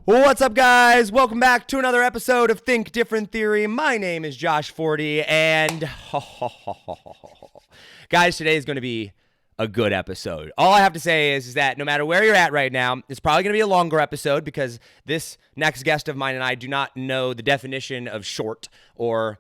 What's up, guys? Welcome back to another episode of Think Different Theory. My name is Josh Forti, and guys, today is going to be a good episode. All I have to say is that no matter where you're at right now, it's probably going to be a longer episode because this next guest of mine and I do not know the definition of short or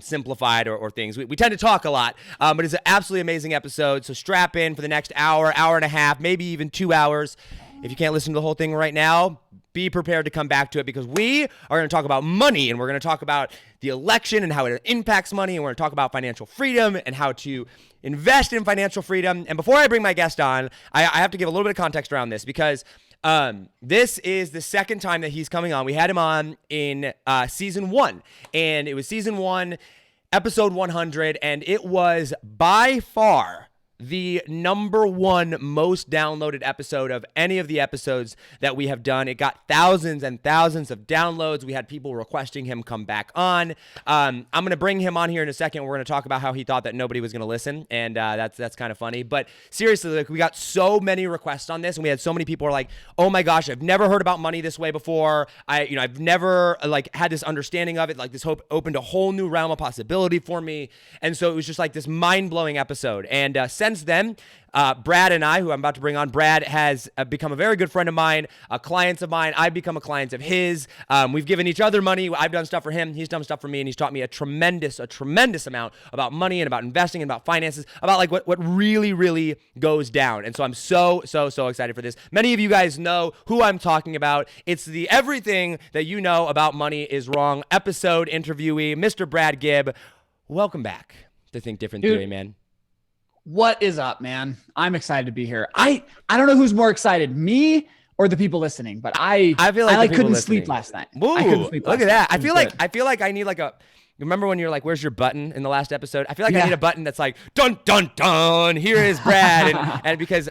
simplified or things. We tend to talk a lot, but it's an absolutely amazing episode. So strap in for the next hour, hour and a half, maybe even 2 hours. If you can't listen to the whole thing right now, be prepared to come back to it because we are going to talk about money, and we're going to talk about the election and how it impacts money, and we're going to talk about financial freedom and how to invest in financial freedom. And before I bring my guest on, I have to give a little bit of context around this because this is the second time that he's coming on. We had him on in season 1, and it was season 1, episode 100, and it was by far the number 1 most downloaded episode of any of the episodes that we have done. It got thousands and thousands of downloads. We had people requesting him come back on. I'm going to bring him on here in a second. We're going to talk about how he thought that nobody was going to listen, and that's kind of funny. But seriously, like, we got so many requests on this, and we had so many people who are like, "Oh my gosh, I've never heard about money this way before. I've never had this understanding of it. Like, this hope opened a whole new realm of possibility for me." And so it was just like this mind-blowing episode. And since then, Brad and I, who I'm about to bring on, Brad has become a very good friend of mine, clients of mine. I've become a client of his. We've given each other money. I've done stuff for him. He's done stuff for me, and he's taught me a tremendous amount about money and about investing and about finances, about like what really, really goes down. And so I'm so excited for this. Many of you guys know who I'm talking about. It's the everything that you know about money is wrong episode interviewee, Mr. Brad Gibb. Welcome back to Think Different Theory, man. What is up, man? I'm excited to be here. I don't know who's more excited, me or the people listening, but I feel like I couldn't sleep last night. Woo, look at that. I feel like I need like a. Remember when you're like, "Where's your button?" in the last episode? I feel like I need a button that's like, "Dun dun dun." Here is Brad, and because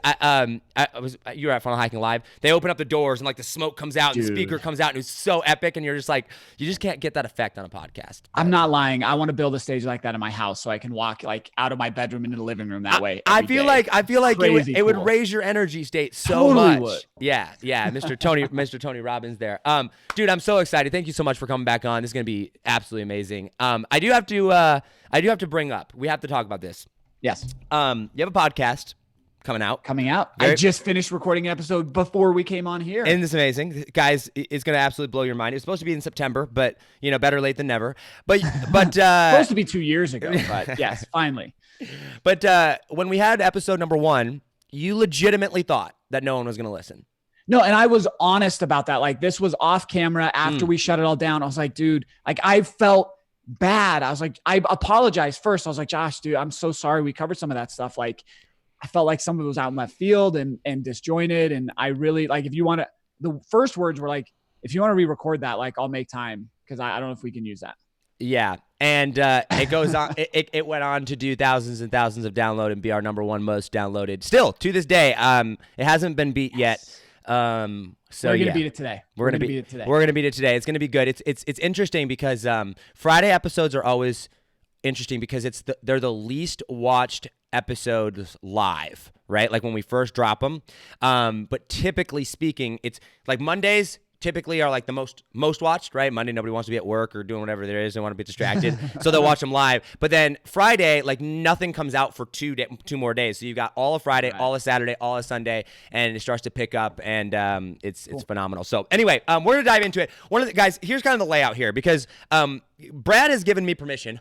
you were at Funnel Hiking Live, they open up the doors and like the smoke comes out and the speaker comes out, and it was so epic, and you're just like, you just can't get that effect on a podcast. I'm not lying. I want to build a stage like that in my house so I can walk like out of my bedroom into the living room that way. I feel like it would raise your energy state so much. Would. Yeah, Mr. Tony Robbins there. Dude, I'm so excited. Thank you so much for coming back on. This is gonna be absolutely amazing. I do have to bring up. We have to talk about this. Yes. You have a podcast coming out. I just finished recording an episode before we came on here. And it's amazing. Guys, it's going to absolutely blow your mind. It was supposed to be in September, but better late than never. But supposed to be 2 years ago, but yes, finally. But when we had episode number 1, you legitimately thought that no one was going to listen. No, and I was honest about that. Like, this was off camera after we shut it all down. I was like, dude, like, I felt bad. I was like, I apologized first. I was like, Josh, dude, I'm so sorry. We covered some of that stuff. Like, I felt like some of it was out in left field and disjointed. And I really, like, if you want to, the first words were like, if you want to re-record that, like, I'll make time. Cause I don't know if we can use that. Yeah. And it goes on, it went on to do thousands and thousands of download and be our number 1 most downloaded still to this day. It hasn't been beat yet. So we're gonna beat it today. We're gonna beat it today. It's gonna be good. It's interesting because Friday episodes are always interesting because they're the least watched episodes live, right? Like when we first drop them. But typically speaking, it's like Mondays typically are like the most watched, right? Monday, nobody wants to be at work or doing whatever there is. They want to be distracted. So they'll watch them live. But then Friday, like nothing comes out for 2 more days. So you've got all of Friday, all of Saturday, all of Sunday, and it starts to pick up, and it's phenomenal. So anyway, we're going to dive into it. One of the guys, here's kind of the layout here because Brad has given me permission,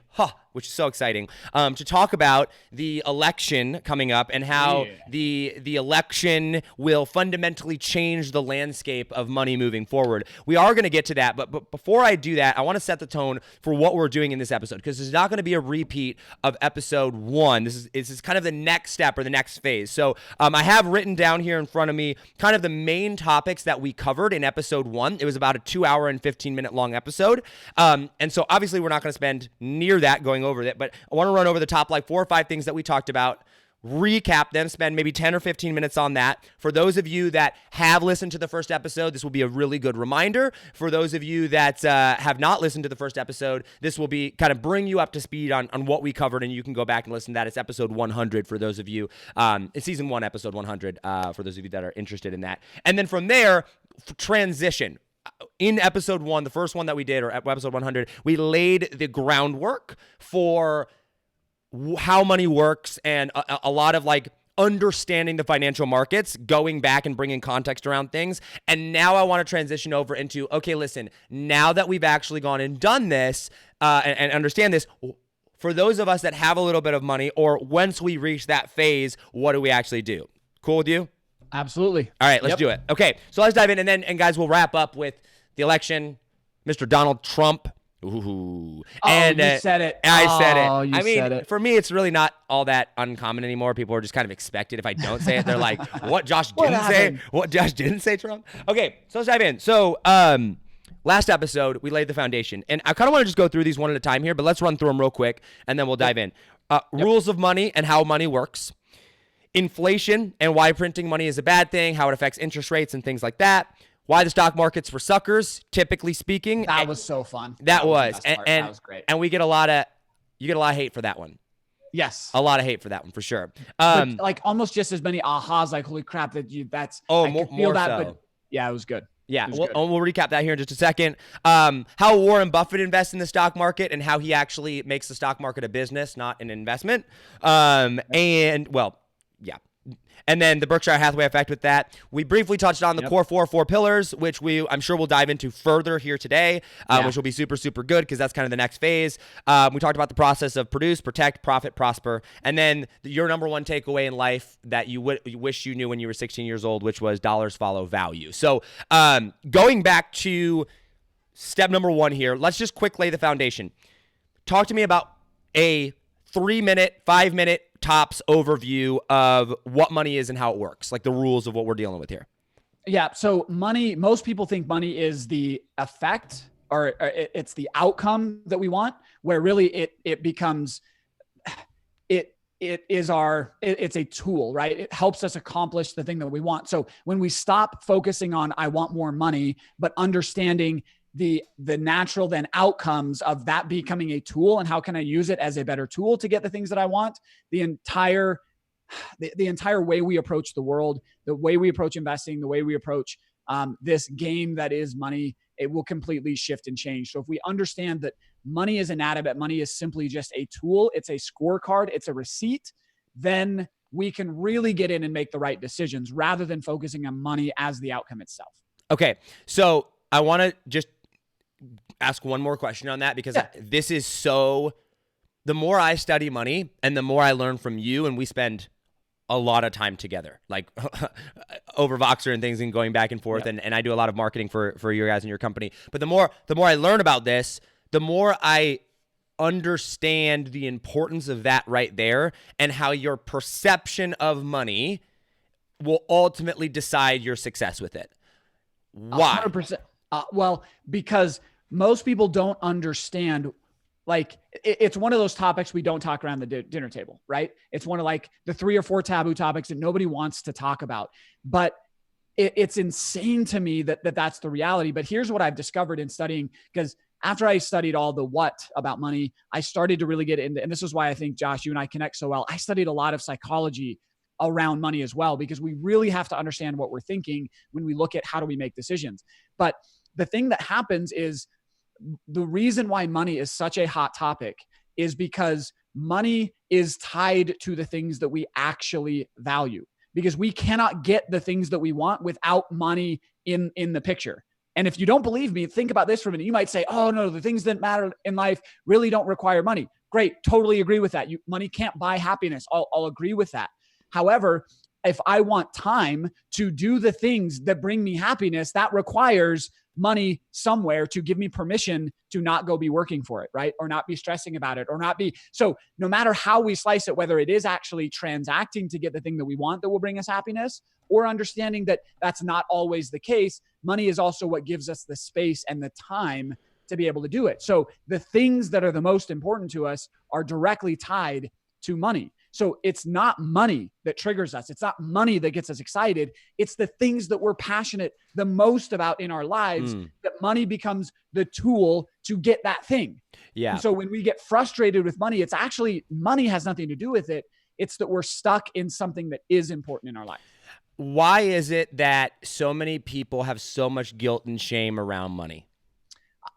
which is so exciting, to talk about the election coming up and how the election will fundamentally change the landscape of money moving forward. We are going to get to that, but before I do that, I want to set the tone for what we're doing in this episode because this is not going to be a repeat of episode 1. This is kind of the next step or the next phase. So I have written down here in front of me kind of the main topics that we covered in episode 1. It was about a 2 hour and 15-minute long episode, and so obviously we're not going to spend near that going over it, but I want to run over the top like 4 or 5 things that we talked about, recap them, spend maybe 10 or 15 minutes on that. For those of you that have listened to the first episode, this will be a really good reminder. For those of you that have not listened to the first episode, this will be kind of bring you up to speed on what we covered, and you can go back and listen to that. It's episode 100 for those of you. It's season 1, episode 100 for those of you that are interested in that. And then from there, transition. in episode 1, the first one that we did, or episode 100, we laid the groundwork for how money works and a lot of like understanding the financial markets, going back and bringing context around things. And now I want to transition over into, okay, listen, now that we've actually gone and done this and understand this, for those of us that have a little bit of money, or once we reach that phase, what do we actually do? Cool with you? Absolutely. All right, let's do it. Okay, so let's dive in, and guys, we'll wrap up with the election, Mr. Donald Trump. Ooh. And you said it. I said it. I mean, for me, it's really not all that uncommon anymore. People are just kind of expected. If I don't say it, they're like, what Josh didn't say? What Josh didn't say, Trump? Okay, so let's dive in. So last episode, we laid the foundation. And I kind of want to just go through these one at a time here, but let's run through them real quick, and then we'll dive in. Rules of money and how money works. Inflation and why printing money is a bad thing, how it affects interest rates and things like that. Why the stock market's for suckers, typically speaking. That was so fun. That was. And that was great. And you get a lot of hate for that one. Yes. A lot of hate for that one, for sure. Like almost just as many ahas, like, holy crap, more that, so. But yeah, it was good. Yeah, we'll recap that here in just a second. How Warren Buffett invests in the stock market and how he actually makes the stock market a business, not an investment. And then the Berkshire Hathaway effect with that. We briefly touched on the core four pillars, which I'm sure we'll dive into further here today, which will be super, super good because that's kind of the next phase. We talked about the process of produce, protect, profit, prosper, and then your number one takeaway in life that you wish you knew when you were 16 years old, which was dollars follow value. So going back to step number 1 here, let's just quick lay the foundation. Talk to me about a 3-minute, 5-minute tops overview of what money is and how it works, like the rules of what we're dealing with here. Yeah. So money, most people think money is the effect or it's the outcome that we want, where really it becomes, it's a tool, right? It helps us accomplish the thing that we want. So when we stop focusing on, I want more money, but understanding the natural then outcomes of that becoming a tool and how can I use it as a better tool to get the things that I want, the entire way we approach the world, the way we approach investing, the way we approach this game that is money, it will completely shift and change. So if we understand that money is inanimate, money is simply just a tool, it's a scorecard, it's a receipt, then we can really get in and make the right decisions rather than focusing on money as the outcome itself. Okay. So I want to just ask one more question on that because this is the more I study money and the more I learn from you, and we spend a lot of time together, like over Voxer and things and going back and forth. And I do a lot of marketing for you guys and your company. But the more I learn about this, the more I understand the importance of that right there and how your perception of money will ultimately decide your success with it. Why? 100%. Well, because most people don't understand, like it's one of those topics we don't talk around the dinner table, right? It's one of like the 3 or 4 taboo topics that nobody wants to talk about, but it's insane to me that that's the reality. But here's what I've discovered in studying, because after I studied all the what about money, I started to really get into, and this is why I think, Josh, you and I connect so well. I studied a lot of psychology around money as well, because we really have to understand what we're thinking when we look at how do we make decisions. But the thing that happens is the reason why money is such a hot topic is because money is tied to the things that we actually value, because we cannot get the things that we want without money in the picture. And if you don't believe me, think about this for a minute. You might say, oh no, the things that matter in life really don't require money. Great. Totally agree with that. Money can't buy happiness. I'll agree with that. However, if I want time to do the things that bring me happiness, that requires money somewhere to give me permission to not go be working for it, right? Or not be stressing about it, or not be. So no matter how we slice it, whether it is actually transacting to get the thing that we want that will bring us happiness, or understanding that that's not always the case, money is also what gives us the space and the time to be able to do it. So the things that are the most important to us are directly tied to money. So it's not money that triggers us. It's not money that gets us excited. It's the things that we're passionate the most about in our lives that money becomes the tool to get that thing. Yeah. And so when we get frustrated with money, it's actually money has nothing to do with it. It's that we're stuck in something that is important in our life. Why is it that so many people have so much guilt and shame around money?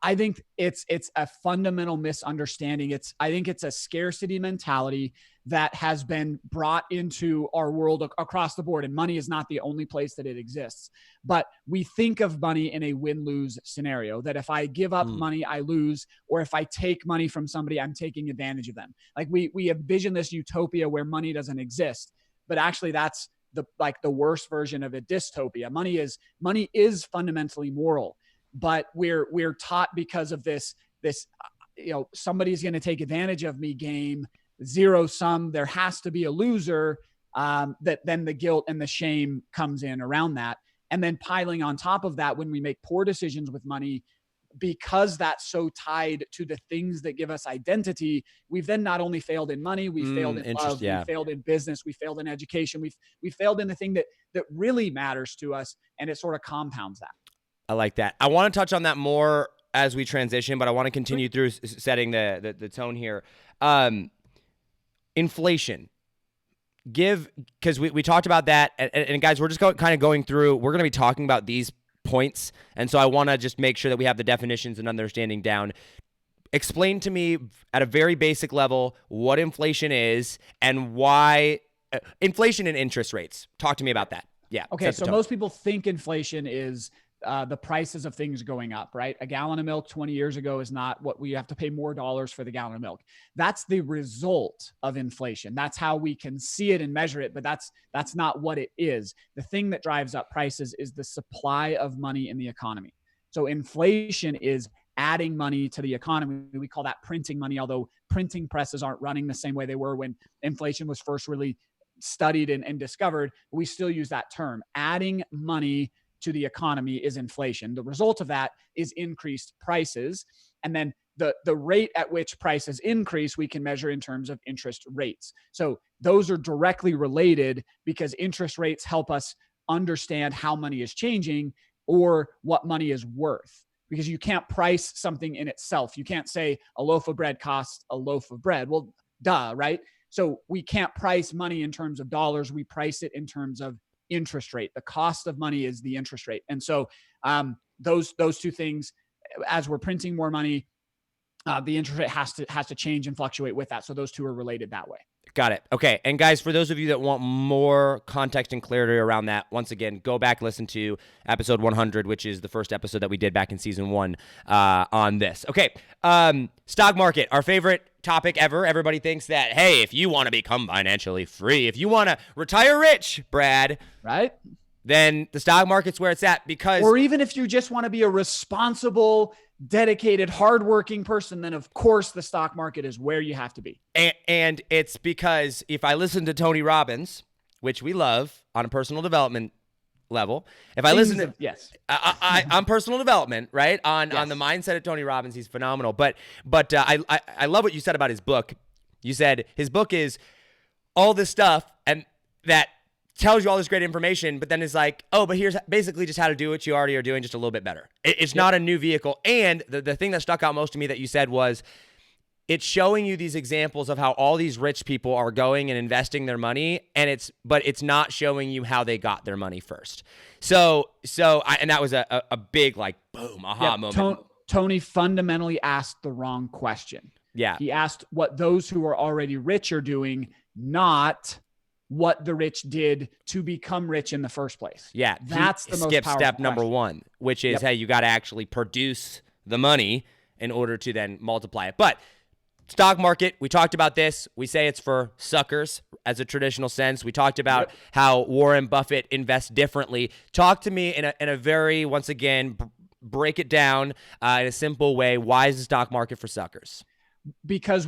I think it's a fundamental misunderstanding. I think it's a scarcity mentality that has been brought into our world across the board. And money is not the only place that it exists. But we think of money in a win-lose scenario, that if I give up money, I lose, or if I take money from somebody, I'm taking advantage of them. Like we envision this utopia where money doesn't exist, but actually that's the worst version of a dystopia. Money is fundamentally moral, but we're taught because of this somebody's going to take advantage of me game, zero sum, there has to be a loser, that then the guilt and the shame comes in around that. And then piling on top of that, when we make poor decisions with money, because that's so tied to the things that give us identity, we've then not only failed in money, we failed in love, we failed in business, we failed in education, we failed in the thing that really matters to us, and it sort of compounds that. I like that. I want to touch on that more as we transition, but I want to continue through setting the tone here. Inflation. Because we talked about that, and guys, we're just kind of going through, we're going to be talking about these points, and so I want to just make sure that we have the definitions and understanding down. Explain to me at a very basic level what inflation is and why inflation and interest rates. Talk to me about that. Yeah. Okay. So most people think inflation is the prices of things going up, right? A gallon of milk 20 years ago is not what we have to pay more dollars for the gallon of milk. That's the result of inflation. That's how we can see it and measure it, but that's not what it is. The thing that drives up prices is the supply of money in the economy. So inflation is adding money to the economy. We call that printing money, although printing presses aren't running the same way they were when inflation was first really studied and discovered. We still use that term. Adding money to the economy is inflation. The result of that is increased prices. And then the rate at which prices increase, we can measure in terms of interest rates. So those are directly related because interest rates help us understand how money is changing or what money is worth. Because you can't price something in itself. You can't say a loaf of bread costs a loaf of bread. Well, duh, right? So we can't price money in terms of dollars. We price it in terms of interest rate. The cost of money is the interest rate. And so those two things, as we're printing more money, the interest rate has to change and fluctuate with that. So those two are related that way. Got it. Okay. And guys, for those of you that want more context and clarity around that, once again, go back and listen to episode 100, which is the first episode that we did back in season 1 on this. Okay. Stock market, our favorite topic ever. Everybody thinks that, hey, if you want to become financially free, if you want to retire rich, Brad, right? Then the stock market's where it's at because... Or even if you just want to be a responsible, dedicated, hardworking person, then of course the stock market is where you have to be. And it's because if I listen to Tony Robbins, which we love on a personal development level, if I listen to... Yes. I'm personal development, right? On the mindset of Tony Robbins, he's phenomenal. But I love what you said about his book. You said his book is all this stuff and that tells you all this great information, but then it's like, oh, but here's basically just how to do what you already are doing just a little bit better. It's not a new vehicle. And the thing that stuck out most to me that you said was it's showing you these examples of how all these rich people are going and investing their money, but it's not showing you how they got their money first. And that was a big like boom, aha moment. Tony fundamentally asked the wrong question. Yeah. He asked what those who are already rich are doing, not what the rich did to become rich in the first place. Yeah. That's the most skip powerful step number question. 1, which is, hey, you got to actually produce the money in order to then multiply it. But stock market, we talked about this. We say it's for suckers as a traditional sense. We talked about how Warren Buffett invests differently. Talk to me in a very, once again, break it down in a simple way. Why is the stock market for suckers? Because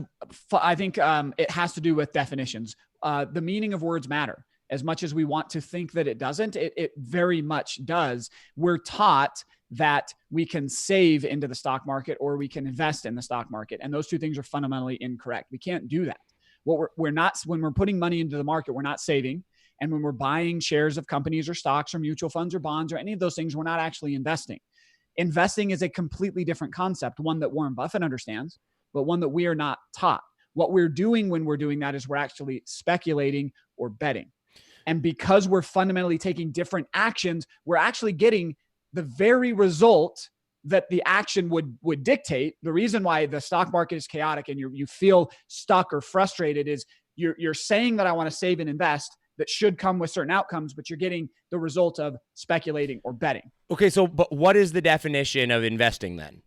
I think it has to do with definitions. The meaning of words matter. As much as we want to think that it doesn't, it very much does. We're taught that we can save into the stock market or we can invest in the stock market. And those two things are fundamentally incorrect. We can't do that. What we're not, when we're putting money into the market, we're not saving. And when we're buying shares of companies or stocks or mutual funds or bonds or any of those things, we're not actually investing. Investing is a completely different concept, one that Warren Buffett understands, but one that we are not taught. What we're doing when we're doing that is we're actually speculating or betting. And because we're fundamentally taking different actions, we're actually getting the very result that the action would dictate. The reason why the stock market is chaotic and you feel stuck or frustrated is you're saying that I want to save and invest that should come with certain outcomes, but you're getting the result of speculating or betting. Okay, so but what is the definition of investing then?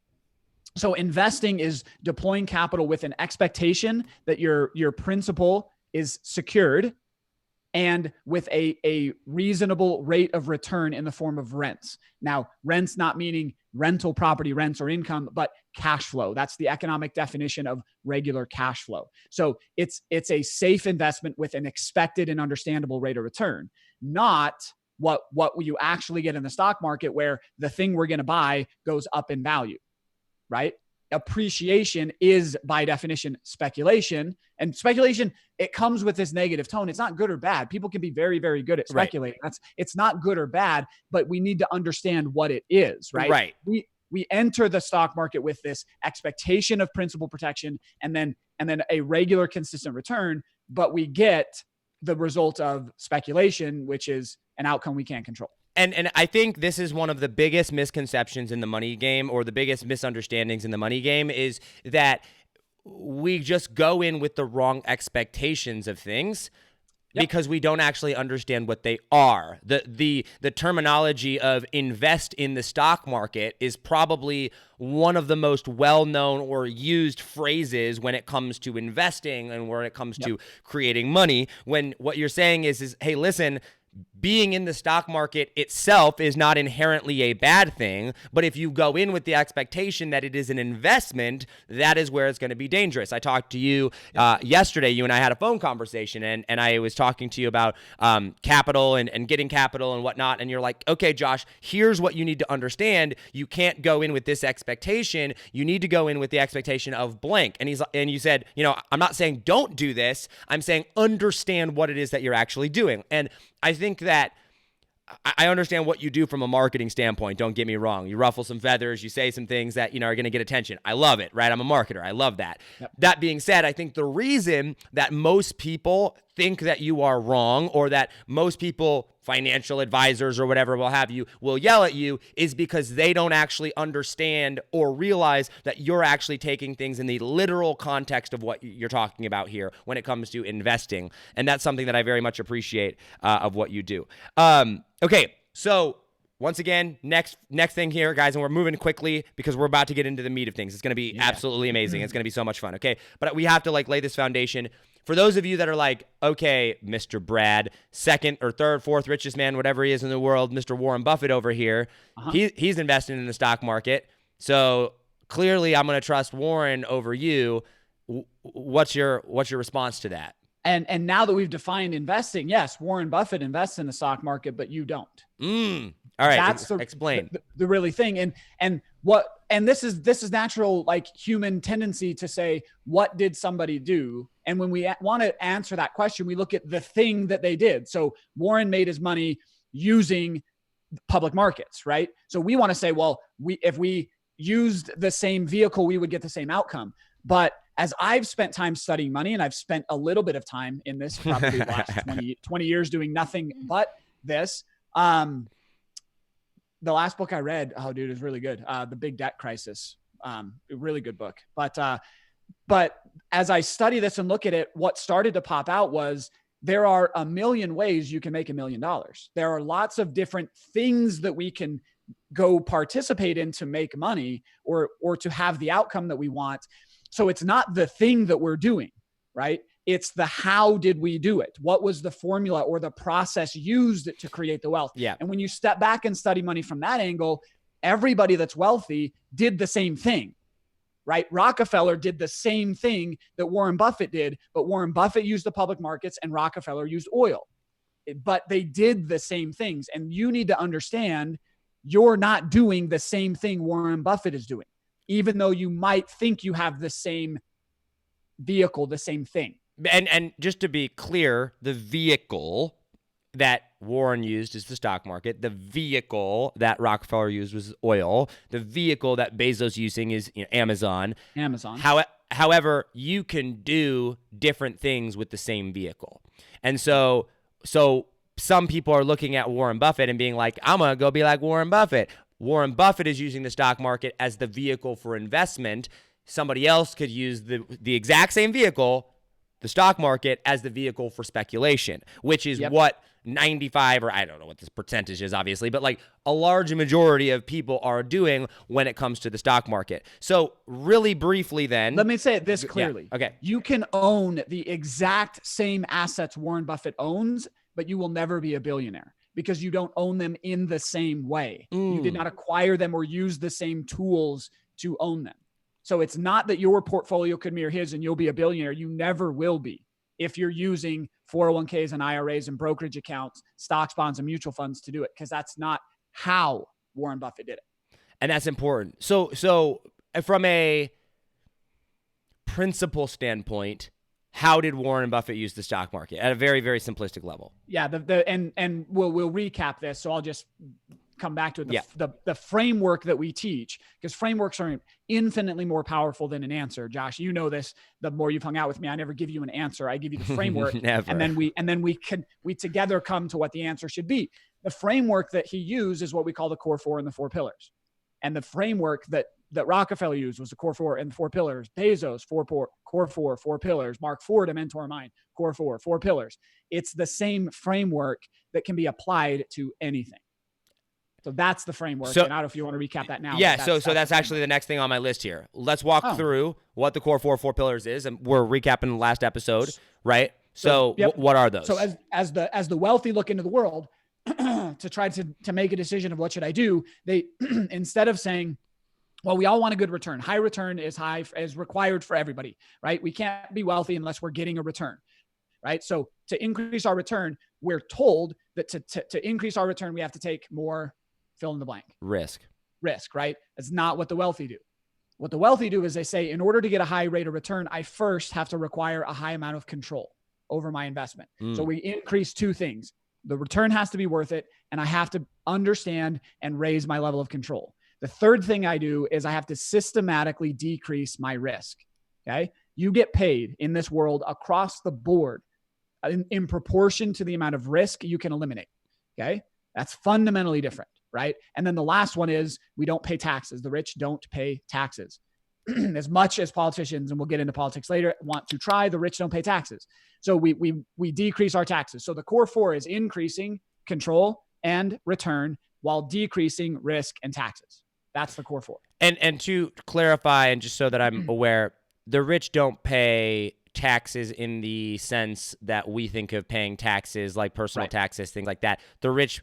So investing is deploying capital with an expectation that your principal is secured and with a reasonable rate of return in the form of rents. Now, rents not meaning rental property rents or income, but cash flow. That's the economic definition of regular cash flow. So it's a safe investment with an expected and understandable rate of return, not what you actually get in the stock market where the thing we're going to buy goes up in value, right? Appreciation is by definition speculation, and speculation, it comes with this negative tone. It's not good or bad. People can be very, very good at speculating. Right. It's not good or bad, but we need to understand what it is, right? Right. We enter the stock market with this expectation of principal protection and then a regular consistent return, but we get the result of speculation, which is an outcome we can't control. And I think this is one of the biggest misconceptions in the money game, or the biggest misunderstandings in the money game, is that we just go in with the wrong expectations of things. Yep. Because we don't actually understand what they are. The terminology of invest in the stock market is probably one of the most well-known or used phrases when it comes to investing and when it comes to creating money. When what you're saying is, hey, listen, being in the stock market itself is not inherently a bad thing, but if you go in with the expectation that it is an investment, that is where it's going to be dangerous. I talked to you yesterday. You and I had a phone conversation, and I was talking to you about capital and getting capital and whatnot, and you're like, okay, Josh, here's what you need to understand. You can't go in with this expectation. You need to go in with the expectation of blank. And you said, I'm not saying don't do this. I'm saying understand what it is that you're actually doing. And I think that I understand what you do from a marketing standpoint. Don't get me wrong. You ruffle some feathers. You say some things that, are going to get attention. I love it, right? I'm a marketer. I love that. Yep. That being said, I think the reason that most people think that you are wrong, or that most people, financial advisors or whatever will have you, will yell at you, is because they don't actually understand or realize that you're actually taking things in the literal context of what you're talking about here when it comes to investing. And that's something that I very much appreciate of what you do. Okay, so once again, next thing here, guys, and we're moving quickly because we're about to get into the meat of things. It's going to be absolutely amazing. It's going to be so much fun, okay? But we have to lay this foundation. For those of you that are like, okay, Mr. Brad, second or third, fourth richest man, whatever he is in the world, Mr. Warren Buffett over here, he's investing in the stock market. So clearly I'm going to trust Warren over you. What's your response to that? And now that we've defined investing, yes, Warren Buffett invests in the stock market, but you don't. All right. That's explain the really thing. And this is natural, human tendency to say, what did somebody do? And when we want to answer that question, we look at the thing that they did. So Warren made his money using public markets, right? So we want to say, well, if we used the same vehicle, we would get the same outcome. But as I've spent time studying money, and I've spent a little bit of time in this, probably the last 20 years doing nothing but this. The last book I read, is really good. The Big Debt Crisis, a really good book. But as I study this and look at it, what started to pop out was there are a million ways you can make $1 million. There are lots of different things that we can go participate in to make money or to have the outcome that we want. So it's not the thing that we're doing, right? It's the how did we do it? What was the formula or the process used to create the wealth? Yeah. And when you step back and study money from that angle, everybody that's wealthy did the same thing, right? Rockefeller did the same thing that Warren Buffett did, but Warren Buffett used the public markets and Rockefeller used oil. But they did the same things. And you need to understand you're not doing the same thing Warren Buffett is doing, even though you might think you have the same vehicle, the same thing. And just to be clear, the vehicle that Warren used is the stock market. The vehicle that Rockefeller used was oil. The vehicle that Bezos using is Amazon. However, you can do different things with the same vehicle. And so some people are looking at Warren Buffett and being like, I'm going to go be like Warren Buffett. Warren Buffett is using the stock market as the vehicle for investment. Somebody else could use the exact same vehicle, the stock market, as the vehicle for speculation, which is what 95, or I don't know what this percentage is, obviously, but like a large majority of people are doing when it comes to the stock market. So really briefly then. Let me say it this clearly. Yeah, okay. You can own the exact same assets Warren Buffett owns, but you will never be a billionaire because you don't own them in the same way. You did not acquire them or use the same tools to own them. So it's not that your portfolio could mirror his and you'll be a billionaire. You never will be if you're using 401ks and IRAs and brokerage accounts, stocks, bonds, and mutual funds to do it, because that's not how Warren Buffett did it. And that's important. So from a principle standpoint, how did Warren Buffett use the stock market at a very, very simplistic level? Yeah, and we'll recap this. So I'll just come back to it. The framework that we teach, because frameworks are infinitely more powerful than an answer. Josh, you know this. The more you've hung out with me, I never give you an answer. I give you the framework, and then we together come to what the answer should be. The framework that he used is what we call the core four and the four pillars. And the framework that Rockefeller used was the core four and the four pillars. Bezos, core four pillars. Mark Ford, a mentor of mine, core four pillars. It's the same framework that can be applied to anything. So that's the framework. And I don't know if you want to recap that now. Yeah, so that's actually the next thing on my list here. Let's walk through what the core four pillars is, and we're recapping the last episode, right? So what are those? So as the wealthy look into the world to try to make a decision of what should I do, they instead of saying, well, we all want a good return. High return is required for everybody, right? We can't be wealthy unless we're getting a return, right? So to increase our return, we're told that to increase our return, we have to take more fill in the blank. Risk, right? That's not what the wealthy do. What the wealthy do is they say, in order to get a high rate of return, I first have to require a high amount of control over my investment. So we increase two things. The return has to be worth it, and I have to understand and raise my level of control. The third thing I do is I have to systematically decrease my risk. Okay. You get paid in this world across the board in proportion to the amount of risk you can eliminate. Okay. That's fundamentally different. Right. And then the last one is we don't pay taxes. The rich don't pay taxes. As much as politicians, and we'll get into politics later, want to try, the rich don't pay taxes. So we decrease our taxes. So the core four is increasing control and return while decreasing risk and taxes. That's the core four. And to clarify, and just so that I'm aware, the rich don't pay taxes in the sense that we think of paying taxes, like personal taxes, things like that. The rich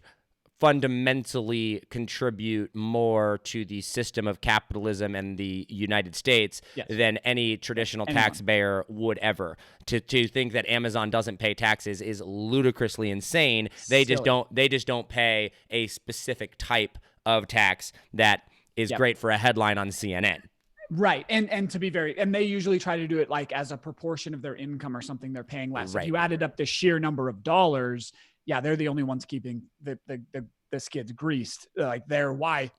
fundamentally contribute more to the system of capitalism in the United States than any traditional taxpayer would ever. To think that Amazon doesn't pay taxes is ludicrously insane. They just don't pay a specific type of tax that is great for a headline on CNN. Right. And to be and they usually try to do it like as a proportion of their income or something they're paying less. If you added up the sheer number of dollars, they're the only ones keeping the skids greased. Like they're why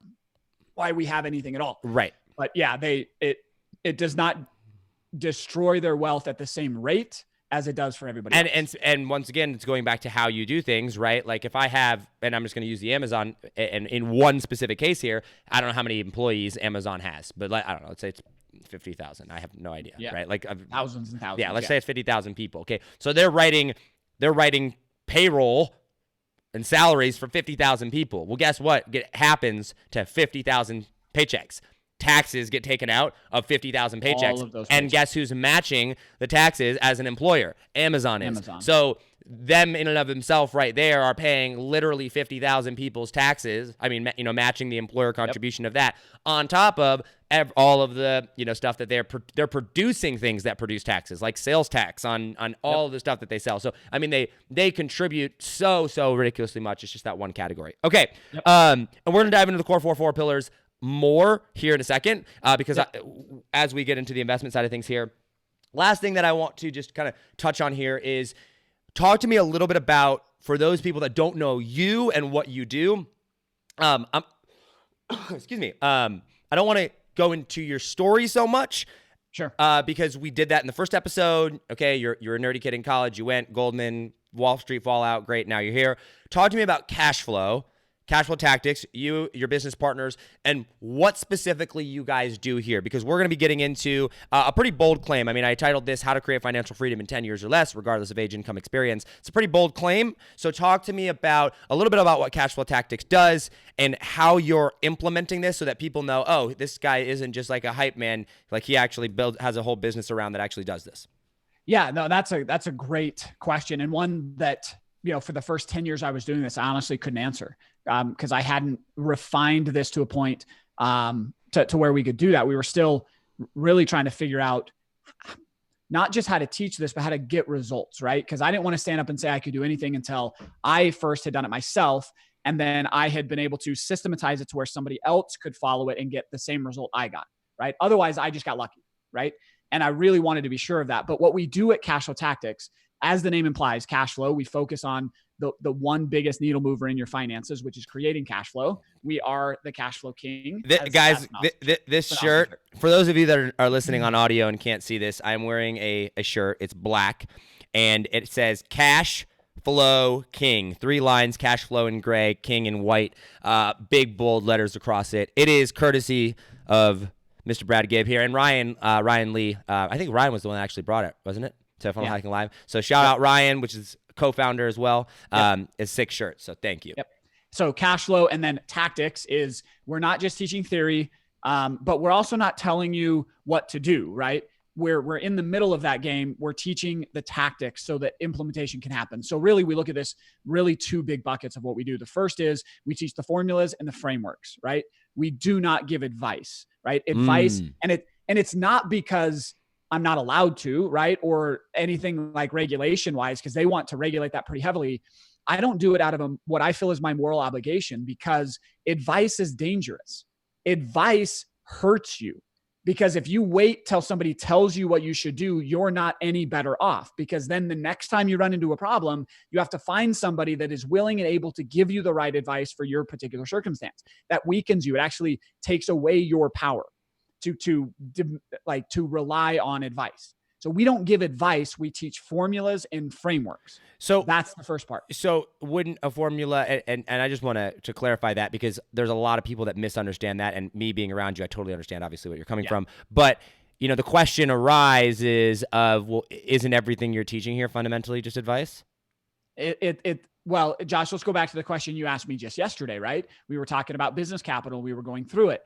we have anything at all. Right. But it does not destroy their wealth at the same rate as it does for everybody else. And once again, it's going back to how you do things, right? Like if I have, and I'm just going to use the Amazon, and in one specific case here, I don't know how many employees Amazon has, but I don't know, let's say it's 50,000. I have no idea, right? Like thousands and thousands. Yeah, let's say it's 50,000 people. Okay, so they're writing payroll and salaries for 50,000 people. Well, guess what happens to 50,000 paychecks? Taxes get taken out of 50,000 paychecks. All of those and guess who's matching the taxes as an employer? Amazon is. So them in and of themselves right there are paying literally 50,000 people's taxes. I mean, matching the employer contribution of that on top of all of the, stuff that they're producing, things that produce taxes, like sales tax on all of the stuff that they sell. So, I mean, they contribute so ridiculously much. It's just that one category. Okay. And we're going to dive into the core four pillars more here in a second, because as we get into the investment side of things here, last thing that I want to just kind of touch on here is talk to me a little bit about, for those people that don't know you and what you do. Excuse me. I don't want to go into your story so much. Sure. Because we did that in the first episode. Okay. You're a nerdy kid in college. You went Goldman, Wall Street fallout. Great. Now you're here. Talk to me about Cashflow Tactics, your business partners, and what specifically you guys do here, because we're going to be getting into a pretty bold claim. I mean, I titled this, How to Create Financial Freedom in 10 Years or Less, regardless of age, income, experience. It's a pretty bold claim. So talk to me about a little bit about what Cashflow Tactics does and how you're implementing this so that people know, oh, this guy isn't just like a hype man. Like he actually has a whole business around that actually does this. Yeah, no, that's a great question. And one that, for the first 10 years I was doing this, I honestly couldn't answer because I hadn't refined this to a point to where we could do that. We were still really trying to figure out not just how to teach this, but how to get results, right? Because I didn't want to stand up and say I could do anything until I first had done it myself. And then I had been able to systematize it to where somebody else could follow it and get the same result I got, right? Otherwise, I just got lucky, right? And I really wanted to be sure of that. But what we do at Cashflow Tactics, as the name implies, cash flow, we focus on the one biggest needle mover in your finances, which is creating cash flow. We are the cash flow king. Guys, this shirt, for those of you that are listening on audio and can't see this, I'm wearing a shirt. It's black, and it says Cash Flow King. 3 lines, cash flow in gray, king in white, big bold letters across it. It is courtesy of Mr. Brad Gibb here, and Ryan Lee. I think Ryan was the one that actually brought it, wasn't it? To Funnel Hacking Live. So shout out Ryan, which is co-founder as well. It's 6 shirts. So thank you. Yep. So cash flow and then tactics is we're not just teaching theory, but we're also not telling you what to do, right? We're in the middle of that game. We're teaching the tactics so that implementation can happen. So really we look at this really 2 big buckets of what we do. The first is we teach the formulas and the frameworks, right? We do not give advice, right? Advice. And it's not because I'm not allowed to, right? Or anything like regulation wise, because they want to regulate that pretty heavily. I don't do it out of what I feel is my moral obligation, because advice is dangerous. Advice hurts you, because if you wait till somebody tells you what you should do, you're not any better off, because then the next time you run into a problem, you have to find somebody that is willing and able to give you the right advice for your particular circumstance. That weakens you. It actually takes away your power to rely on advice. So we don't give advice. We teach formulas and frameworks. So that's the first part. So wouldn't a formula, and I just want to clarify that, because there's a lot of people that misunderstand that, and me being around you, I totally understand obviously what you're coming from. But the question arises of, well, isn't everything you're teaching here fundamentally just advice? Well, Josh, let's go back to the question you asked me just yesterday, right? We were talking about business capital. We were going through it.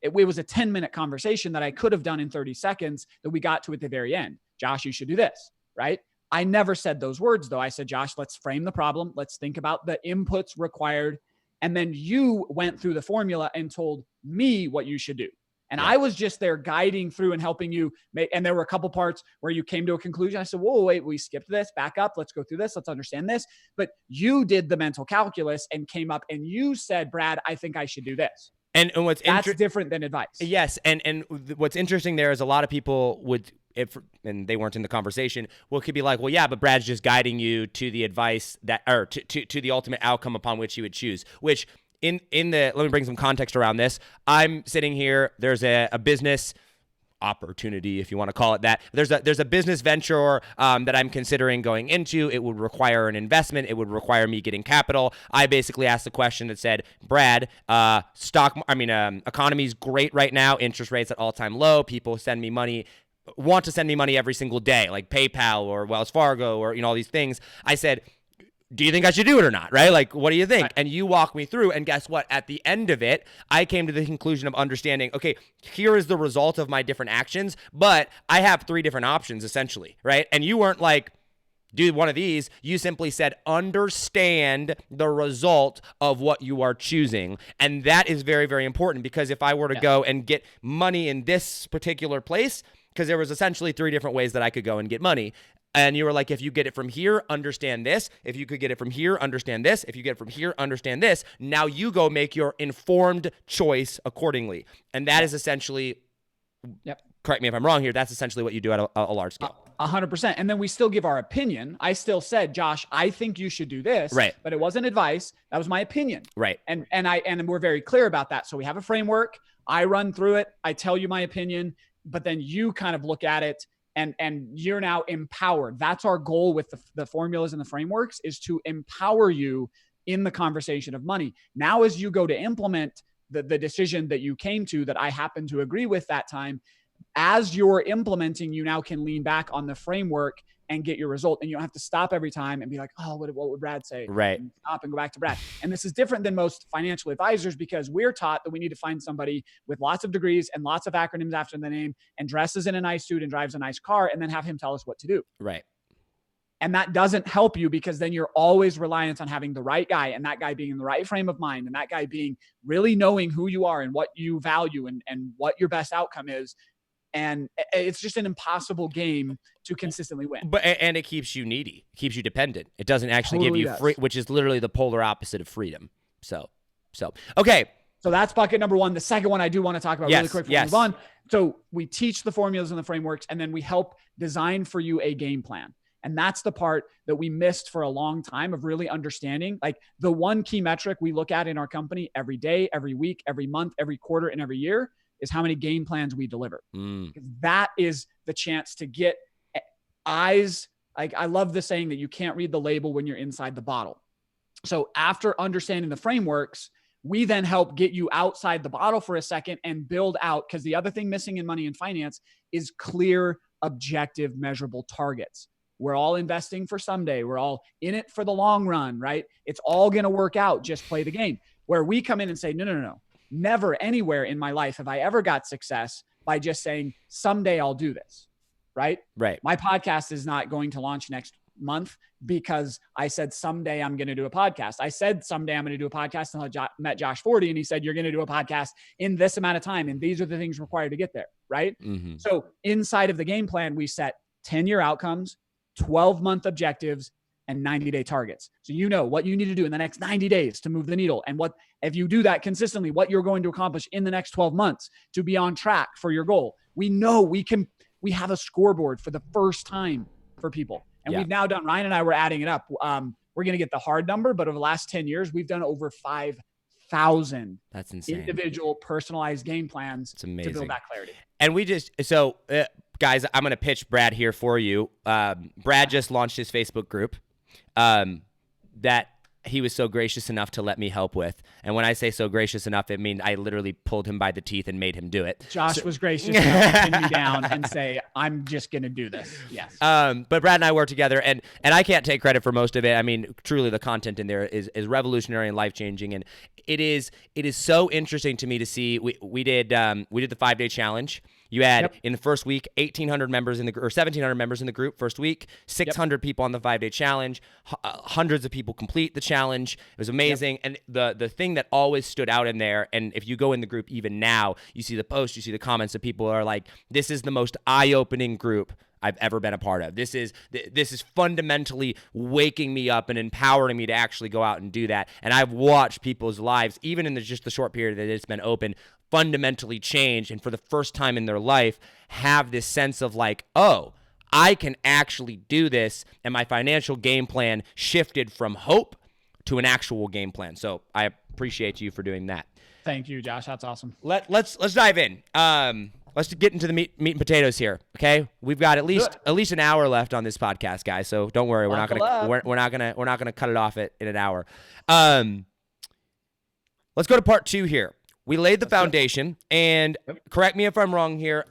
It was a 10-minute conversation that I could have done in 30 seconds that we got to at the very end. Josh, you should do this, right? I never said those words though. I said, Josh, let's frame the problem. Let's think about the inputs required. And then you went through the formula and told me what you should do. And I was just there guiding through and helping you make, and there were a couple parts where you came to a conclusion. I said, whoa, wait, we skipped this, back up. Let's go through this. Let's understand this. But you did the mental calculus and came up and you said, Brad, I think I should do this. And that's different than advice. Yes. And what's interesting there is a lot of people would, and they weren't in the conversation, could be like, well, yeah, but Brad's just guiding you to the advice or to the ultimate outcome upon which you would choose, which let me bring some context around this. I'm sitting here, there's a business opportunity, if you want to call it that. There's a business venture that I'm considering going into. It would require an investment. It would require me getting capital. I basically asked the question that said, Brad, economy's great right now. Interest rates at all-time low. People want to send me money every single day, like PayPal or Wells Fargo or all these things. I said, do you think I should do it or not? Right? Like, what do you think? Right. And you walk me through, and guess what? At the end of it, I came to the conclusion of understanding, okay, here is the result of my different actions, but I have 3 different options essentially, right? And you weren't like, do one of these. You simply said, understand the result of what you are choosing. And that is very, very important, because if I were to go and get money in this particular place, because there was essentially 3 different ways that I could go and get money. And you were like, if you get it from here, understand this. If you could get it from here, understand this. If you get it from here, understand this. Now you go make your informed choice accordingly. And that is essentially, correct me if I'm wrong here, that's essentially what you do at a large scale. 100%. And then we still give our opinion. I still said, Josh, I think you should do this. Right. But it wasn't advice. That was my opinion. Right. And we're very clear about that. So we have a framework. I run through it. I tell you my opinion, but then you kind of look at it and you're now empowered. That's our goal with the formulas and the frameworks, is to empower you in the conversation of money. Now, as you go to implement the decision that you came to, that I happen to agree with that time, as you're implementing, you now can lean back on the framework and get your result. And you don't have to stop every time and be like, oh, what would Brad say? Right. And stop and go back to Brad. And this is different than most financial advisors, because we're taught that we need to find somebody with lots of degrees and lots of acronyms after the name and dresses in a nice suit and drives a nice car, and then have him tell us what to do. Right. And that doesn't help you, because then you're always reliant on having the right guy, and that guy being in the right frame of mind, and that guy being really knowing who you are and what you value and what your best outcome is. And it's just an impossible game to consistently win. And it keeps you needy, keeps you dependent. It doesn't actually Totally give you does. free, which is literally the polar opposite of freedom. So okay. So that's bucket number one. The second one I do want to talk about really quick before we move on. So we teach the formulas and the frameworks, and then we help design for you a game plan. And that's the part that we missed for a long time, of really understanding, like, the one key metric we look at in our company every day, every week, every month, every quarter, and every year is how many game plans we deliver. That is the chance to get eyes. Like, I love the saying that you can't read the label when you're inside the bottle. So after understanding the frameworks, we then help get you outside the bottle for a second and build out. Because the other thing missing in money and finance is clear, objective, measurable targets. We're all investing for someday. We're all in it for the long run, right? It's all going to work out. Just play the game. Where we come in and say, no. Never anywhere in my life have I ever got success by just saying, someday I'll do this, right? Right. My podcast is not going to launch next month because I said, someday I'm going to do a podcast. I said, someday I'm going to do a podcast, and I met Josh Forti, and he said, you're going to do a podcast in this amount of time, and these are the things required to get there, right? Mm-hmm. So inside of the game plan, we set 10-year outcomes, 12-month objectives, and 90-day targets. So you know what you need to do in the next 90 days to move the needle. And what, if you do that consistently, what you're going to accomplish in the next 12 months to be on track for your goal. We know we have a scoreboard for the first time for people. And we've now done, Ryan and I were adding it up. We're going to get the hard number, but over the last 10 years, we've done over 5,000 That's insane. Individual personalized game plans to build that clarity. And we just, guys, I'm going to pitch Brad here for you. Brad just launched his Facebook group that he was so gracious enough to let me help with. And when I say so gracious enough, it means I literally pulled him by the teeth and made him do it. Josh was gracious enough to pin me down and say, I'm just going to do this. Yes. But Brad and I work together, and I can't take credit for most of it. I mean, truly the content in there is revolutionary and life-changing. And it is so interesting to me to see. We did the 5-day challenge. You had in the first week 1,800 members in the or 1,700 members in the group first week, 600 people on the 5-day challenge, hundreds of people complete the challenge. It was amazing. And the thing that always stood out in there, and if you go in the group even now, you see the posts, you see the comments that people are like, this is the most eye-opening group I've ever been a part of. This is fundamentally waking me up and empowering me to actually go out and do that. And I've watched people's lives, even in just the short period that it's been open, fundamentally change, and for the first time in their life have this sense of like, oh, I can actually do this, and my financial game plan shifted from hope to an actual game plan. So I appreciate you for doing that. Thank you, Josh. That's awesome. Let's dive in. Let's get into the meat and potatoes here. Okay, we've got at least an hour left on this podcast, guys. So don't worry, we're not gonna cut it off in an hour. Let's go to part 2 here. We laid the foundation, and correct me if I'm wrong here.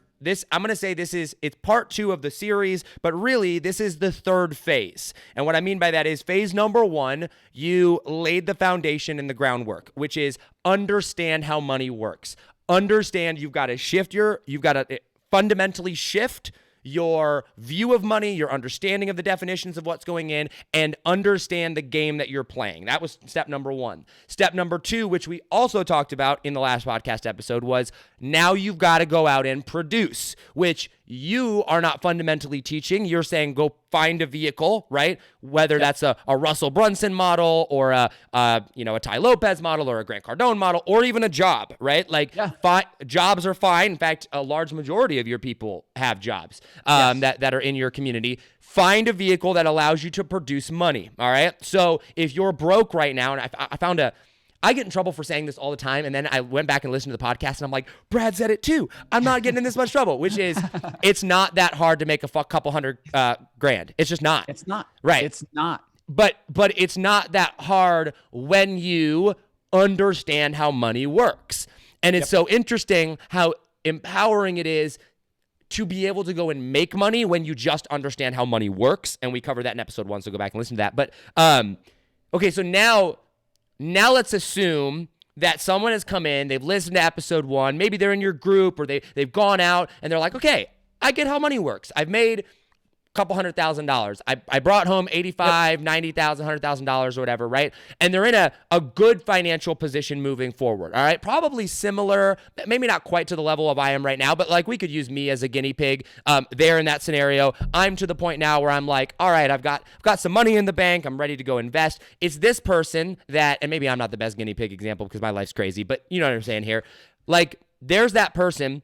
I'm going to say it's part 2 of the series, but really this is the 3rd phase. And what I mean by that is phase number 1, you laid the foundation and the groundwork, which is understand how money works. Understand you've got to fundamentally shift your view of money, your understanding of the definitions of what's going in, and understand the game that you're playing. That was step number 1. Step number 2, which we also talked about in the last podcast episode, was now you've got to go out and produce, which you are not fundamentally teaching. You're saying go find a vehicle, right? Whether that's a Russell Brunson model or a Ty Lopez model or a Grant Cardone model or even a job, right? Jobs are fine. In fact, a large majority of your people have jobs that are in your community. Find a vehicle that allows you to produce money, all right? So if you're broke right now, and I I get in trouble for saying this all the time. And then I went back and listened to the podcast and I'm like, Brad said it too. I'm not getting in this much trouble, which is it's not that hard to make a couple hundred grand. It's just not. It's not. Right. It's not. But it's not that hard when you understand how money works. And it's so interesting how empowering it is to be able to go and make money when you just understand how money works. And we covered that in episode 1, so go back and listen to that. But okay, so now let's assume that someone has come in, they've listened to episode 1, maybe they're in your group or they've gone out and they're like, okay, I get how money works. I've made couple $100,000. I brought home $85,000, $90,000, $100,000 or whatever, right? And they're in a good financial position moving forward, all right? Probably similar, maybe not quite to the level of I am right now, but like we could use me as a guinea pig there in that scenario. I'm to the point now where I'm like, all right, I've got some money in the bank. I'm ready to go invest. It's this person that, and maybe I'm not the best guinea pig example because my life's crazy, but you know what I'm saying here. Like there's that person.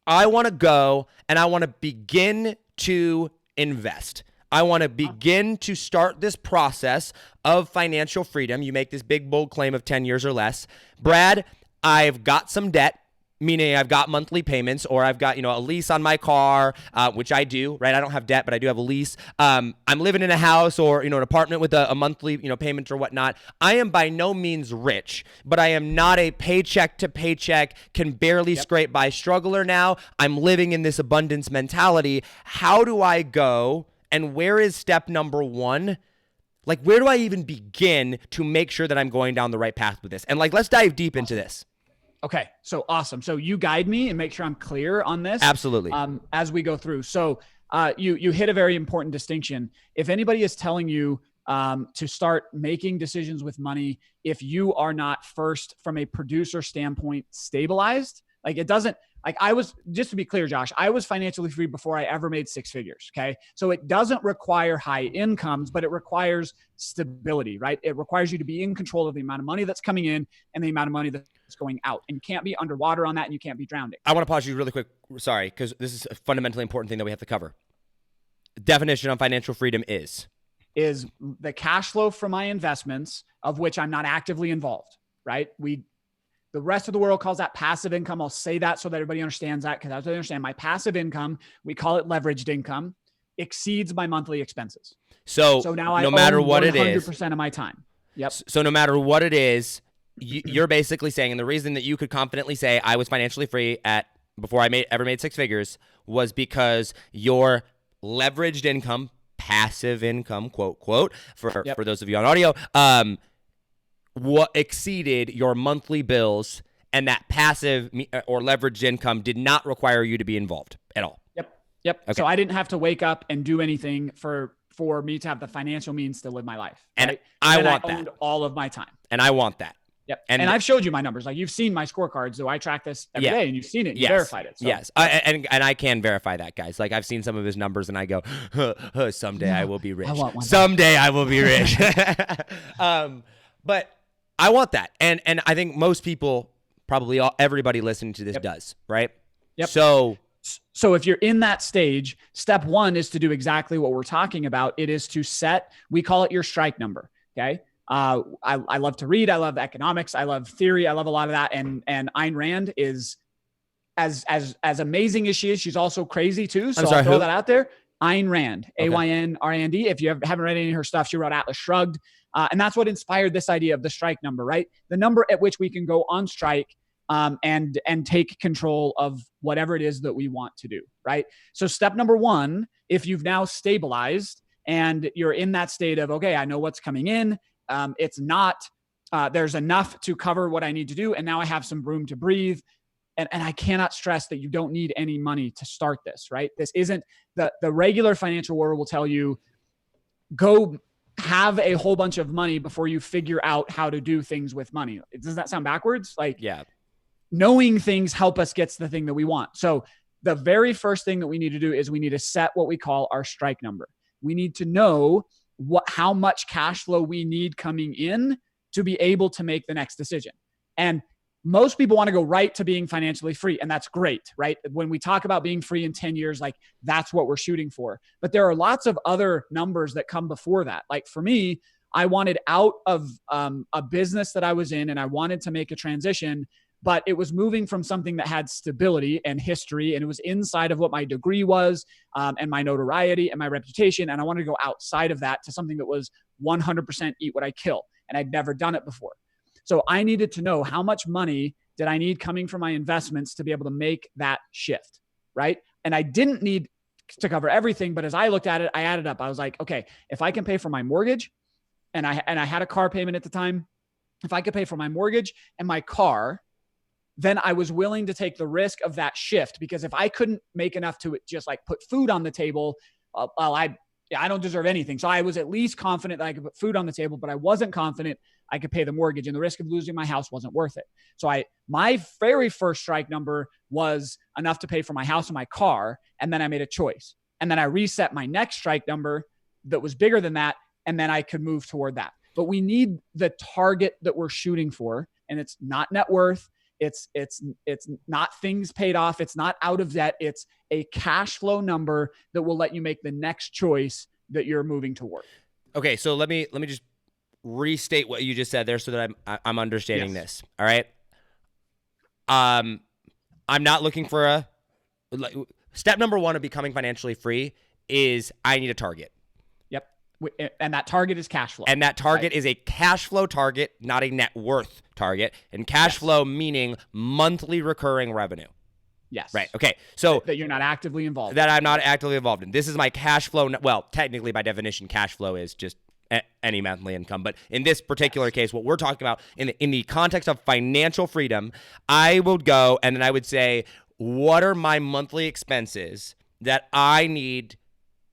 I want to go and I want to begin to invest. I want to begin to start this process of financial freedom. You make this big, bold claim of 10 years or less. Brad, I've got some debt, meaning I've got monthly payments or I've got, a lease on my car, which I do, right? I don't have debt, but I do have a lease. I'm living in a house or, an apartment with a monthly, payment or whatnot. I am by no means rich, but I am not a paycheck to paycheck, can barely scrape by struggler now. I'm living in this abundance mentality. How do I go and where is step number 1? Like, where do I even begin to make sure that I'm going down the right path with this? And let's dive deep into this. Okay. So awesome. So you guide me and make sure I'm clear on this. Absolutely. As we go through. So you hit a very important distinction. If anybody is telling you to start making decisions with money, if you are not first from a producer standpoint stabilized, it doesn't, just to be clear, Josh, I was financially free before I ever made 6 figures. Okay. So it doesn't require high incomes, but it requires stability, right? It requires you to be in control of the amount of money that's coming in and the amount of money that's going out. And you can't be underwater on that and you can't be drowning. I want to pause you really quick. Sorry, because this is a fundamentally important thing that we have to cover. Definition of financial freedom is the cash flow from my investments of which I'm not actively involved, right? The rest of the world calls that passive income. I'll say that so that everybody understands that because that's what I understand. My passive income, we call it leveraged income, exceeds my monthly expenses. So now I own what 100% of my time. Yep. So no matter what it is, you're basically saying, and the reason that you could confidently say I was financially free before I ever made 6 figures was because your leveraged income, passive income, quote, for those of you on audio, what exceeded your monthly bills, and that passive or leveraged income did not require you to be involved at all. Yep. Okay. So I didn't have to wake up and do anything for me to have the financial means to live my life. And right? I and want I owned that. all of my time. And I want that. Yep. And I've showed you my numbers. You've seen my scorecards, so I track this every day and you've seen it. You verified it. So. Yes. And I can verify that, guys. I've seen some of his numbers and I go, someday I will be rich. Someday I will be rich. But I want that. And I think most people, probably everybody listening to this does, right? Yep. So if you're in that stage, step 1 is to do exactly what we're talking about. It is to set, we call it your strike number. Okay. I love to read. I love economics. I love theory. I love a lot of that. And Ayn Rand is as amazing as she is. She's also crazy too. So I'll throw that out there. Ayn Rand, okay. Aynrand. If you haven't read any of her stuff, she wrote Atlas Shrugged. And that's what inspired this idea of the strike number, right? The number at which we can go on strike and take control of whatever it is that we want to do, right? So step number 1, if you've now stabilized and you're in that state of, okay, I know what's coming in. It's not, there's enough to cover what I need to do. And now I have some room to breathe. And I cannot stress that you don't need any money to start this, right? This isn't the regular financial world will tell you, go have a whole bunch of money before you figure out how to do things with money. Does that sound backwards? Knowing things help us get to the thing that we want. So the very first thing that we need to do is we need to set what we call our strike number. We need to know how much cash flow we need coming in to be able to make the next decision. And most people want to go right to being financially free. And that's great, right? When we talk about being free in 10 years, that's what we're shooting for. But there are lots of other numbers that come before that. For me, I wanted out of a business that I was in, and I wanted to make a transition, but it was moving from something that had stability and history, and it was inside of what my degree was, and my notoriety and my reputation. And I wanted to go outside of that to something that was 100% eat what I kill. And I'd never done it before. So I needed to know how much money did I need coming from my investments to be able to make that shift, right? And I didn't need to cover everything, but as I looked at it, I added up. I was like, okay, if I can pay for my mortgage, and I had a car payment at the time, if I could pay for my mortgage and my car, then I was willing to take the risk of that shift, because if I couldn't make enough to just like put food on the table, I don't deserve anything. So I was at least confident that I could put food on the table, but I wasn't confident I could pay the mortgage, and the risk of losing my house wasn't worth it. So my very first strike number was enough to pay for my house and my car. And then I made a choice. And then I reset my next strike number that was bigger than that. And then I could move toward that. But we need the target that we're shooting for. And it's not net worth. It's not things paid off. It's not out of debt. It's a cash flow number that will let you make the next choice that you're moving toward. Okay. So let me just restate what you just said there so that I'm understanding this. All right. I'm not looking for step number one of becoming financially free is I need a target. Yep. And that target is cash flow. And that target is a cash flow target, not a net worth target. And cash flow meaning monthly recurring revenue. Yes. Right. Okay. So that you're not actively involved. That I'm not actively involved in. This is my cash flow. Well, technically by definition, cash flow is just any monthly income. But in this particular case, what we're talking about in the context of financial freedom, I would go and then I would say, what are my monthly expenses that I need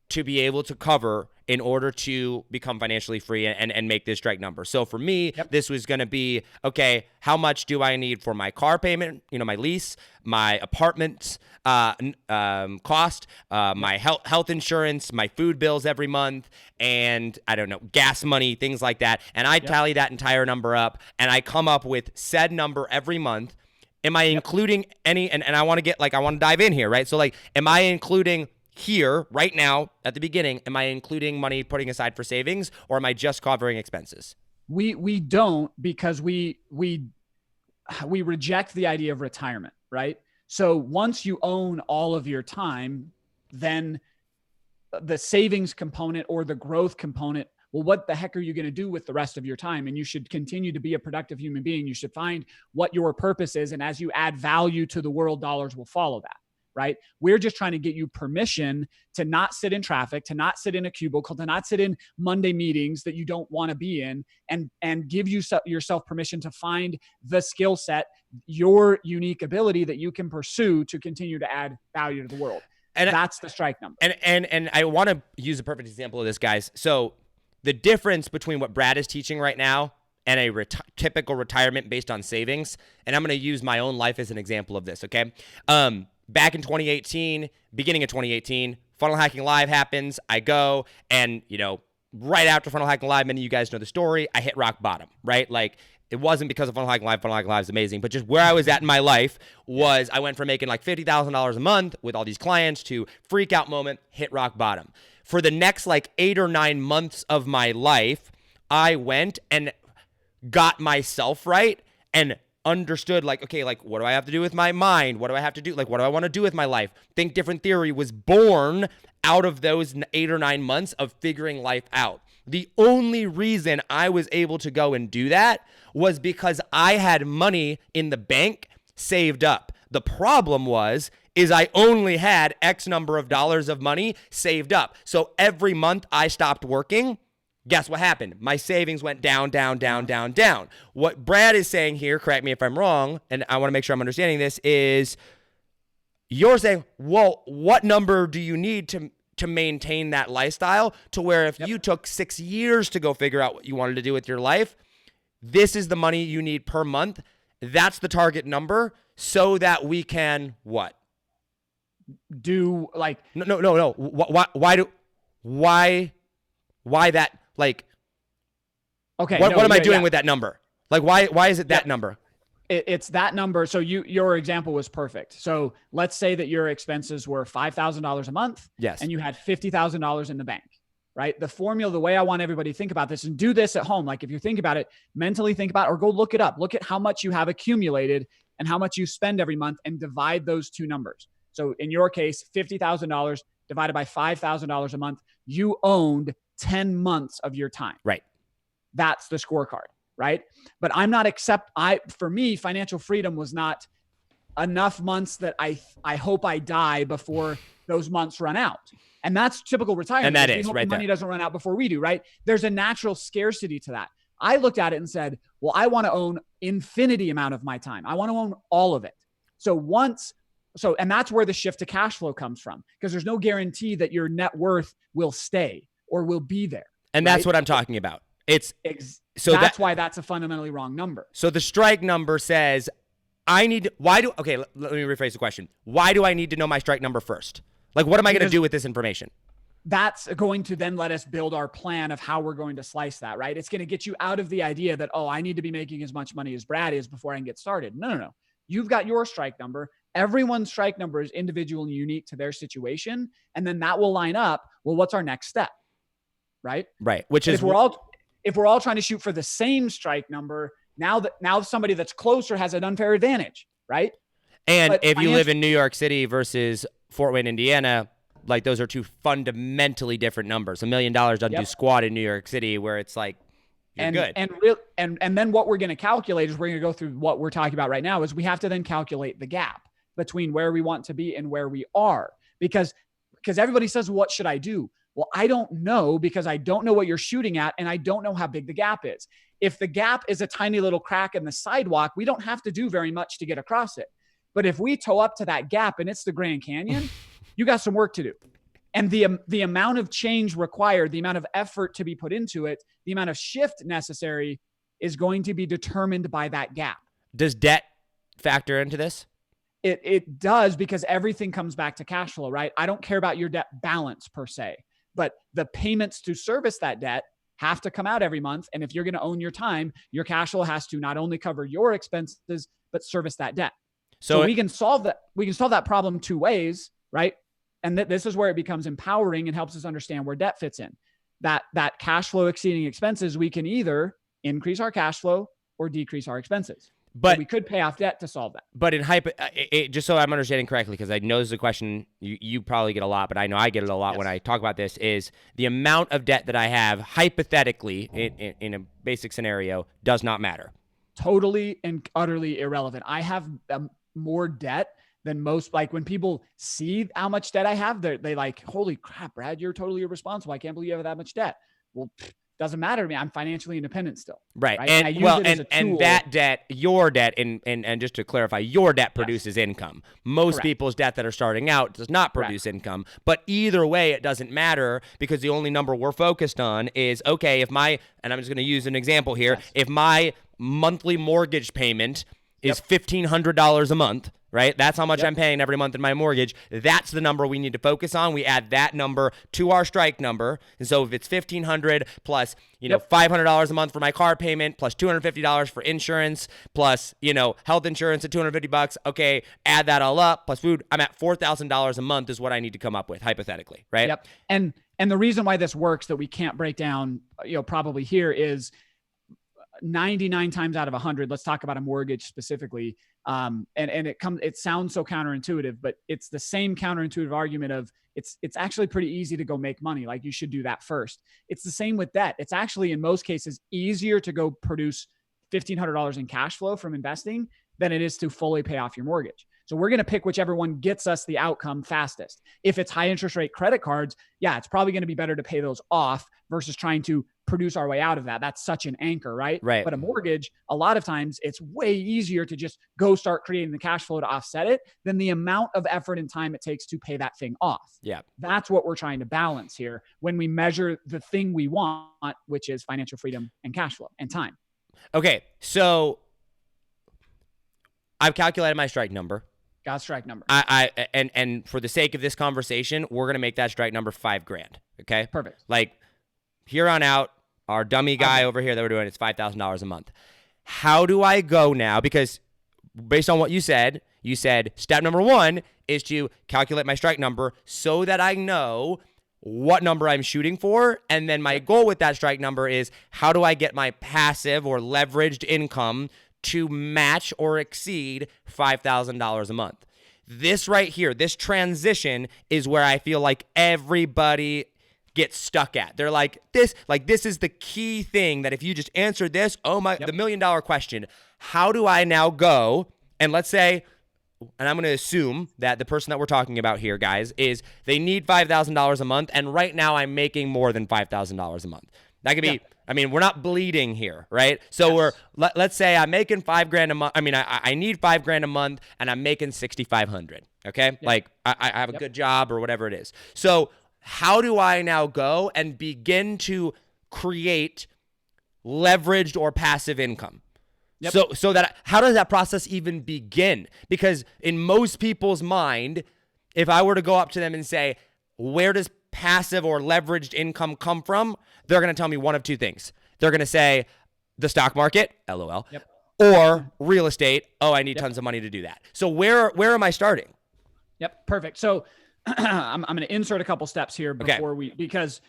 to be able to cover in order to become financially free and make this strike number? So for me, this was going to be, okay, how much do I need for my car payment, my lease, my apartment cost, my health insurance, my food bills every month, and I don't know, gas money, things like that. And I tally that entire number up and I come up with said number every month. Am I including any, and I want to dive in here, right? So am I including here right now at the beginning, am I including money putting aside for savings, or am I just covering expenses? We don't, because we reject the idea of retirement, right? So once you own all of your time, then the savings component or the growth component, well, what the heck are you going to do with the rest of your time? And you should continue to be a productive human being. You should find what your purpose is. And as you add value to the world, dollars will follow that. Right? We're just trying to get you permission to not sit in traffic, to not sit in a cubicle, to not sit in Monday meetings that you don't want to be in, and give yourself permission to find the skill set, your unique ability that you can pursue to continue to add value to the world. And that's the strike number. And I want to use a perfect example of this, guys. So the difference between what Brad is teaching right now and a typical retirement based on savings, and I'm going to use my own life as an example of this, okay? Back in 2018, beginning of 2018, Funnel Hacking Live happens. I go and, right after Funnel Hacking Live, many of you guys know the story, I hit rock bottom, right? It wasn't because of Funnel Hacking Live. Funnel Hacking Live is amazing, but just where I was at in my life was I went from making $50,000 a month with all these clients to freak out moment, hit rock bottom. For the next 8 or 9 months of my life, I went and got myself right and understood what do I have to do with my mind? What do I have to do? What do I want to do with my life? Think Different Theory was born out of those 8 or 9 months of figuring life out. The only reason I was able to go and do that was because I had money in the bank saved up. The problem is I only had X number of dollars of money saved up. So every month I stopped working. Guess what happened? My savings went down, down, down, down, down. What Brad is saying here, correct me if I'm wrong, and I want to make sure I'm understanding this, is you're saying, well, what number do you need to maintain that lifestyle to where if you took 6 years to go figure out what you wanted to do with your life, this is the money you need per month. That's the target number so that we can what? Do No. Why that? Okay. What am I doing with that number? Why is it that number? It's that number. So your example was perfect. So let's say that your expenses were $5,000 a month. Yes. And you had $50,000 in the bank. right? The formula, the way I want everybody to think about this, and do this at home. Like if you think about it, mentally think about it, or go look it up. Look at how much you have accumulated and how much you spend every month and divide those two numbers. So in your case, $50,000 divided by $5,000 a month, you owned 10 months of your time. Right. That's the scorecard, right? But for me, financial freedom was not enough months that I hope I die before those months run out. And that's typical retirement. And that is right. Money doesn't run out before we do, right? There's a natural scarcity to that. I looked at it and said, well, I want to own infinity amount of my time. I want to own all of it. And that's where the shift to cash flow comes from, because there's no guarantee that your net worth will stay or will be there. And that's what I'm talking about. That's why that's a fundamentally wrong number. So the strike number says let me rephrase the question. Why do I need to know my strike number first? Like, what am I going to do with this information? That's going to then let us build our plan of how we're going to slice that, right? It's going to get you out of the idea that, I need to be making as much money as Brad is before I can get started. No. You've got your strike number. Everyone's strike number is individual and unique to their situation. And then that will line up. Well, what's our next step? Right? Right. Which is if we're all trying to shoot for the same strike number, now somebody that's closer has an unfair advantage, right? And if you live in New York City versus Fort Wayne, Indiana, like those are two fundamentally different numbers. $1 million doesn't do squat in New York City, where it's like you're good. And then what we're going to calculate is we're going to go through what we're talking about right now is we have to then calculate the gap between where we want to be and where we are, because everybody says, what should I do? Well, I don't know, because I don't know what you're shooting at and I don't know how big the gap is. If the gap is a tiny little crack in the sidewalk, we don't have to do very much to get across it. But if we toe up to that gap and it's the Grand Canyon, you got some work to do. And the amount of change required, the amount of effort to be put into it, the amount of shift necessary is going to be determined by that gap. Does debt factor into this? It does, because everything comes back to cash flow, right? I don't care about your debt balance per se, but the payments to service that debt have to come out every month. And if you're going to own your time, your cash flow has to not only cover your expenses, but service that debt. So we can solve that. We can solve that problem two ways, right? And this is where it becomes empowering and helps us understand where debt fits in. That cash flow exceeding expenses, we can either increase our cash flow or decrease our expenses. But we could pay off debt to solve that. But in just so I'm understanding correctly, because I know this is a question you probably get a lot, but I know I get it a lot when I talk about this, is the amount of debt that I have hypothetically in a basic scenario does not matter. Totally and utterly irrelevant. I have more debt than most. Like when people see how much debt I have, they like, holy crap, Brad, you're totally irresponsible. I can't believe you have that much debt. Well, doesn't matter to me. I'm financially independent still. Right. And that debt, your debt, and just to clarify, your debt produces income. Most people's debt that are starting out does not produce income. But either way, it doesn't matter, because the only number we're focused on is, okay, and I'm just going to use an example here. If my monthly mortgage payment is $1,500 a month, right? That's how much I'm paying every month in my mortgage. That's the number we need to focus on. We add that number to our strike number. And so if it's $1,500 plus, $500 a month for my car payment, plus $250 for insurance, plus, health insurance at $250, okay, add that all up, plus food, I'm at $4,000 a month is what I need to come up with, hypothetically, right? Yep. And the reason why this works that we can't break down, probably here is 99 times out of 100, let's talk about a mortgage specifically. It sounds so counterintuitive, but it's the same counterintuitive argument of it's actually pretty easy to go make money. Like, you should do that first. It's the same with debt. It's actually in most cases easier to go produce $1,500 in cash flow from investing than it is to fully pay off your mortgage. So we're going to pick whichever one gets us the outcome fastest. If it's high interest rate credit cards, it's probably going to be better to pay those off versus trying to produce our way out of that. That's such an anchor, right? Right. But a mortgage, a lot of times it's way easier to just go start creating the cash flow to offset it than the amount of effort and time it takes to pay that thing off. Yeah. That's what we're trying to balance here when we measure the thing we want, which is financial freedom and cash flow and time. Okay. So I've calculated my strike number. Got a strike number. And for the sake of this conversation, we're going to make that strike number $5,000. Okay. Perfect. Like, here on out, our dummy guy over here that we're doing, it's $5,000 a month. How do I go now? Because based on what you said step number one is to calculate my strike number so that I know what number I'm shooting for. And then my goal with that strike number is how do I get my passive or leveraged income to match or exceed $5,000 a month. This right here, this transition is where I feel like everybody gets stuck at. They're like, this is the key thing that if you just answer this, the $1 million question, how do I now go? And let's say, and I'm going to assume that the person that we're talking about here, guys, is they need $5,000 a month. And right now I'm making more than $5,000 a month. That could be, I mean, we're not bleeding here, right? So let's say I'm making $5,000 a month. I mean, I need $5,000 a month and I'm making 6,500. Okay. Yep. Like I have a good job or whatever it is. So how do I now go and begin to create leveraged or passive income? Yep. So that, how does that process even begin? Because in most people's mind, if I were to go up to them and say, where does passive or leveraged income come from? They're going to tell me one of two things. They're going to say the stock market, LOL, or real estate. Oh, I need tons of money to do that. So where am I starting? Yep. Perfect. So I'm going to insert a couple steps here before because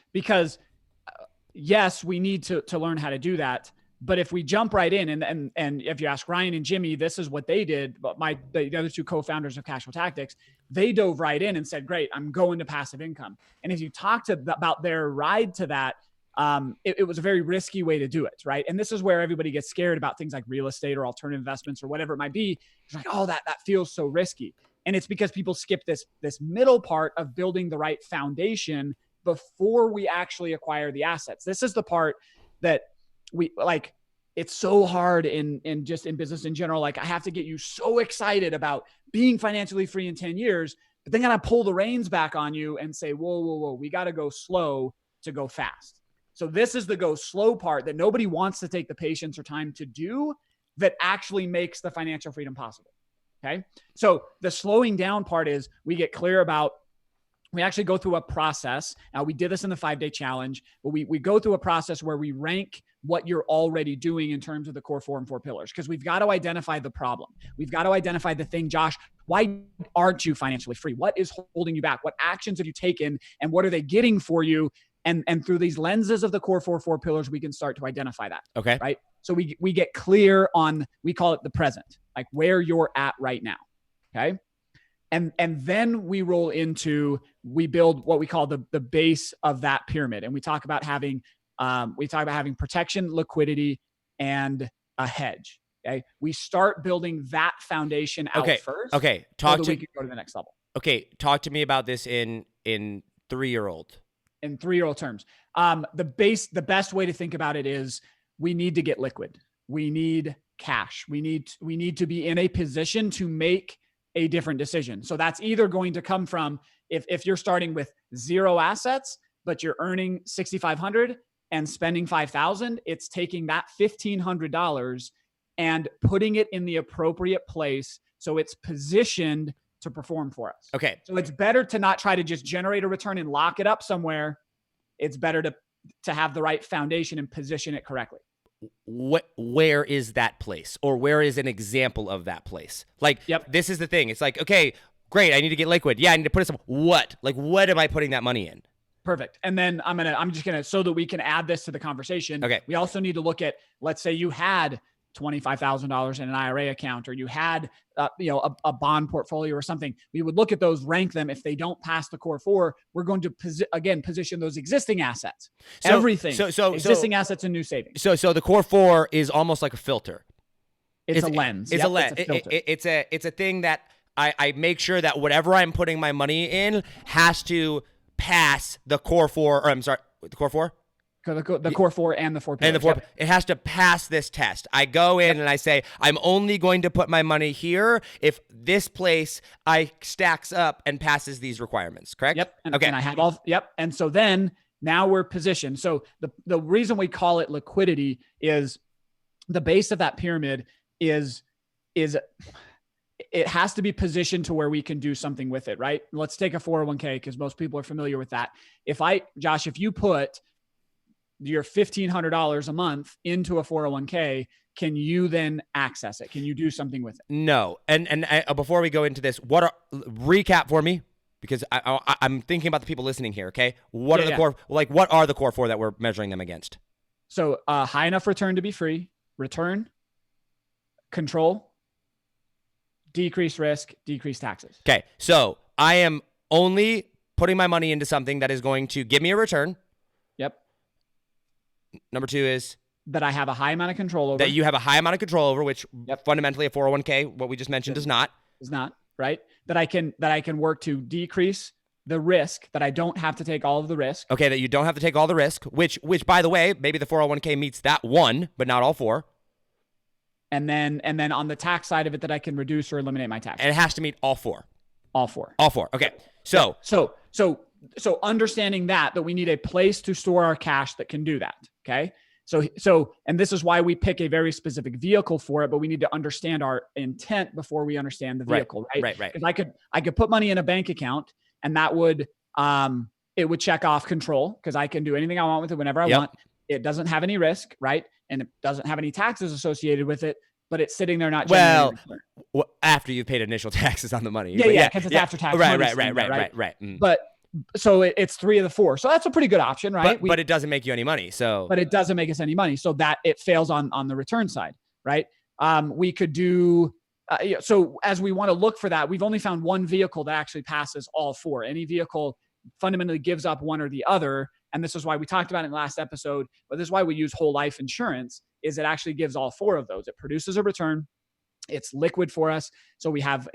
yes, we need to learn how to do that. But if we jump right in and if you ask Ryan and Jimmy, this is what they did. But the other two co-founders of Cashflow Tactics, they dove right in and said, great, I'm going to passive income. And if you talked about their ride to that, it was a very risky way to do it. Right. And this is where everybody gets scared about things like real estate or alternative investments or whatever it might be. It's like, oh, that feels so risky. And it's because people skip this middle part of building the right foundation before we actually acquire the assets. This is the part that we like. It's so hard in business in general. Like I have to get you so excited about being financially free in 10 years, but then gotta pull the reins back on you and say, whoa, we got to go slow to go fast. So this is the go slow part that nobody wants to take the patience or time to do that actually makes the financial freedom possible. Okay. So the slowing down part is we get clear about, we actually go through a process. Now we did this in the 5-day challenge, but we go through a process where we rank what you're already doing in terms of the core 4 and 4 pillars. Because we've got to identify the problem. We've got to identify the thing, Josh, why aren't you financially free? What is holding you back? What actions have you taken and what are they getting for you? And through these lenses of the core 4 pillars, we can start to identify that. Okay. Right. So we get clear on, we call it the present, like where you're at right now. Okay. And then we roll into, we build what we call the base of that pyramid. And we talk about having protection, liquidity, and a hedge. Okay. We start building that foundation out first. Okay. We can go to the next level. Okay. Talk to me about this in 3-year-old. In 3-year-old terms. The best way to think about it is we need to get liquid. We need cash. We need to be in a position to make a different decision. So that's either going to come from if you're starting with 0 assets, but you're earning $6,500 and spending $5,000, it's taking that $1,500 and putting it in the appropriate place so it's positioned to perform for us. Okay. So it's better to not try to just generate a return and lock it up somewhere. It's better to have the right foundation and position it correctly. Where is that place, or where is an example of that place? Like, This is the thing. It's like, okay, great. I need to get liquid. Yeah. I need to put it some, what am I putting that money in? Perfect. And then I'm just going to, so that we can add this to the conversation. Okay. We also need to look at, let's say you had $25,000 in an IRA account, or you had, a bond portfolio or something. We would look at those, rank them. If they don't pass the core 4, we're going to position those existing assets, existing assets and new savings. So the core 4 is almost like a filter. It's a lens. It's a lens. It's a thing that I make sure that whatever I'm putting my money in has to pass the core 4, or I'm sorry, the core 4? The core 4 and the 4 pillars. And the 4, it has to pass this test. I go in and I say, I'm only going to put my money here if this place I stacks up and passes these requirements, correct? Yep. And I have all, And so then now we're positioned. So the reason we call it liquidity is the base of that pyramid is it has to be positioned to where we can do something with it, right? Let's take a 401k because most people are familiar with that. Josh, if you put your $1,500 a month into a 401k, can you then access it? Can you do something with it? No. And before we go into this, recap for me, because I'm thinking about the people listening here. Okay. What are the core, what are the core 4 that we're measuring them against? So high enough return to be free, return, control, decrease risk, decrease taxes. Okay. So I am only putting my money into something that is going to give me a return. Yep. Number 2 is that I have a high amount of control over. That you have a high amount of control over, which fundamentally a 401k, what we just mentioned, does not. Is not, right? That I can work to decrease the risk, that I don't have to take all of the risk. Okay, that you don't have to take all the risk, which by the way, maybe the 401k meets that one, but not all 4. And then on the tax side of it, that I can reduce or eliminate my tax. And it has to meet all 4. All 4. All 4. Okay. So understanding that we need a place to store our cash that can do that. Okay. So, and this is why we pick a very specific vehicle for it, but we need to understand our intent before we understand the vehicle, right? Right. Because I could put money in a bank account, and that would, it would check off control, because I can do anything I want with it whenever I want. It doesn't have any risk, right? And it doesn't have any taxes associated with it, but it's sitting there not generating return. Well, after you've paid initial taxes on the money. Yeah, because it's after tax. Right. But so it's 3 of the 4. So that's a pretty good option, right? But it doesn't make you any money. But it doesn't make us any money. So that it fails on the return side, right? We could do, so as we want to look for that, we've only found one vehicle that actually passes all 4. Any vehicle fundamentally gives up one or the other. And this is why we talked about it in the last episode, but this is why we use whole life insurance, is it actually gives all 4 of those. It produces a return. It's liquid for us. So we have,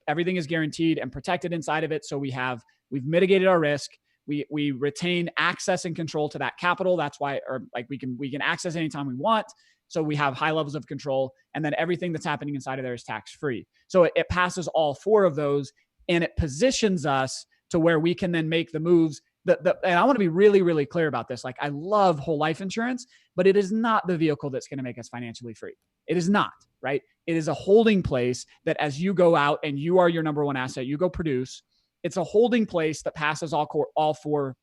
everything is guaranteed and protected inside of it. So we've mitigated our risk. We retain access and control to that capital. That's why, we can access anytime we want. So we have high levels of control, and then everything that's happening inside of there is tax-free. So it passes all 4 of those, and it positions us to where we can then make the moves. And I want to be really, really clear about this. Like, I love whole life insurance, but it is not the vehicle that's going to make us financially free. It is not, right? It is a holding place that as you go out and you are your number one asset, you go produce. It's a holding place that passes all 4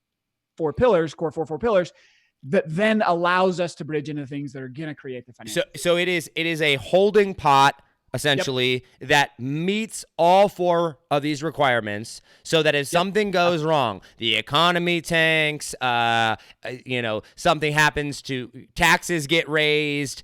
pillars, core 4 pillars, that then allows us to bridge into things that are going to create the financial. So it is a holding pot, essentially, that meets all 4 of these requirements, so that if something goes wrong, the economy tanks, something happens to taxes get raised,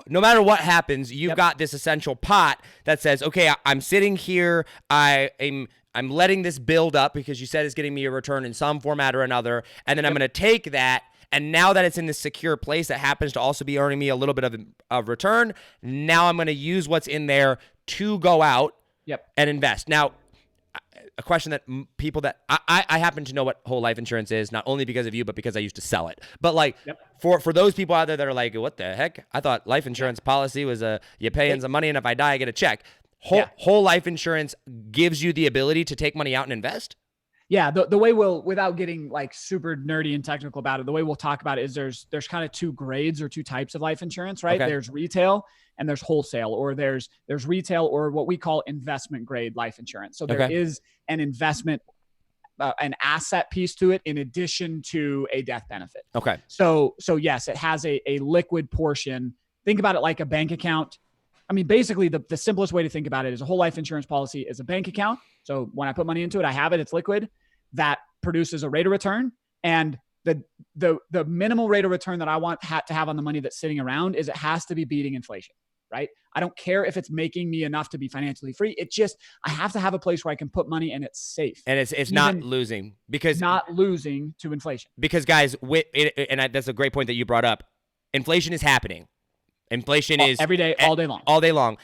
no matter what happens, you've got this essential pot that says, okay, I'm sitting here, I'm letting this build up because you said it's getting me a return in some format or another. And then I'm going to take that. And now that it's in this secure place that happens to also be earning me a little bit of return, now I'm going to use what's in there to go out and invest. Now, a question that people that I happen to know what whole life insurance is, not only because of you, but because I used to sell it. But for those people out there that are like, what the heck? I thought life insurance policy was you pay in some money, and if I die, I get a check. Whole life insurance gives you the ability to take money out and invest? Yeah. The way without getting like super nerdy and technical about it, the way we'll talk about it is there's kind of 2 grades or 2 types of life insurance, right? Okay. There's retail and there's wholesale, or there's retail, or what we call investment grade life insurance. So there is an investment, an asset piece to it in addition to a death benefit. Okay. So yes, it has a liquid portion. Think about it like a bank account. I mean, basically the simplest way to think about it is a whole life insurance policy is a bank account. So when I put money into it, I have it, it's liquid, that produces a rate of return. And the minimal rate of return that I want to have on the money that's sitting around is it has to be beating inflation, right? I don't care if it's making me enough to be financially free. It just, I have to have a place where I can put money and it's safe. And it's not losing, because not losing to inflation. Because guys, that's a great point that you brought up. Inflation is happening. Inflation is every day, all day long. All day long.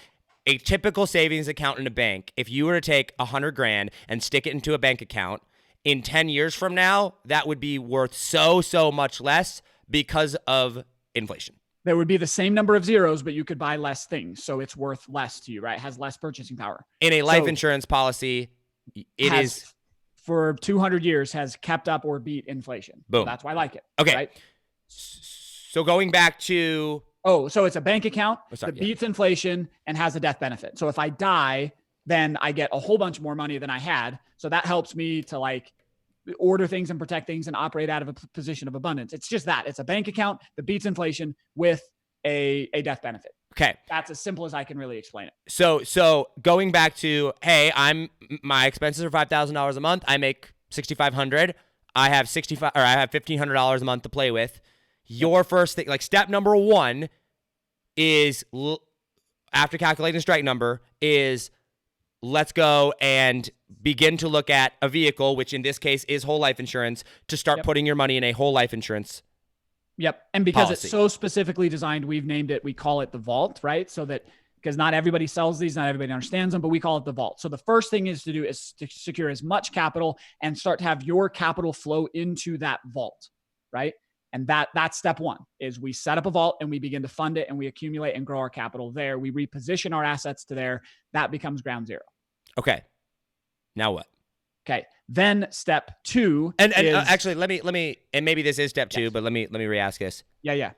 A typical savings account in a bank, if you were to take $100,000 and stick it into a bank account, in 10 years from now, that would be worth so much less because of inflation. There would be the same number of zeros, but you could buy less things. So it's worth less to you, right? It has less purchasing power. In a life insurance policy, it is for 200 years has kept up or beat inflation. Boom. So that's why I like it. Okay. Right? So going back to... so it's a bank account that beats inflation and has a death benefit. So if I die, then I get a whole bunch more money than I had. So that helps me to like order things and protect things and operate out of a position of abundance. It's just that. It's a bank account that beats inflation with a death benefit. Okay. That's as simple as I can really explain it. So going back to, hey, my expenses are $5,000 a month. I make $6,500. I have $1,500 a month to play with. Your first thing, like step number one is after calculating the strike number is let's go and begin to look at a vehicle, which in this case is whole life insurance, to start putting your money in a whole life insurance. Yep. And because policy. It's so specifically designed, we've named it, we call it the vault, right? So that, because not everybody sells these, not everybody understands them, but we call it the vault. So the first thing is to secure as much capital and start to have your capital flow into that vault, right? And that's step one, is we set up a vault and we begin to fund it and we accumulate and grow our capital there. We reposition our assets to there. That becomes ground zero. Okay. Now what? Okay. Then step two. And actually, let me, and maybe this is step two, but let me re-ask this. Yeah.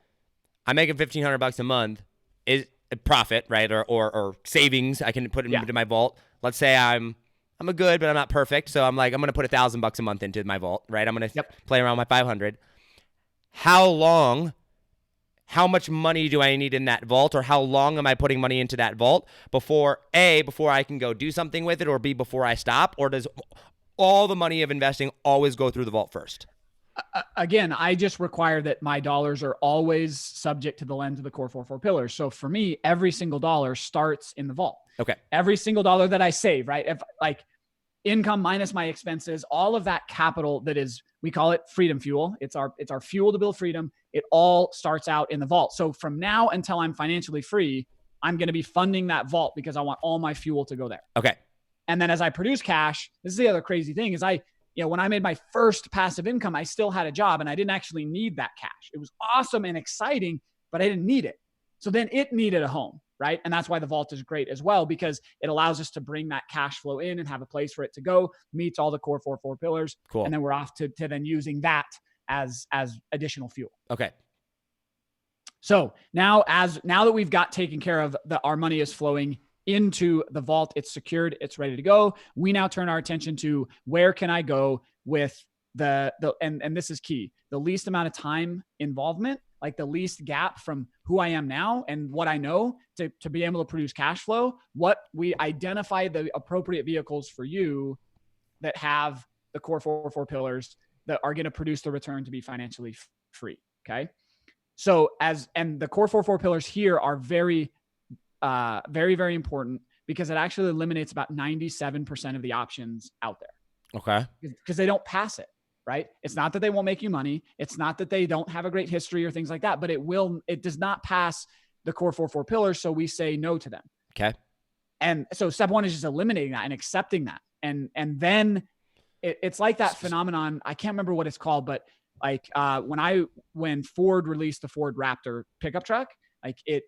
I'm making $1,500 a month. Is a profit, right? Or savings I can put into my vault. Let's say I'm a good, but I'm not perfect. So I'm going to put $1,000 a month into my vault, right? I'm going to play around with my 500. How much money do I need in that vault, or how long am I putting money into that vault before I can go do something with it, or B, before I stop? Or does all the money of investing always go through the vault first? Again, I just require that my dollars are always subject to the lens of the core 4 pillars. So for me, every single dollar starts in the vault. Okay. Every single dollar that I save, right? If like income minus my expenses, all of that capital that is, we call it freedom fuel. It's our fuel to build freedom. It all starts out in the vault. So from now until I'm financially free, I'm going to be funding that vault because I want all my fuel to go there. Okay. And then as I produce cash, this is the other crazy thing is when I made my first passive income, I still had a job and I didn't actually need that cash. It was awesome and exciting, but I didn't need it. So then it needed a home, right? And that's why the vault is great as well, because it allows us to bring that cash flow in and have a place for it to go, meets all the core 4 pillars. Cool. And then we're off to then using that as additional fuel. Okay. So now that we've got taken care of, our money is flowing into the vault, it's secured, it's ready to go. We now turn our attention to where can I go with and this is key, the least amount of time involvement, like the least gap from who I am now and what I know to be able to produce cash flow. What we identify the appropriate vehicles for you that have the core 4 pillars that are going to produce the return to be financially free. Okay. So and the core 4 pillars here are very, very, very important because it actually eliminates about 97% of the options out there. Okay. Because they don't pass it, right? It's not that they won't make you money. It's not that they don't have a great history or things like that, but it does not pass the core 4 pillars. So we say no to them. Okay. And so step one is just eliminating that and accepting that. And then it's like that phenomenon. I can't remember what it's called, but like when Ford released the Ford Raptor pickup truck, like it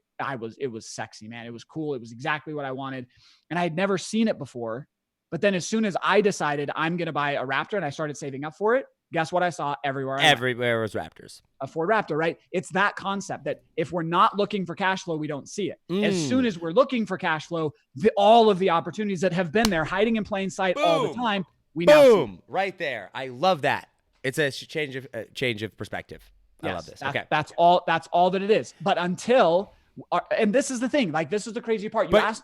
was sexy, man. It was cool. It was exactly what I wanted. And I had never seen it before. But then as soon as I decided I'm going to buy a Raptor and I started saving up for it, guess what I saw everywhere? Everywhere was Raptors. A Ford Raptor, right? It's that concept that if we're not looking for cash flow, we don't see it. As soon as we're looking for cash flow, all of the opportunities that have been there hiding in plain sight all the time, we now see. Right there. I love that. It's a change of perspective. I love this. Okay. That's all that it is. But until, and this is the thing, like this is the crazy part. Go ahead.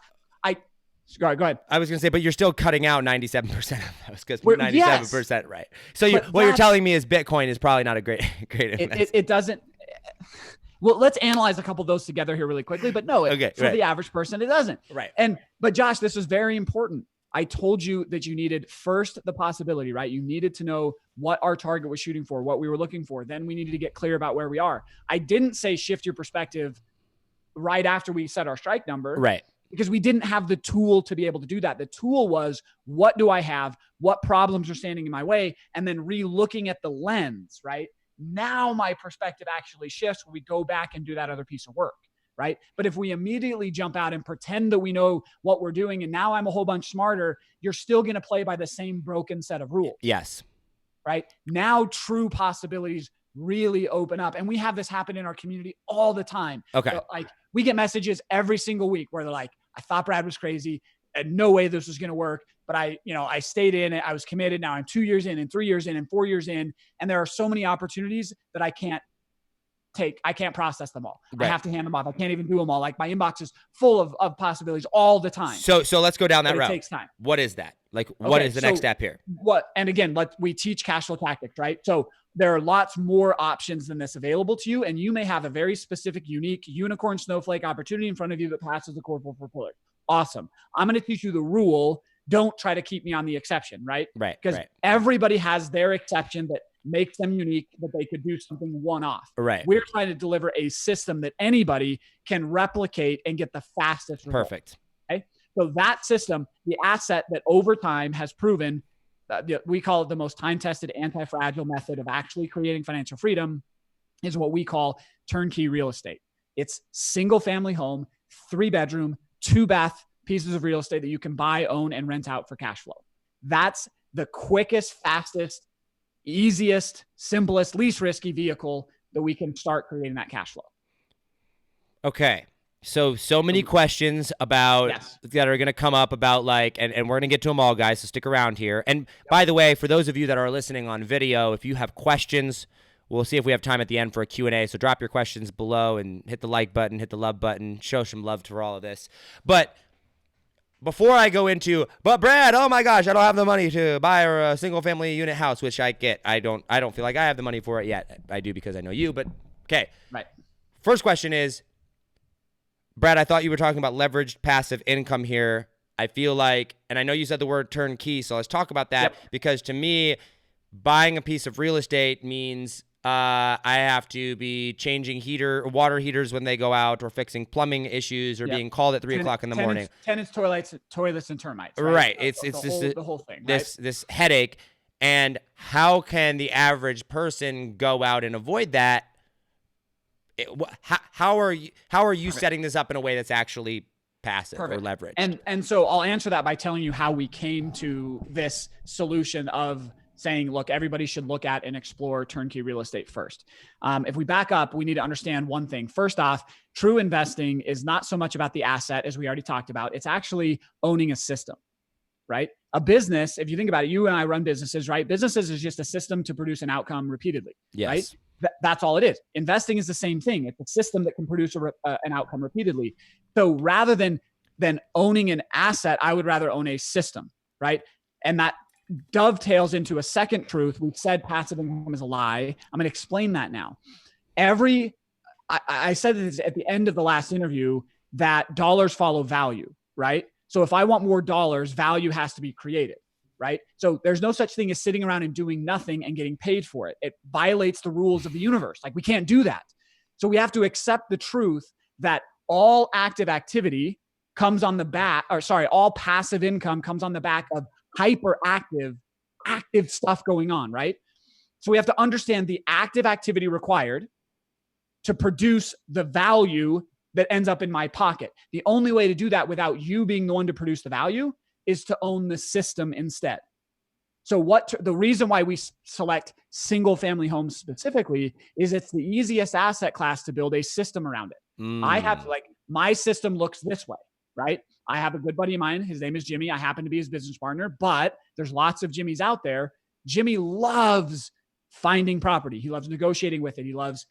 I was going to say, but you're still cutting out 97% of those because 97%, right? So what you're telling me is Bitcoin is probably not a great investment. It doesn't. Well, let's analyze a couple of those together here really quickly. But no, for the average person, it doesn't. Right. But Josh, this is very important. I told you that you needed first the possibility, right? You needed to know what our target was shooting for, what we were looking for. Then we needed to get clear about where we are. I didn't say shift your perspective right after we set our strike number. Right. Because we didn't have the tool to be able to do that. The tool was, what do I have? What problems are standing in my way? And then re-looking at the lens, right? Now my perspective actually shifts when we go back and do that other piece of work. Right. But if we immediately jump out and pretend that we know what we're doing and now I'm a whole bunch smarter, you're still going to play by the same broken set of rules. Yes. Right. Now true possibilities really open up. And we have this happen in our community all the time. Okay. So, like we get messages every single week where they're like, I thought Brad was crazy and no way this was going to work. But I stayed in it. I was committed. Now I'm 2 years in and 3 years in and 4 years in. And there are so many opportunities that I can't I can't process them all. Right. I have to hand them off. I can't even do them all. Like my inbox is full of possibilities all the time. So let's go down that route. It takes time. What is that? Like, what is the next step here? And again, we teach cash flow tactics, right? So there are lots more options than this available to you. And you may have a very specific, unique unicorn snowflake opportunity in front of you that passes the core 4 pillar. Awesome. I'm going to teach you the rule. Don't try to keep me on the exception, right? Right. Because everybody has their exception that makes them unique, that they could do something one-off. Right. We're trying to deliver a system that anybody can replicate and get the fastest result. Perfect. Okay? So that system, the asset that over time has proven, we call it the most time-tested, anti-fragile method of actually creating financial freedom, is what we call turnkey real estate. It's single-family home, 3-bedroom, 2-bath pieces of real estate that you can buy, own, and rent out for cash flow. That's the quickest, fastest, easiest, simplest, least risky vehicle that we can start creating that cash flow. Okay. So many questions about that are going to come up about and we're going to get to them all, guys. So stick around here. And by the way, for those of you that are listening on video, if you have questions, we'll see if we have time at the end for a Q&A. So drop your questions below and hit the like button, hit the love button, show some love for all of this. But before I go into, but Brad, oh my gosh, I don't have the money to buy a single family unit house, which I get. I don't feel like I have the money for it yet. I do because I know you, but okay. Right. First question is, Brad, I thought you were talking about leveraged passive income here. I feel like, and I know you said the word turnkey, so let's talk about that because to me, buying a piece of real estate means I have to be changing water heaters when they go out, or fixing plumbing issues, or being called at 3 o'clock in the morning. Tenants, toilets, and termites. Right. It's the whole thing. This headache. And how can the average person go out and avoid that? How are you setting this up in a way that's actually passive or leveraged? And so I'll answer that by telling you how we came to this solution of saying, look, everybody should look at and explore turnkey real estate first. If we back up, we need to understand one thing. First off, true investing is not so much about the asset, as we already talked about. It's actually owning a system, right? A business, if you think about it, you and I run businesses, right? Businesses is just a system to produce an outcome repeatedly, right? That's all it is. Investing is the same thing. It's a system that can produce an outcome repeatedly. So rather than owning an asset, I would rather own a system, right? And that dovetails into a second truth. We've said passive income is a lie. I'm going to explain that now. I said this at the end of the last interview that dollars follow value, right? So if I want more dollars, value has to be created, right? So there's no such thing as sitting around and doing nothing and getting paid for it. It violates the rules of the universe. Like we can't do that. So we have to accept the truth that all active activity comes on the back, all passive income comes on the back of hyperactive, active stuff going on, right? So we have to understand the active activity required to produce the value that ends up in my pocket. The only way to do that without you being the one to produce the value is to own the system instead. So the reason why we select single family homes specifically is it's the easiest asset class to build a system around it. I have my system looks this way, right? I have a good buddy of mine. His name is Jimmy. I happen to be his business partner, but there's lots of Jimmys out there. Jimmy loves finding property. He loves negotiating with it. He loves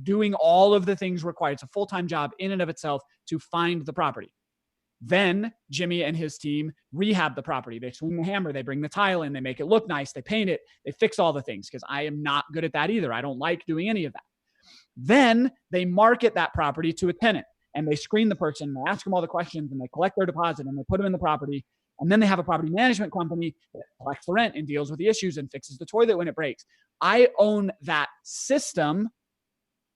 doing all of the things required. It's a full-time job in and of itself to find the property. Then Jimmy and his team rehab the property. They swing the hammer, they bring the tile in, they make it look nice, they paint it, they fix all the things because I am not good at that either. I don't like doing any of that. Then they market that property to a tenant and they screen the person, they ask them all the questions and they collect their deposit and they put them in the property. And then they have a property management company that collects the rent and deals with the issues and fixes the toilet when it breaks. I own that system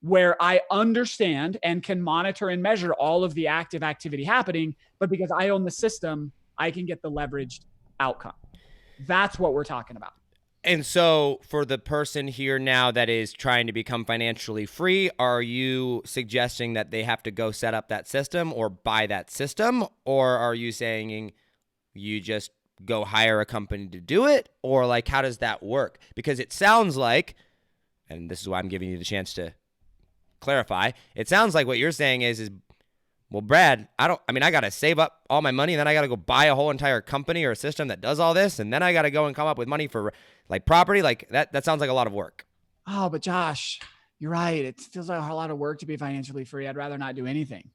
where I understand and can monitor and measure all of the active activity happening, but because I own the system, I can get the leveraged outcome. That's what we're talking about. And so for the person here now that is trying to become financially free, are you suggesting that they have to go set up that system or buy that system? Or are you saying you just go hire a company to do it? Or how does that work? Because it sounds like, and this is why I'm giving you the chance to clarify, it sounds like what you're saying is well, Brad, I got to save up all my money and then I got to go buy a whole entire company or a system that does all this. And then I got to go and come up with money for property. That sounds like a lot of work. Oh, but Josh, You're right. It feels like a lot of work to be financially free. I'd rather not do anything.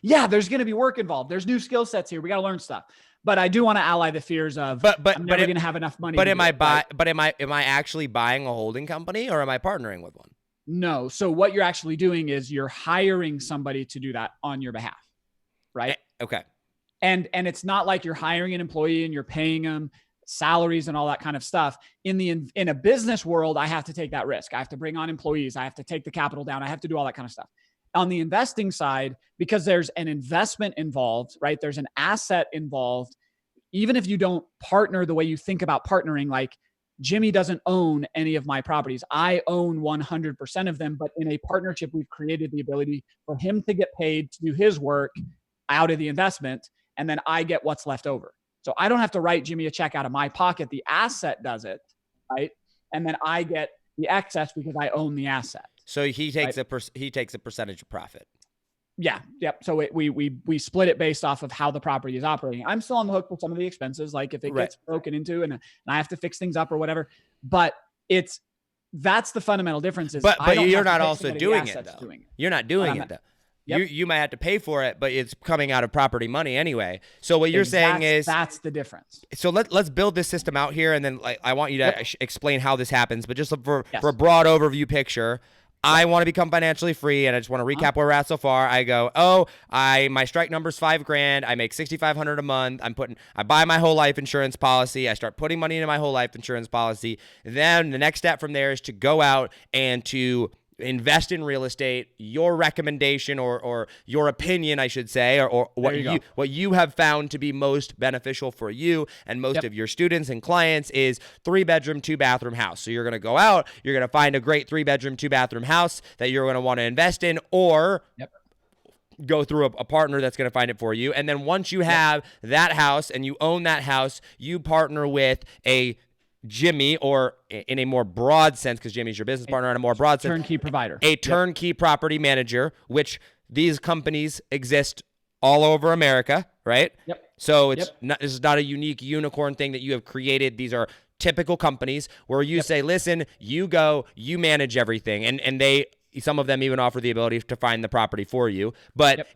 Yeah, there's going to be work involved. There's new skill sets here. We got to learn stuff. But I do want to ally the fears of I'm never going to have enough money. But am I actually buying a holding company, or am I partnering with one? No. So what you're actually doing is you're hiring somebody to do that on your behalf. Right? Okay. And it's not like you're hiring an employee and you're paying them salaries and all that kind of stuff. In a business world, I have to take that risk. I have to bring on employees. I have to take the capital down. I have to do all that kind of stuff. On the investing side, because there's an investment involved, right? There's an asset involved. Even if you don't partner the way you think about partnering, like Jimmy doesn't own any of my properties. I own 100% of them, but in a partnership, we've created the ability for him to get paid to do his work out of the investment, and then I get what's left over. So I don't have to write Jimmy a check out of my pocket. The asset does it, right? And then I get the excess because I own the asset. So he takes a percentage of profit. Yeah. Yep. So we split it based off of how the property is operating. I'm still on the hook for some of the expenses, like if it gets broken into and I have to fix things up or whatever. But that's the fundamental difference. Is but you're not also doing it though. You're not doing it though. Yep. You might have to pay for it, but it's coming out of property money anyway. So what you're saying is that's the difference. So let's build this system out here, and then I want you to explain how this happens. But just for a broad overview picture, I want to become financially free, and I just want to recap where we're at so far. I go, my strike number's $5,000. I make $6,500 a month. I buy my whole life insurance policy. I start putting money into my whole life insurance policy. Then the next step from there is to go out and to invest in real estate. Your recommendation or your opinion, I should say, or what you have found to be most beneficial for you and most of your students and clients is 3-bedroom, 2-bathroom house. So you're going to go out, you're going to find a great 3-bedroom, 2-bathroom house that you're going to want to invest in, or go through a partner that's going to find it for you. And then once you have that house and you own that house, you partner with a Jimmy, or in a more broad sense, because Jimmy's your business partner, in a more broad sense, turnkey provider, a turnkey property manager, which these companies exist all over America, right? Yep. So this is not a unique unicorn thing that you have created. These are typical companies where you say, listen, you go, you manage everything, and some of them even offer the ability to find the property for you, but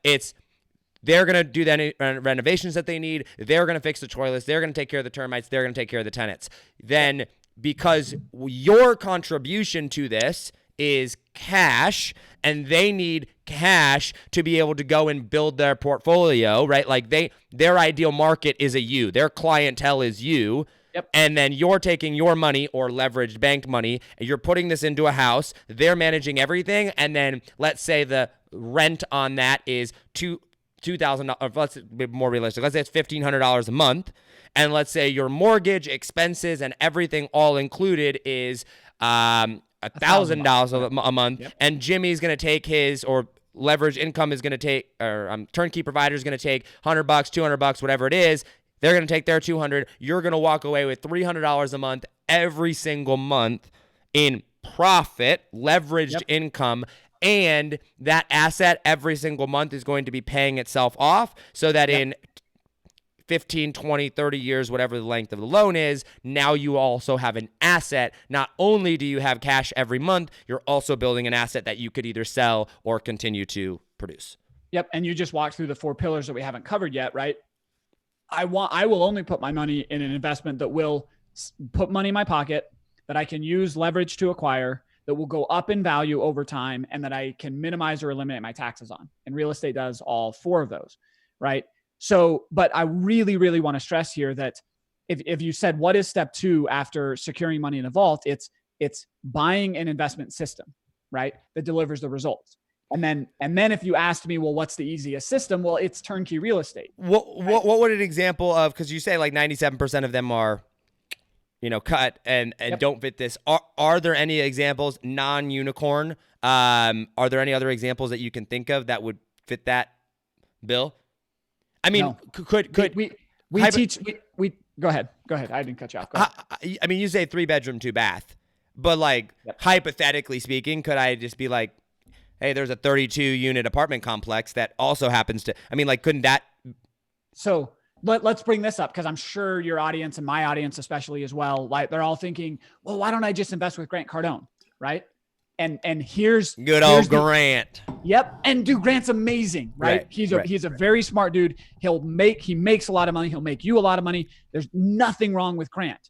they're going to do the renovations that they need. They're going to fix the toilets. They're going to take care of the termites. They're going to take care of the tenants. Then, because your contribution to this is cash, and they need cash to be able to go and build their portfolio, right? Like their ideal market is you. Their clientele is you. Yep. And then you're taking your money or leveraged banked money, and you're putting this into a house. They're managing everything. And then let's say the rent on that is $2,000, let's be more realistic. Let's say it's $1,500 a month, and let's say your mortgage, expenses, and everything all included is $1,000 a month. Yep. And Jimmy's going to take his, or leverage income is going to take, or turnkey provider is going to take $100, $200, whatever it is. They're going to take their $200. You're going to walk away with $300 a month every single month in profit, leveraged income. And that asset every single month is going to be paying itself off, so that in 15, 20, 30 years, whatever the length of the loan is, now you also have an asset. Not only do you have cash every month, you're also building an asset that you could either sell or continue to produce. Yep. And you just walked through the 4 pillars that we haven't covered yet, right? I will only put my money in an investment that will put money in my pocket, that I can use leverage to acquire, that will go up in value over time, and that I can minimize or eliminate my taxes on. And real estate does all 4 of those, right? So, but I really, really want to stress here that if you said, what is step 2 after securing money in a vault, it's buying an investment system, right? That delivers the results. And then if you asked me, well, what's the easiest system? Well, it's turnkey real estate. What would an example of, because you say like 97% of them are, cut and don't fit this. Are there any examples, non-unicorn? Are there any other examples that you can think of that would fit that bill? I mean, no. could we go ahead. I didn't cut you off. Go ahead. I mean, you say 3-bedroom, 2-bath, but like hypothetically speaking, could I just be like, hey, there's a 32-unit apartment complex that also happens to, I mean, like, couldn't that? So let's bring this up, because I'm sure your audience and my audience especially as well, like they're all thinking, well, why don't I just invest with Grant Cardone? right? And here's good old Grant. Yep. And dude, Grant's amazing, right? He's a very smart dude. He makes a lot of money. He'll make you a lot of money. There's nothing wrong with Grant.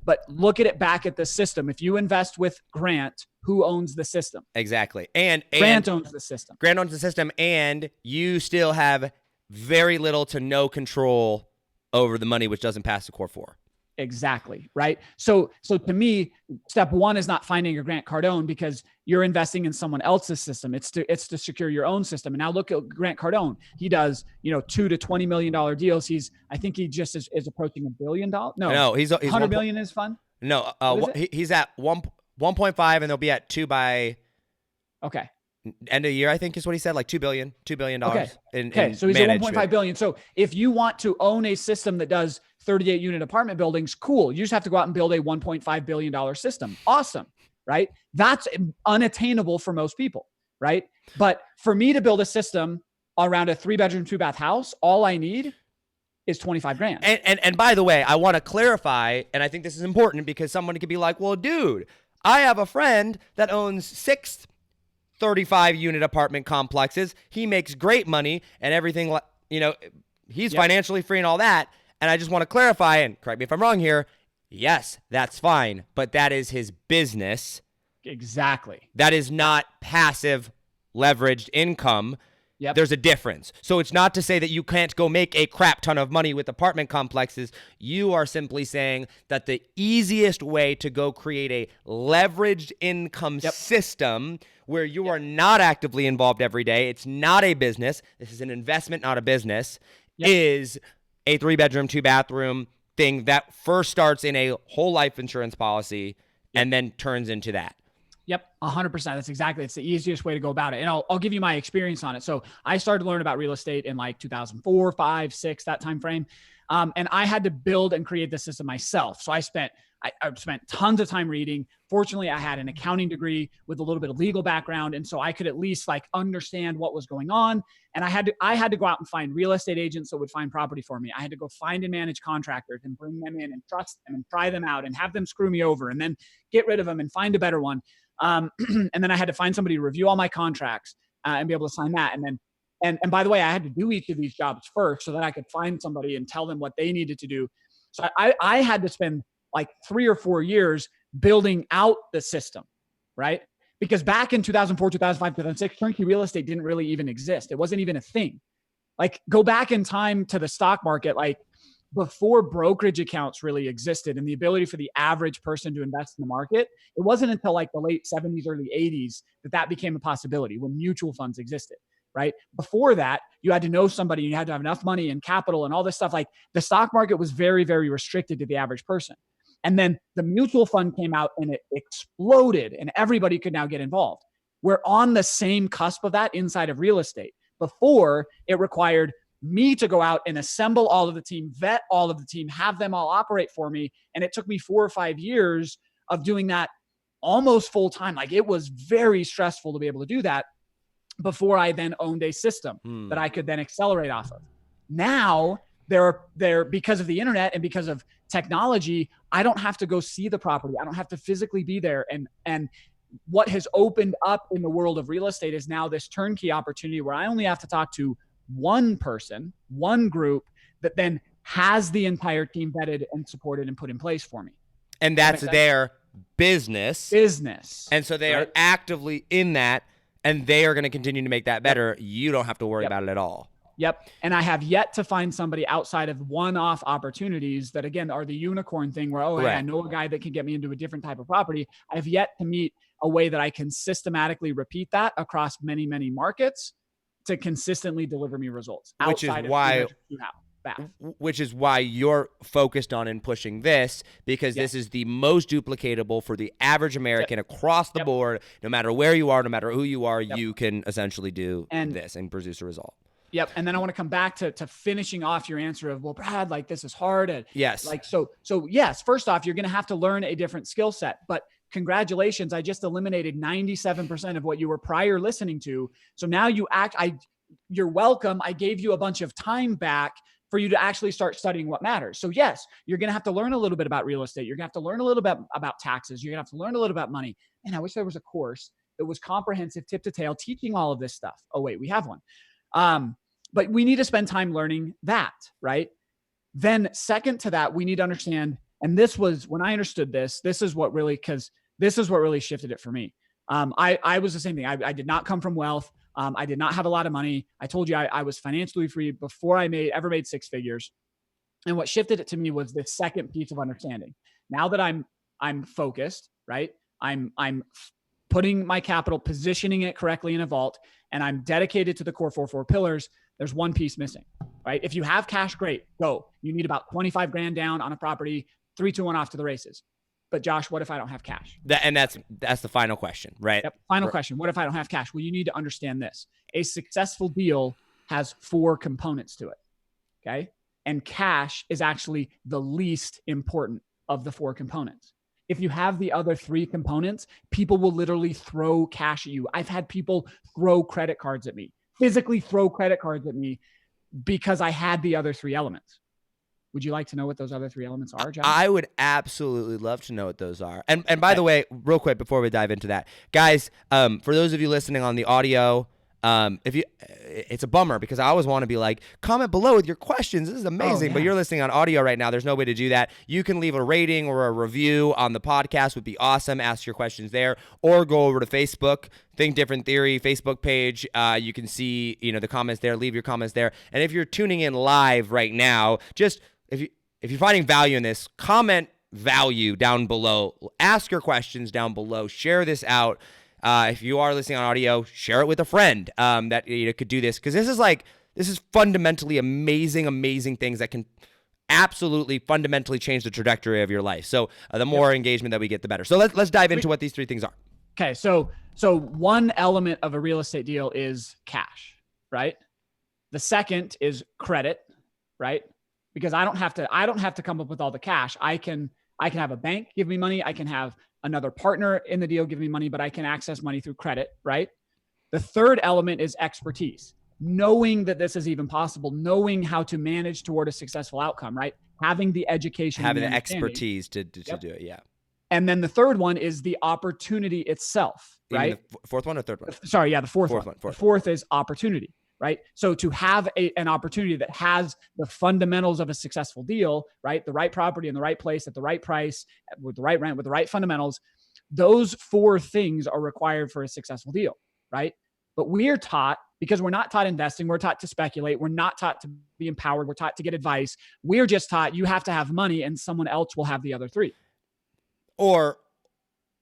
But look at it back at the system. If you invest with Grant, who owns the system? Exactly. And Grant owns the system. Grant owns the system, and you still have very little to no control over the money, which doesn't pass the core 4. Exactly. Right. So to me, step one is not finding your Grant Cardone, because you're investing in someone else's system. It's to secure your own system. And now look at Grant Cardone. He does, $2 to $20 million deals. I think he just is approaching $1 billion. No, he's 100 million is fun. No, he's at 1.5, and they'll be at 2 by end of the year, I think is what he said, like $2 billion. Okay. So he's at 1.5 billion. So if you want to own a system that does 38 unit apartment buildings, cool. You just have to go out and build a $1.5 billion system. Awesome. Right. That's unattainable for most people. Right. But for me to build a system around a 3-bedroom, 2-bath house, all I need is 25 grand. And by the way, I want to clarify, and I think this is important, because someone could be like, well, dude, I have a friend that owns 6 35-unit apartment complexes. He makes great money and everything, he's financially free and all that. And I just want to clarify, and correct me if I'm wrong here, yes, that's fine, but that is his business. Exactly. That is not passive leveraged income. Yep. There's a difference. So it's not to say that you can't go make a crap ton of money with apartment complexes. You are simply saying that the easiest way to go create a leveraged income system where you are not actively involved every day, it's not a business, this is an investment, not a business, is a 3-bedroom, 2-bathroom thing that first starts in a whole life insurance policy and then turns into that. Yep. 100%. That's exactly. It's the easiest way to go about it. And I'll give you my experience on it. So I started to learn about real estate in like 2004, 5, 6, that time frame. And I had to build and create the system myself. So I spent tons of time reading. Fortunately, I had an accounting degree with a little bit of legal background. And so I could at least understand what was going on. And I had to go out and find real estate agents that would find property for me. I had to go find and manage contractors and bring them in and trust them and try them out and have them screw me over and then get rid of them and find a better one. And then I had to find somebody to review all my contracts and be able to sign that. And by the way, I had to do each of these jobs first so that I could find somebody and tell them what they needed to do. So I had to spend like 3 or 4 years building out the system, right? Because back in 2004, 2005, 2006, turnkey real estate didn't really even exist. It wasn't even a thing. Go back in time to the stock market, before brokerage accounts really existed and the ability for the average person to invest in the market, it wasn't until the late 70s, early 80s that became a possibility when mutual funds existed, right? Before that, you had to know somebody, you had to have enough money and capital and all this stuff. The stock market was very, very restricted to the average person. And then the mutual fund came out and it exploded and everybody could now get involved. We're on the same cusp of that inside of real estate. Before, it required me to go out and assemble all of the team, vet all of the team, have them all operate for me. And it took me 4 or 5 years of doing that almost full time. It was very stressful to be able to do that before I then owned a system that I could then accelerate off of. Now, because of the internet and because of technology, I don't have to go see the property. I don't have to physically be there. And what has opened up in the world of real estate is now this turnkey opportunity where I only have to talk to one person, one group that then has the entire team vetted and supported and put in place for me. And that's their business. And so they are actively in that, and they are going to continue to make that better. You don't have to worry about it at all. Yep. And I have yet to find somebody outside of one-off opportunities that, again, are the unicorn thing where, hey, I know a guy that can get me into a different type of property. I have yet to meet a way that I can systematically repeat that across many, many markets to consistently deliver me results. Which is why you're focused on and pushing this, because this is the most duplicatable for the average American across the board. No matter where you are, no matter who you are, you can essentially do this and produce a result. Yep. And then I want to come back to finishing off your answer of, well, Brad, this is hard. And yes. So yes, first off, you're going to have to learn a different skill set, but congratulations. I just eliminated 97% of what you were prior listening to. So now you're welcome. I gave you a bunch of time back for for you to actually start studying what matters. So yes, you're going to have to learn a little bit about real estate. You're going to have to learn a little bit about taxes. You're going to have to learn a little about money. And I wish there was a course that was comprehensive, tip to tail, teaching all of this stuff. Oh wait, we have one. But we need to spend time learning that, right? Then second to that, we need to understand, and this was when I understood this is what really shifted it for me. I was the same thing. I did not come from wealth. I did not have a lot of money. I told you I was financially free before I ever made six figures. And what shifted it to me was this second piece of understanding. Now that I'm focused, right? I'm putting my capital, positioning it correctly in a vault, and I'm dedicated to the core 4 pillars. There's one piece missing, right? If you have cash, great, go. You need about 25 grand down on a property, 3, 2, 1 off to the races. But Josh, what if I don't have cash? That's the final question, right? Yep. Final question. What if I don't have cash? Well, you need to understand this. A successful deal has 4 components to it. Okay. And cash is actually the least important of the 4 components. If you have the other 3 components, people will literally throw cash at you. I've had people throw credit cards at me, physically throw credit cards at me because I had the other 3 elements. Would you like to know what those other 3 elements are, John? I would absolutely love to know what those are. And by the way, real quick before we dive into that, guys, for those of you listening on the audio, it's a bummer because I always want to be like, comment below with your questions. This is amazing. But you're listening on audio right now. There's no way to do that. You can leave a rating or a review on the podcast. Would be awesome. Ask your questions there, or go over to Facebook, Think Different Theory Facebook page. You can see, the comments there. Leave your comments there. And if you're tuning in live right now, just if you're finding value in this, comment value down below. Ask your questions down below. Share this out. If you are listening on audio, share it with a friend that could do this, because this is fundamentally amazing things that can absolutely fundamentally change the trajectory of your life. So the more engagement that we get, the better. So let's dive into what these 3 things are. Okay, so one element of a real estate deal is cash, right? The second is credit, right? Because I don't have to come up with all the cash. I can have a bank give me money. I can have another partner in the deal give me money, but I can access money through credit, right? The third element is expertise. Knowing that this is even possible, knowing how to manage toward a successful outcome, right? Having the education, having the expertise to do it, yeah. And then the third one is the opportunity itself, right? Even the 4th one or 3rd one? Sorry, yeah, the fourth one. The 4th is opportunity. Right? So to have an opportunity that has the fundamentals of a successful deal, right? The right property in the right place at the right price, with the right rent, with the right fundamentals, those 4 things are required for a successful deal, right? But we're taught, because we're not taught investing, we're taught to speculate, we're not taught to be empowered, we're taught to get advice. We're just taught you have to have money and someone else will have the other 3. Or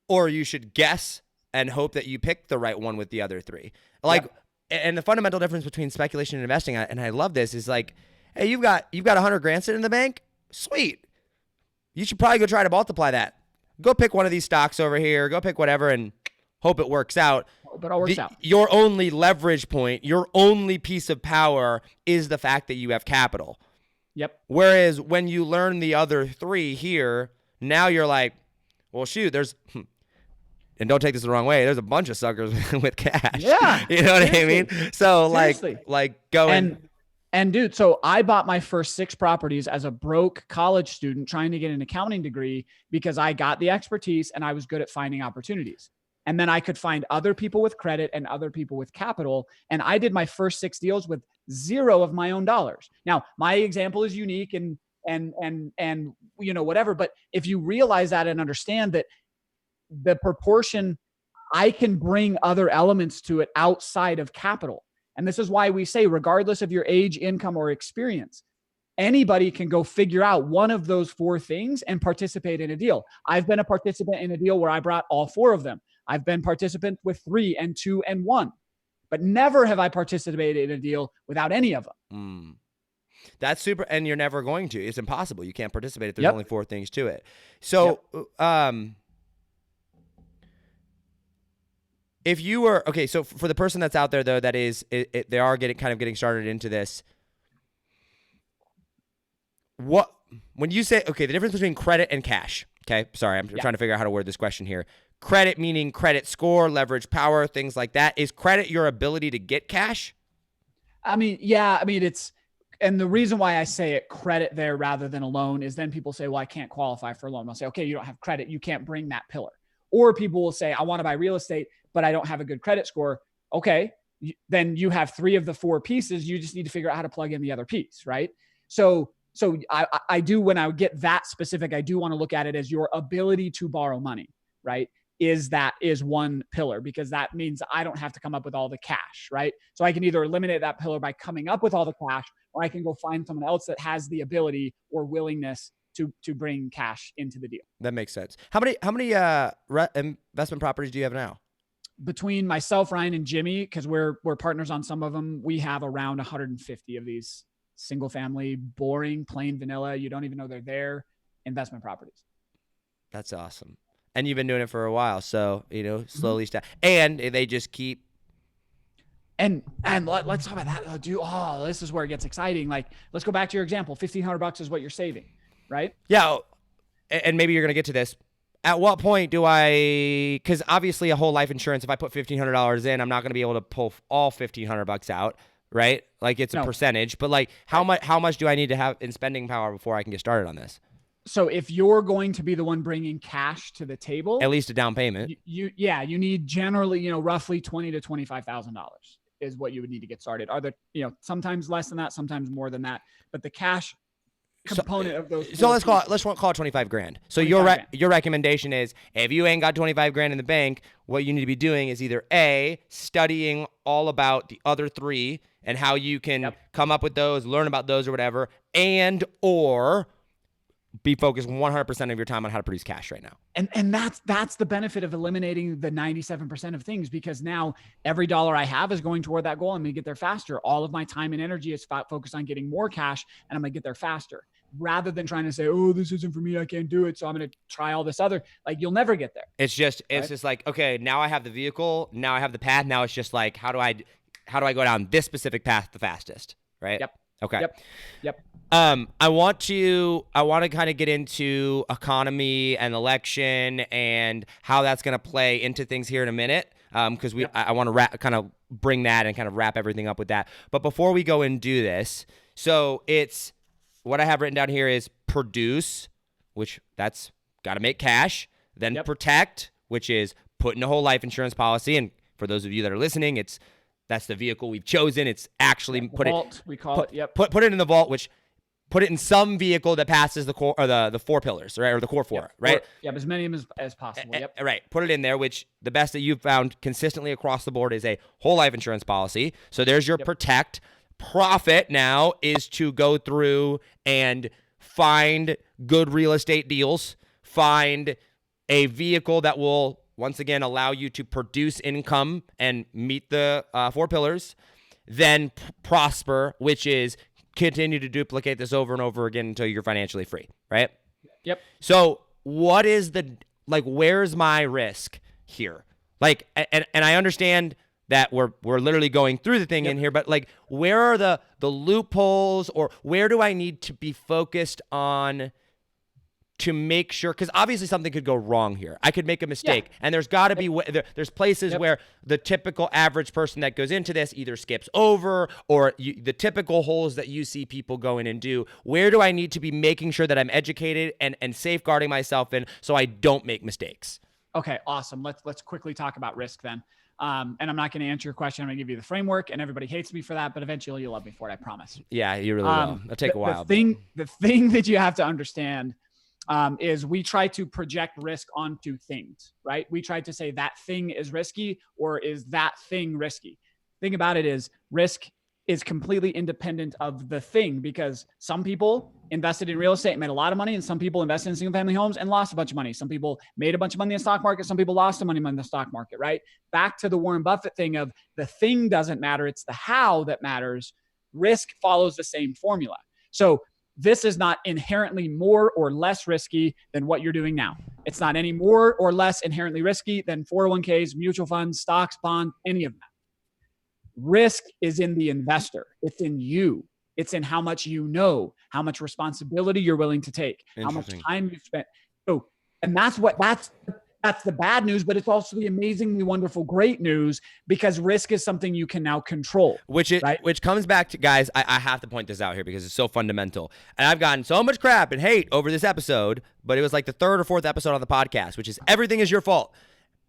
you should guess and hope that you pick the right one with the other 3. And the fundamental difference between speculation and investing, and I love this, is like, hey, you've got 100 grand sitting in the bank. Sweet. You should probably go try to multiply that. Go pick one of these stocks over here. Go pick whatever and hope it works out. But it all works out. Your only leverage point, your only piece of power is the fact that you have capital. Yep. Whereas when you learn the other 3 here, now you're like, well, shoot, there's... And don't take this the wrong way. There's a bunch of suckers with cash. Yeah. You know what I mean? So go and dude, so I bought my first 6 properties as a broke college student trying to get an accounting degree because I got the expertise and I was good at finding opportunities. And then I could find other people with credit and other people with capital. And I did my first 6 deals with 0 of my own dollars. Now, my example is unique and whatever, but if you realize that and understand that the proportion, I can bring other elements to it outside of capital. And this is why we say, regardless of your age, income, or experience, anybody can go figure out one of those 4 things and participate in a deal. I've been a participant in a deal where I brought all 4 of them. I've been participant with 3 and 2 and 1, but never have I participated in a deal without any of them. That's super. And you're never going to. It's impossible. You can't participate if there's only 4 things to it. So, if you were, okay, so for the person that's out there though, that is, they are getting started into this. When you say, okay, the difference between credit and cash, okay, sorry, I'm trying to figure out how to word this question here. Credit meaning credit score, leverage power, things like that. Is credit your ability to get cash? It's And the reason why I say it credit there rather than a loan is then people say, well, I can't qualify for a loan. I'll say, okay, you don't have credit. You can't bring that pillar. Or people will say, I want to buy real estate, but I don't have a good credit score. Okay. Then you have 3 of the 4 pieces. You just need to figure out how to plug in the other piece. Right. So I do, when I get that specific, I do want to look at it as your ability to borrow money. Right. Is one pillar, because that means I don't have to come up with all the cash. Right. So I can either eliminate that pillar by coming up with all the cash, or I can go find someone else that has the ability or willingness to bring cash into the deal. That makes sense. How many investment properties do you have now? Between myself, Ryan, and Jimmy, because we're partners on some of them, we have around 150 of these single family, boring, plain vanilla, you don't even know they're there, investment properties. That's awesome. And you've been doing it for a while, so slowly and they just keep. And let's talk about that, dude. Oh, this is where it gets exciting. Like, let's go back to your example. $1,500 is what you're saving, right? Yeah, and maybe you're gonna get to this. At what point do I? Because obviously, a whole life insurance. If I put $1,500 in, I'm not gonna be able to pull all $1,500 out, right? Like, it's a percentage. But like, how much do I need to have in spending power before I can get started on this? So if you're going to be the one bringing cash to the table, at least a down payment, you need generally, roughly $20,000 to $25,000 is what you would need to get started. Are there, sometimes less than that, sometimes more than that, but the cash component of those. So let's call it 25 grand. So your recommendation is, if you ain't got 25 grand in the bank, what you need to be doing is either A, studying all about the other 3 and how you can come up with those, learn about those or whatever, or be focused 100% of your time on how to produce cash right now. And that's the benefit of eliminating the 97% of things, because now every dollar I have is going toward that goal. I'm going to get there faster. All of my time and energy is focused on getting more cash, and I'm going to get there faster, rather than trying to say, oh, this isn't for me, I can't do it, so I'm going to try all this other. Like, you'll never get there. It's just like, okay, now I have the vehicle, now I have the path. Now it's just like, how do I go down this specific path the fastest? Right. Yep. Okay. Yep. I want to kind of get into economy and election and how that's going to play into things here in a minute. Because I want to kind of bring that and kind of wrap everything up with that. But before we go and do this, so it's what I have written down here is produce, which that's got to make cash, then protect, which is put in a whole life insurance policy. And for those of you that are listening, that's the vehicle we've chosen. It's actually put it in the vault, which put it in some vehicle that passes the core or the 4 pillars, right? Or the core 4, right? As many of them as possible. Right. Put it in there, which the best that you've found consistently across the board is a whole life insurance policy. So there's your protect. Profit now is to go through and find good real estate deals, find a vehicle that will once again allow you to produce income and meet the 4 pillars, then prosper, which is continue to duplicate this over and over again until you're financially free, right? Yep. So what is where's my risk here? Like, and I understand that we're literally going through the thing in here, but like, where are the loopholes, or where do I need to be focused on to make sure, because obviously something could go wrong here. I could make a mistake, and there's got to be there's places where the typical average person that goes into this either skips over, or the typical holes that you see people go in and do. Where do I need to be making sure that I'm educated and safeguarding myself in so I don't make mistakes? Okay, awesome. Let's quickly talk about risk then. And I'm not going to answer your question. I'm going to give you the framework, and everybody hates me for that, but eventually you'll love me for it. I promise. Yeah, you really will. It'll take a while. The thing that you have to understand is we try to project risk onto things, right? We try to say that thing is risky, or is that thing risky? Thing about it is risk is completely independent of the thing, because some people invested in real estate and made a lot of money, and some people invested in single family homes and lost a bunch of money. Some people made a bunch of money in the stock market. Some people lost some money in the stock market, right? Back to the Warren Buffett thing of the thing doesn't matter. It's the how that matters. Risk follows the same formula. So this is not inherently more or less risky than what you're doing now. It's not any more or less inherently risky than 401ks, mutual funds, stocks, bonds, any of that. Risk is in the investor. It's in you. It's in how much you know, how much responsibility you're willing to take, how much time you've spent. So, and that's That's the bad news, but it's also the amazingly wonderful, great news, because risk is something you can now control. Which comes back to, guys, I have to point this out here because it's so fundamental. And I've gotten so much crap and hate over this episode, but it was like the third or fourth episode on the podcast, which is everything is your fault.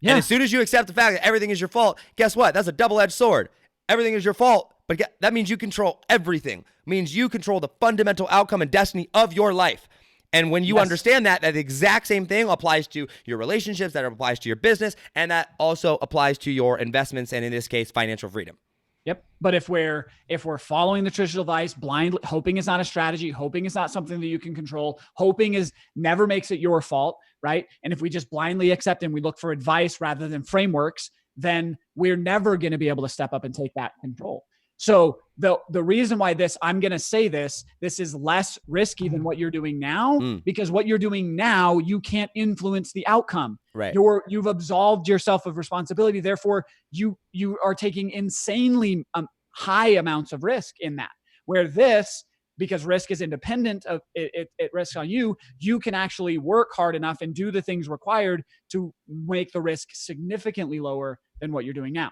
Yeah. And as soon as you accept the fact that everything is your fault, guess what? That's a double-edged sword. Everything is your fault, but that means you control everything. It means you control the fundamental outcome and destiny of your life. And when you understand that, that exact same thing applies to your relationships, that applies to your business, and that also applies to your investments, and in this case, financial freedom. Yep. But if we're following the traditional advice, blindly, hoping is not a strategy, hoping is not something that you can control, hoping never makes it your fault, right? And if we just blindly accept and we look for advice rather than frameworks, then we're never going to be able to step up and take that control. So the reason why I'm going to say this is less risky than what you're doing now, because what you're doing now, you can't influence the outcome. Right. You've absolved yourself of responsibility. Therefore, you are taking insanely high amounts of risk in that. Where this, because risk is independent of it risks on you, you can actually work hard enough and do the things required to make the risk significantly lower than what you're doing now.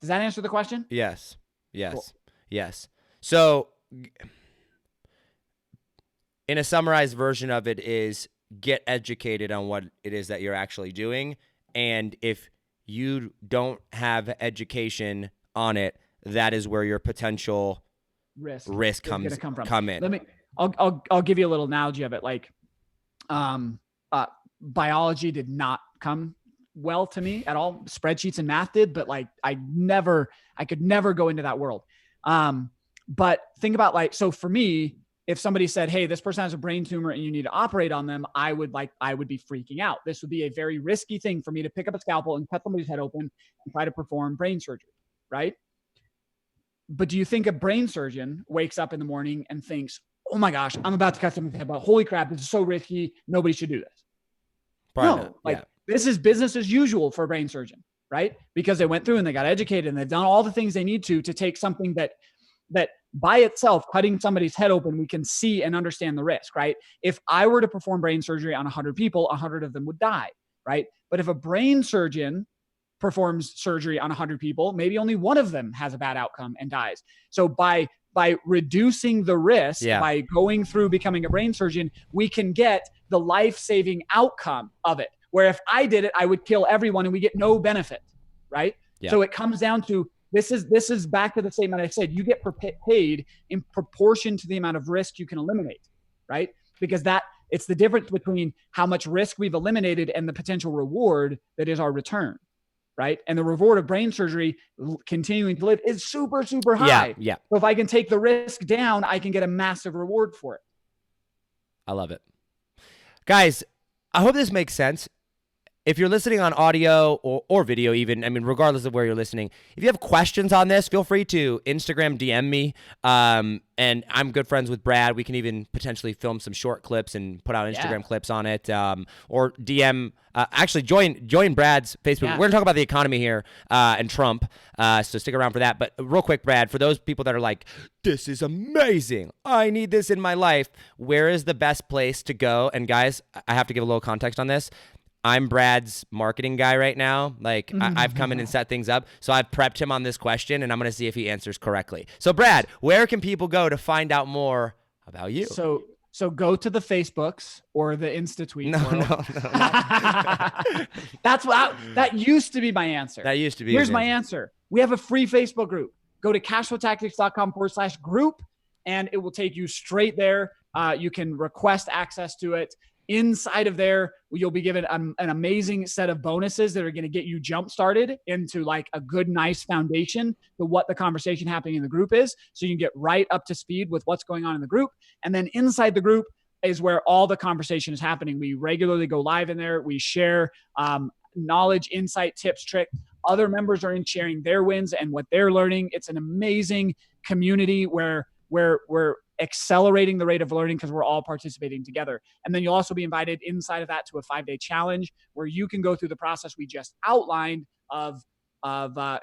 Does that answer the question? Yes. Yes. Cool. Yes. So in a summarized version of it is get educated on what it is that you're actually doing. And if you don't have education on it, that is where your potential risk come in. I'll give you a little analogy of it. Like, biology did not come well to me at all. Spreadsheets and math did, but like I could never go into that world. But think about so for me, if somebody said, hey, this person has a brain tumor and you need to operate on them, I would be freaking out. This would be a very risky thing for me to pick up a scalpel and cut somebody's head open and try to perform brain surgery. Right. But do you think a brain surgeon wakes up in the morning and thinks, oh my gosh, I'm about to cut somebody's head, but holy crap, this is so risky. Nobody should do this. Probably not. This is business as usual for a brain surgeon, right? Because they went through and they got educated and they've done all the things they need to take something that by itself, cutting somebody's head open, we can see and understand the risk, right? If I were to perform brain surgery on 100 people, 100 of them would die, right? But if a brain surgeon performs surgery on 100 people, maybe only one of them has a bad outcome and dies. So by reducing the risk, by going through becoming a brain surgeon, we can get the life-saving outcome of it. Where if I did it, I would kill everyone and we get no benefit, right? Yeah. So it comes down to, this is back to the statement I said, you get paid in proportion to the amount of risk you can eliminate, right? Because it's the difference between how much risk we've eliminated and the potential reward that is our return, right? And the reward of brain surgery continuing to live is super, super high. Yeah. So if I can take the risk down, I can get a massive reward for it. I love it. Guys, I hope this makes sense. If you're listening on audio or video even, I mean, regardless of where you're listening, if you have questions on this, feel free to Instagram DM me. And I'm good friends with Brad. We can even potentially film some short clips and put out Instagram clips on it. Or DM, actually join Brad's Facebook. Yeah. We're going to talk about the economy here and Trump. So stick around for that. But real quick, Brad, for those people that are like, this is amazing, I need this in my life, where is the best place to go? And guys, I have to give a little context on this. I'm Brad's marketing guy right now. Like I've come in and set things up. So I've prepped him on this question and I'm going to see if he answers correctly. So Brad, where can people go to find out more about you? So go to the Facebooks or the Insta tweets. No. That used to be my answer. Here's my answer. We have a free Facebook group. Go to cashflowtactics.com/group and it will take you straight there. You can request access to it. Inside of there, you'll be given an amazing set of bonuses that are going to get you jump started into like a good, nice foundation to what the conversation happening in the group is. So you can get right up to speed with what's going on in the group. And then inside the group is where all the conversation is happening. We regularly go live in there. We share knowledge, insight, tips, tricks. Other members are in sharing their wins and what they're learning. It's an amazing community where we're accelerating the rate of learning because we're all participating together. And then you'll also be invited inside of that to a 5-day challenge where you can go through the process we just outlined of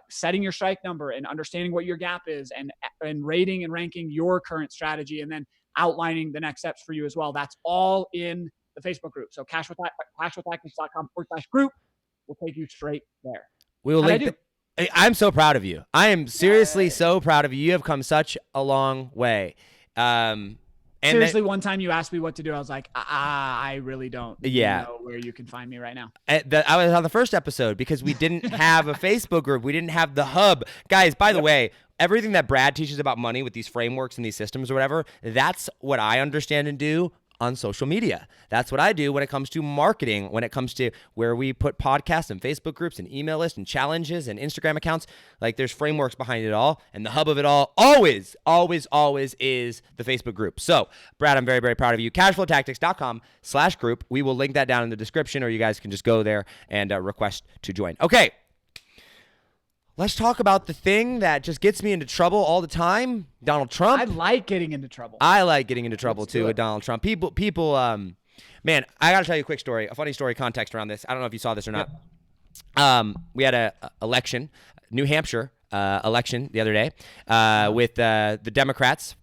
setting your strike number and understanding what your gap is and rating and ranking your current strategy and then outlining the next steps for you as well. That's all in the Facebook group. So cashflowtactics.com/group will take you straight there. We will link. I'm so proud of you. I am seriously so proud of you. You have come such a long way. And seriously, one time you asked me what to do. I was like, I really don't know where you can find me right now. I was on the first episode because we didn't have a Facebook group. We didn't have the hub. Guys, by the way, everything that Brad teaches about money with these frameworks and these systems or whatever, that's what I understand and do on social media. That's what I do when it comes to marketing, when it comes to where we put podcasts and Facebook groups and email lists and challenges and Instagram accounts. Like there's frameworks behind it all, and the hub of it all always is the Facebook group. So Brad, I'm very, very proud of you. Cashflowtactics.com/group. We will link that down in the description, or you guys can just go there and request to join. Okay. Let's talk about the thing that just gets me into trouble all the time, Donald Trump. I like getting into trouble. I like getting into trouble too with Donald Trump. People, man, I got to tell you a quick story, a funny story context around this. I don't know if you saw this or not. We had a election, New Hampshire election the other day with the Democrats.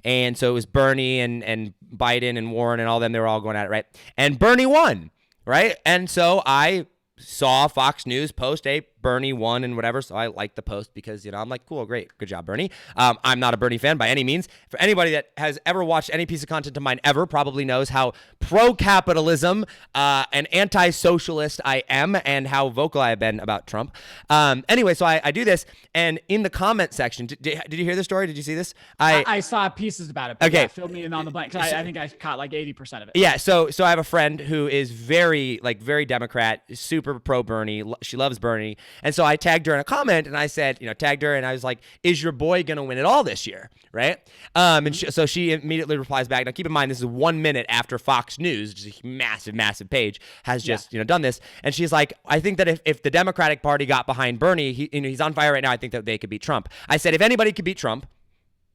And so it was Bernie and Biden and Warren and all them. They were all going at it, right? And Bernie won, right? And so I saw Fox News post Bernie won and whatever. So I liked the post because, I'm like, cool, great. Good job, Bernie. I'm not a Bernie fan by any means. For anybody that has ever watched any piece of content of mine ever probably knows how pro-capitalism and anti-socialist I am and how vocal I have been about Trump. Anyway, so I do this. And in the comment section, did you hear this story? Did you see this? I saw pieces about it. Okay. Fill me in on the blank. I think I caught like 80% of it. Yeah. So I have a friend who is very Democrat, super pro-Bernie. She loves Bernie. And so I tagged her in a comment and I said, tagged her and I was like, is your boy going to win it all this year? Right. And so she immediately replies back. Now, keep in mind, this is 1 minute after Fox News, which is a massive page, has just, done this. And she's like, I think that if the Democratic Party got behind Bernie, he's on fire right now. I think that they could beat Trump. I said, if anybody could beat Trump,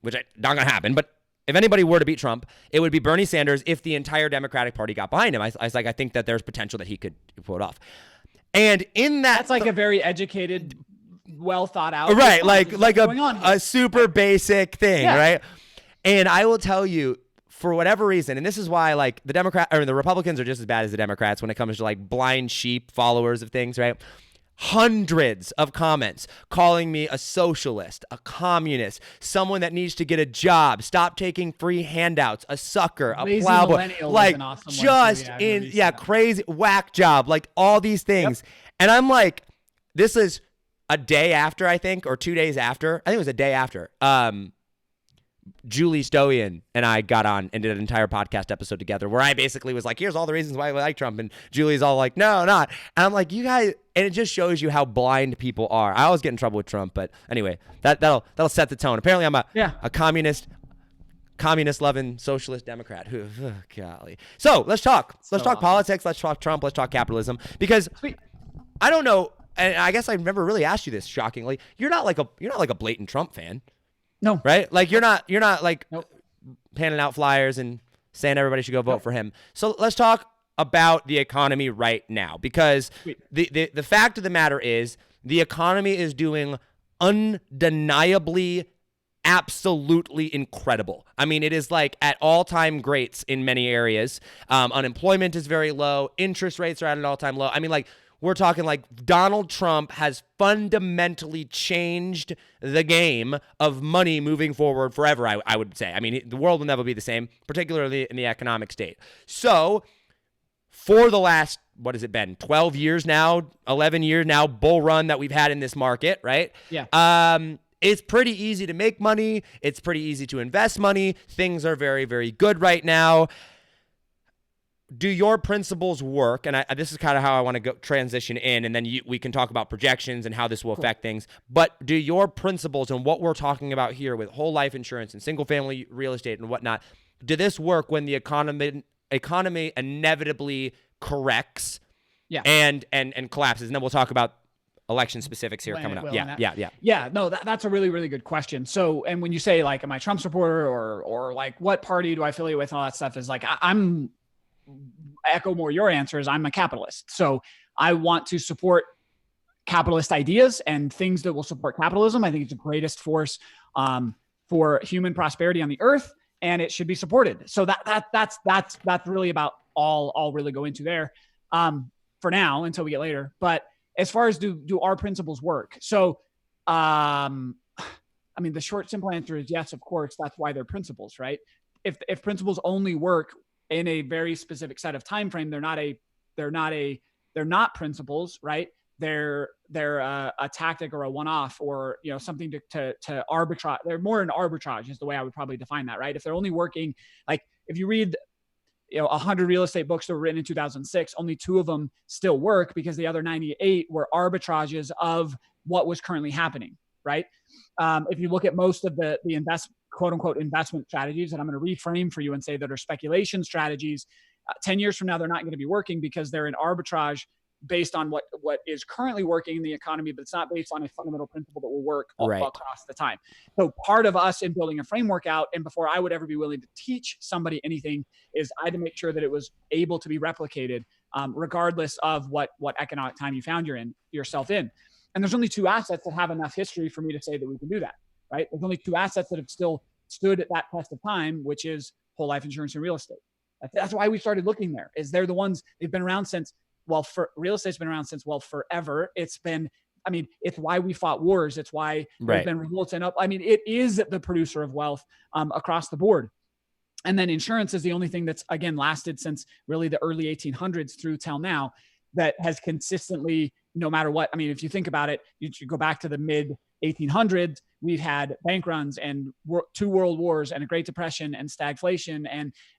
which not going to happen, but if anybody were to beat Trump, it would be Bernie Sanders if the entire Democratic Party got behind him. I was like, I think that there's potential that he could pull it off. And in that's like a very educated, well thought out, right? Like a super basic thing, right? And I will tell you, for whatever reason, and this is why like the Republicans are just as bad as the Democrats when it comes to like blind sheep followers of things, right? Hundreds of comments calling me a socialist, a communist, someone that needs to get a job, stop taking free handouts, a sucker, a plowboy, like just crazy whack job, like all these things. And I'm like, this is a day after, I think, or 2 days after. I think it was a day after. Julie Stoian and I got on and did an entire podcast episode together where I basically was like, here's all the reasons why I like Trump. And Julie's all like, no, not. And I'm like, you guys, and it just shows you how blind people are. I always get in trouble with Trump, but anyway, that'll set the tone. Apparently I'm a communist loving socialist Democrat who, golly. So let's talk politics. Let's talk Trump. Let's talk capitalism, because I don't know. And I guess I've never really asked you this, shockingly. You're not like a blatant Trump fan. No. Right? Like you're not like handing out flyers and saying everybody should go vote for him. So let's talk about the economy right now, because the fact of the matter is the economy is doing undeniably, absolutely incredible. I mean, it is like at all-time greats in many areas. Unemployment is very low. Interest rates are at an all-time low. I mean, like, we're talking like Donald Trump has fundamentally changed the game of money moving forward forever, I would say. I mean, the world will never be the same, particularly in the economic state. So for the last, what has it been, 12 years now, 11 years now, bull run that we've had in this market, right? Yeah. It's pretty easy to make money. It's pretty easy to invest money. Things are very, very good right now. Do your principles work? And this is kind of how I want to go transition in, and then we can talk about projections and how this will affect things. But do your principles and what we're talking about here with whole life insurance and single family real estate and whatnot, do this work when the economy inevitably corrects and collapses? And then we'll talk about election specifics here coming up. Yeah. No, that's a really, really good question. So, and when you say like, am I a Trump supporter or like what party do I affiliate with and all that stuff, is like, I'm echo more your answer is I'm a capitalist. So I want to support capitalist ideas and things that will support capitalism. I think it's the greatest force for human prosperity on the earth, and it should be supported. So that's really about all really go into there for now until we get later. But as far as do our principles work? So, I mean, the short, simple answer is yes, of course. That's why they're principles, right? If principles only work in a very specific set of time frame, they're not principles, right? They're a tactic or a one-off, or something to arbitrage. They're more an arbitrage is the way I would probably define that, right? If they're only working, like if you read 100 real estate books that were written in 2006, only 2 of them still work because the other 98 were arbitrages of what was currently happening, right? If you look at most of the quote unquote investment strategies that I'm going to reframe for you and say that are speculation strategies, 10 years from now, they're not going to be working because they're an arbitrage based on what is currently working in the economy, but it's not based on a fundamental principle that will work across the time. So part of us in building a framework out, and before I would ever be willing to teach somebody anything, is I had to make sure that it was able to be replicated, regardless of what economic time you found yourself in. And there's only 2 assets that have enough history for me to say that we can do that, right? There's only 2 assets that have still stood at that test of time, which is whole life insurance and real estate. That's why we started looking there, is they're the ones, they've been around since, for real estate's been around since, forever. It's why we fought wars. It's why there's been revolts and up. I mean, it is the producer of wealth across the board. And then insurance is the only thing that's, again, lasted since really the early 1800s through till now, that has consistently, no matter what. I mean, if you think about it, you go back to the mid 1800s, we've had bank runs and 2 world wars and a Great Depression and stagflation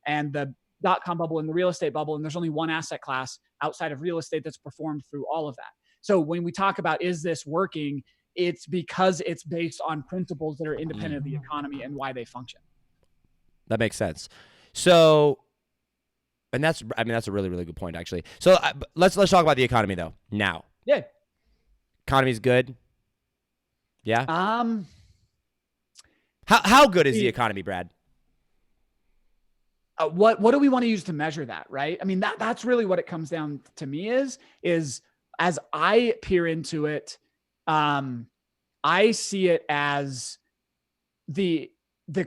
and the dot-com bubble and the real estate bubble. And there's only one asset class outside of real estate that's performed through all of that. So when we talk about, is this working? It's because it's based on principles that are independent of the economy and why they function. That makes sense. So, and that's a really, really good point, actually. So let's talk about the economy though. Now. Yeah. Economy's good. Yeah. How good is the economy, Brad? What do we want to use to measure that, right? I mean, that's really what it comes down to me is as I peer into it, I see it as the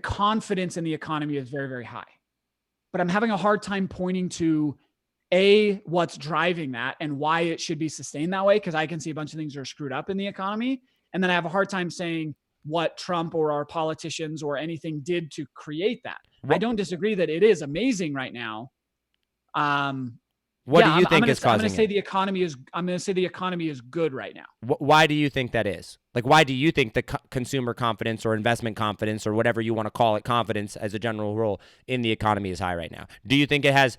confidence in the economy is very, very high. But I'm having a hard time pointing to what's driving that and why it should be sustained that way, because I can see a bunch of things are screwed up in the economy. And then I have a hard time saying what Trump or our politicians or anything did to create that. I don't disagree that it is amazing right now. What do you think is causing it? I'm going to say the economy is good right now. Why do you think that is? Like, why do you think the consumer confidence or investment confidence or whatever you want to call it, confidence as a general rule in the economy is high right now? Do you think it has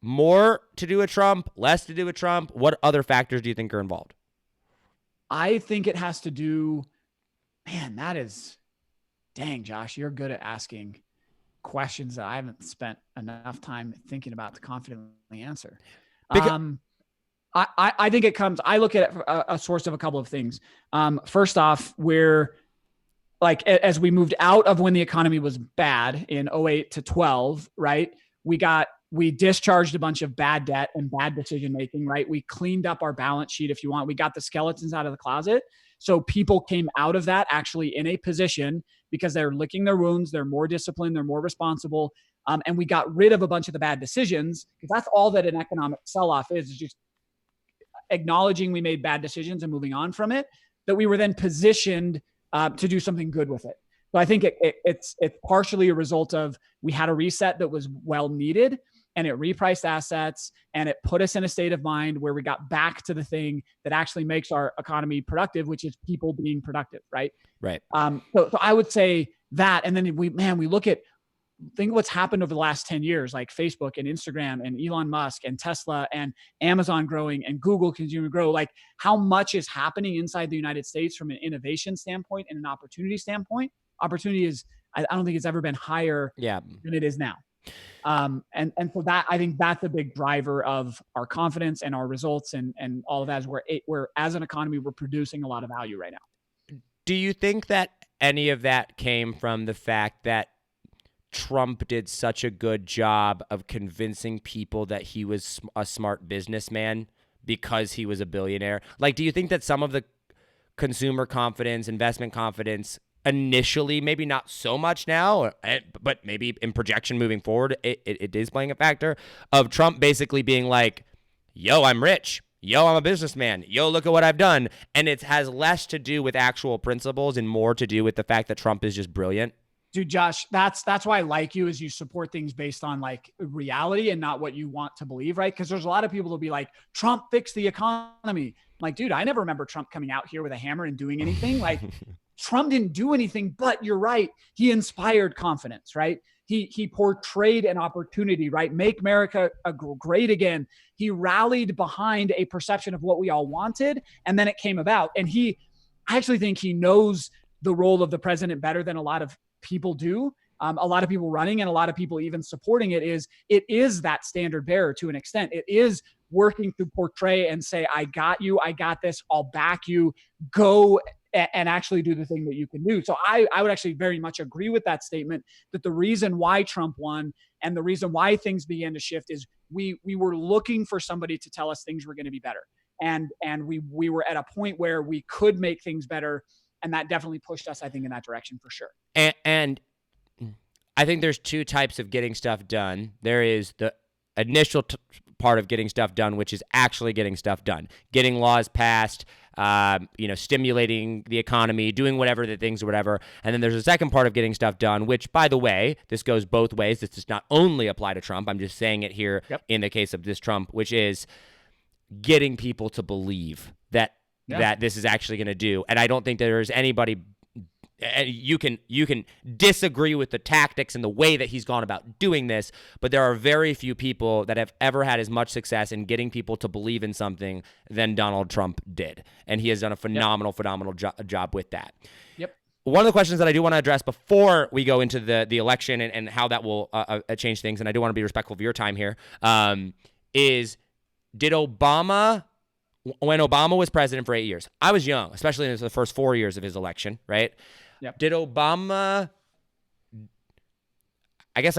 more to do with Trump, less to do with Trump? What other factors do you think are involved? I think it has to do, man, dang, Josh, you're good at asking questions that I haven't spent enough time thinking about to confidently answer. I think it comes, I look at it a source of a couple of things. First off, we're like, as we moved out of when the economy was bad in 08 to 12, right? We discharged a bunch of bad debt and bad decision-making, right? We cleaned up our balance sheet, if you want. We got the skeletons out of the closet. So people came out of that actually in a position because they're licking their wounds. They're more disciplined. They're more responsible. And we got rid of a bunch of the bad decisions, because that's all that an economic sell-off is just acknowledging we made bad decisions and moving on from it, that we were then positioned to do something good with it. So I think it's partially a result of, we had a reset that was well needed, and it repriced assets, and it put us in a state of mind where we got back to the thing that actually makes our economy productive, which is people being productive, right? Right. So I would say that, and then think what's happened over the last 10 years, like Facebook and Instagram and Elon Musk and Tesla and Amazon growing and Google continuing to grow, like how much is happening inside the United States from an innovation standpoint and an opportunity standpoint. Opportunity is, I don't think it's ever been higher than it is now. And so that, I think that's a big driver of our confidence and our results and all of that, is we're as an economy, we're producing a lot of value right now. Do you think that any of that came from the fact that Trump did such a good job of convincing people that he was a smart businessman because he was a billionaire? Like, do you think that some of the consumer confidence, investment confidence initially, maybe not so much now, but maybe in projection moving forward, it is playing a factor of Trump basically being like, yo, I'm rich. Yo, I'm a businessman. Yo, look at what I've done. And it has less to do with actual principles and more to do with the fact that Trump is just brilliant. Dude, Josh, that's why I like you, is you support things based on like reality and not what you want to believe, right? Because there's a lot of people who'll be like, Trump fixed the economy. I'm like, dude, I never remember Trump coming out here with a hammer and doing anything. Like, Trump didn't do anything, but you're right. He inspired confidence, right? He portrayed an opportunity, right? Make America great again. He rallied behind a perception of what we all wanted, and then it came about. And I actually think he knows the role of the president better than a lot of people do. A lot of people running and a lot of people even supporting it is that standard bearer to an extent. It is working to portray and say, I got you, I got this, I'll back you, go and actually do the thing that you can do. So I would actually very much agree with that statement, that the reason why Trump won and the reason why things began to shift is we were looking for somebody to tell us things were going to be better. And we were at a point where we could make things better. And that definitely pushed us, I think, in that direction for sure. And I think there's two types of getting stuff done. There is the initial part of getting stuff done, which is actually getting stuff done, getting laws passed, stimulating the economy, doing whatever the things or whatever. And then there's a second part of getting stuff done, which, by the way, this goes both ways. This does not only apply to Trump. I'm just saying it here in the case of this Trump, which is getting people to believe that this is actually going to do. And I don't think there's anybody. You can disagree with the tactics and the way that he's gone about doing this, but there are very few people that have ever had as much success in getting people to believe in something than Donald Trump did. And he has done a phenomenal job with that. Yep. One of the questions that I do want to address before we go into the election and how that will change things, and I do want to be respectful of your time here, is did Obama... When Obama was president for 8 years, I was young, especially in the first 4 years of his election, right? Yep. Did Obama, I guess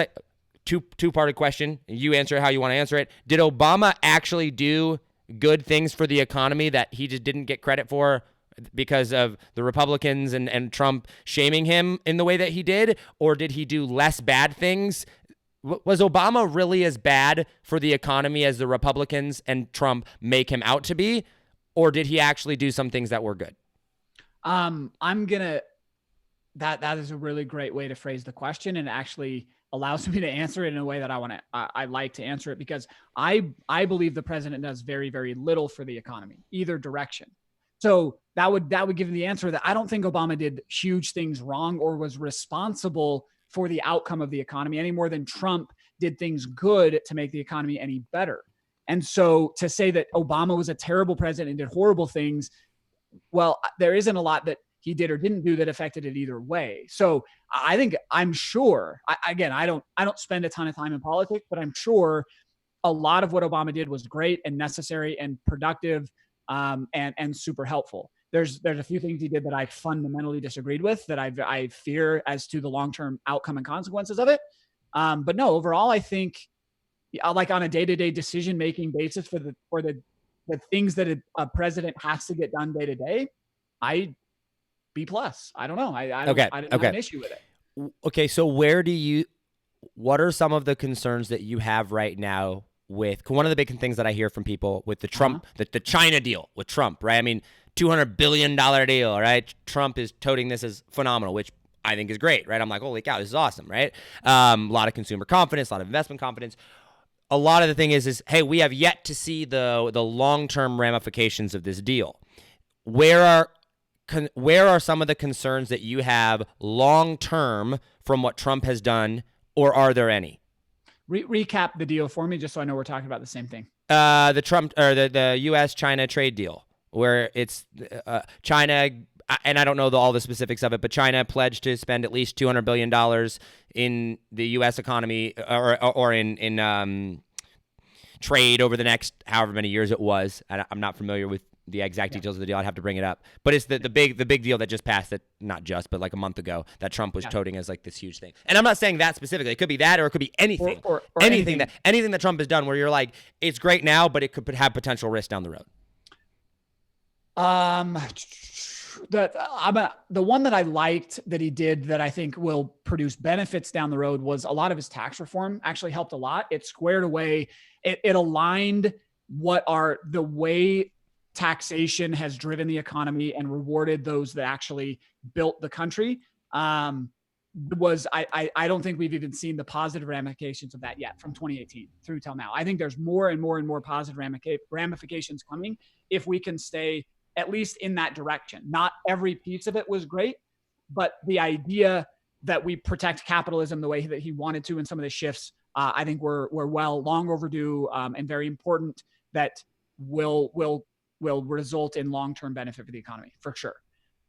two-parted question, you answer it how you want to answer it. Did Obama actually do good things for the economy that he just didn't get credit for because of the Republicans and Trump shaming him in the way that he did? Or did he do less bad things? Was Obama really as bad for the economy as the Republicans and Trump make him out to be? Or did he actually do some things that were good? That is a really great way to phrase the question, and actually allows me to answer it in a way that I like to answer it, because I believe the president does very, very little for the economy, either direction. So that would give the answer that I don't think Obama did huge things wrong or was responsible for the outcome of the economy any more than Trump did things good to make the economy any better. And so to say that Obama was a terrible president and did horrible things, well, there isn't a lot that he did or didn't do that affected it either way. So I'm sure, I don't spend a ton of time in politics, but I'm sure a lot of what Obama did was great and necessary and productive, and super helpful. There's a few things he did that I fundamentally disagreed with, that I fear as to the long-term outcome and consequences of it. But no, overall, I think like on a day-to-day decision-making basis for the things that a president has to get done day to day, B+. I don't know. I don't have an issue with it. Okay. So what are some of the concerns that you have right now with one of the big things that I hear from people with the Trump, the China deal with Trump, right? I mean, $200 billion deal, right? Trump is toting this as phenomenal, which I think is great, right? I'm like, holy cow, this is awesome, right? A lot of consumer confidence, a lot of investment confidence. A lot of the thing is, hey, we have yet to see the long-term ramifications of this deal. Where are some of the concerns that you have long-term from what Trump has done, or are there any? Recap the deal for me, just so I know we're talking about the same thing. The Trump or the U.S.-China trade deal, where it's China, and I don't know all the specifics of it, but China pledged to spend at least $200 billion in the U.S. economy or in trade over the next however many years it was. I'm not familiar with the exact details of the deal. I'd have to bring it up. But it's the big deal that just passed, that not just, but like a month ago, that Trump was toting as like this huge thing. And I'm not saying that specifically. It could be that, or it could be anything. Or anything that Trump has done where you're like, it's great now, but it could have potential risk down the road. The one that I liked that he did that I think will produce benefits down the road was a lot of his tax reform actually helped a lot. It squared away, it aligned the way taxation has driven the economy and rewarded those that actually built the country. I don't think we've even seen the positive ramifications of that yet from 2018 through till now. I think there's more and more and more positive ramifications coming if we can stay at least in that direction. Not every piece of it was great, but the idea that we protect capitalism the way that he wanted to in some of the shifts, I think were long overdue and very important that will result in long-term benefit for the economy for sure.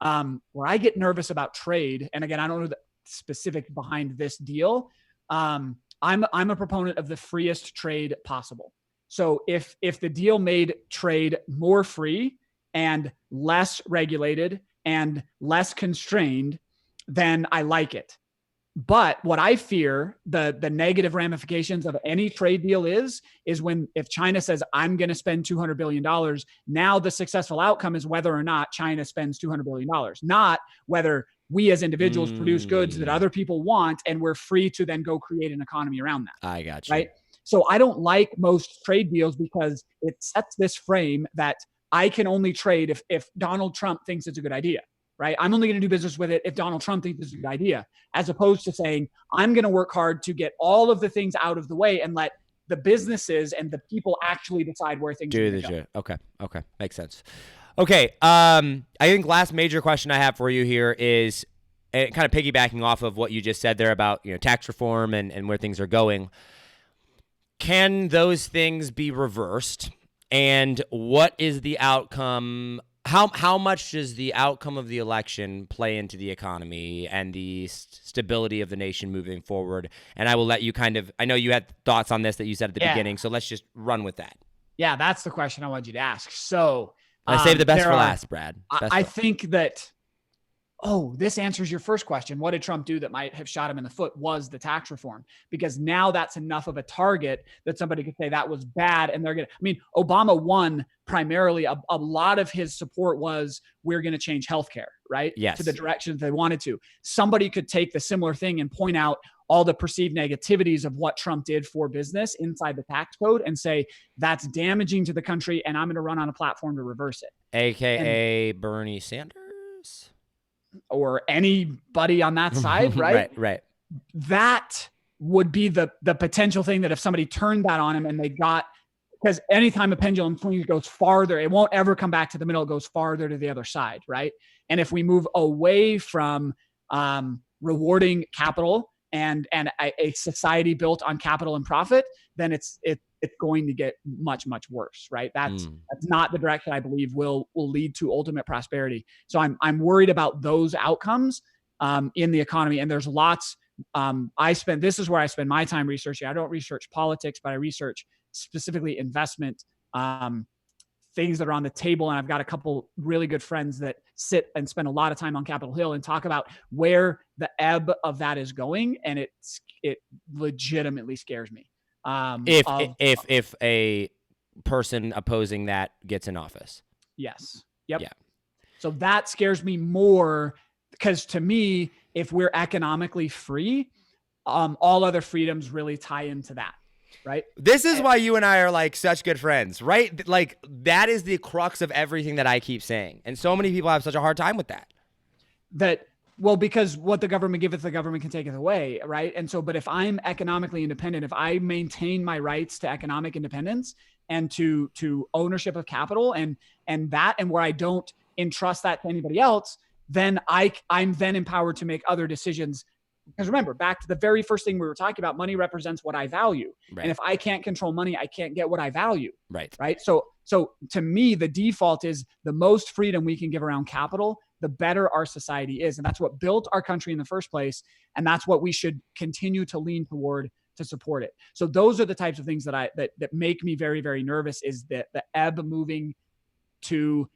Where I get nervous about trade, and again, I don't know the specific behind this deal. I'm a proponent of the freest trade possible. So if the deal made trade more free and less regulated and less constrained, then I like it. But what I fear the negative ramifications of any trade deal is if China says, I'm going to spend $200 billion, now the successful outcome is whether or not China spends $200 billion, not whether we as individuals produce goods that other people want and we're free to then go create an economy around that. I got you. Right. So I don't like most trade deals because it sets this frame that I can only trade if Donald Trump thinks it's a good idea, right? I'm only going to do business with it if Donald Trump thinks it's a good idea, as opposed to saying, I'm going to work hard to get all of the things out of the way and let the businesses and the people actually decide where things are going to go. Okay. Makes sense. Okay. I think last major question I have for you here is kind of piggybacking off of what you just said there about, tax reform and where things are going. Can those things be reversed? And what is the outcome? How much does the outcome of the election play into the economy and the stability of the nation moving forward? And I will let you I know you had thoughts on this that you said at the beginning, so let's just run with that. Yeah, that's the question I want you to ask. So I saved the best for last, Brad. I think that, this answers your first question. What did Trump do that might have shot him in the foot was the tax reform, because now that's enough of a target that somebody could say that was bad. And Obama won primarily. A lot of his support was, we're going to change healthcare, right? Yes. To the direction that they wanted to. Somebody could take the similar thing and point out all the perceived negativities of what Trump did for business inside the tax code and say, that's damaging to the country. And I'm going to run on a platform to reverse it. AKA Bernie Sanders. Or anybody on that side, right? Right. That would be the potential thing that if somebody turned that on him and because anytime a pendulum swings, goes farther, it won't ever come back to the middle. It goes farther to the other side, right? And if we move away from rewarding capital and a society built on capital and profit, then it's going to get much, much worse, right? That's not the direction I believe will lead to ultimate prosperity. So I'm worried about those outcomes in the economy. And there's lots. This is where I spend my time researching. I don't research politics, but I research specifically investment, things that are on the table. And I've got a couple really good friends that sit and spend a lot of time on Capitol Hill and talk about where the ebb of that is going. And it legitimately scares me. If a person opposing that gets in office. Yes. Yep. Yeah. So that scares me more because to me, if we're economically free, all other freedoms really tie into that. Right. This is why you and I are like such good friends, right? Like that is the crux of everything that I keep saying. And so many people have such a hard time with that. Because what the government giveth, the government can take it away, right? And so, but if I'm economically independent, if I maintain my rights to economic independence and to ownership of capital and where I don't entrust that to anybody else, then I'm then empowered to make other decisions. Because remember, back to the very first thing we were talking about, money represents what I value. Right. And if I can't control money, I can't get what I value. Right. Right. So to me, the default is the most freedom we can give around capital, the better our society is. And that's what built our country in the first place. And that's what we should continue to lean toward to support it. So those are the types of things that make me very, very nervous, is that the ebb moving to,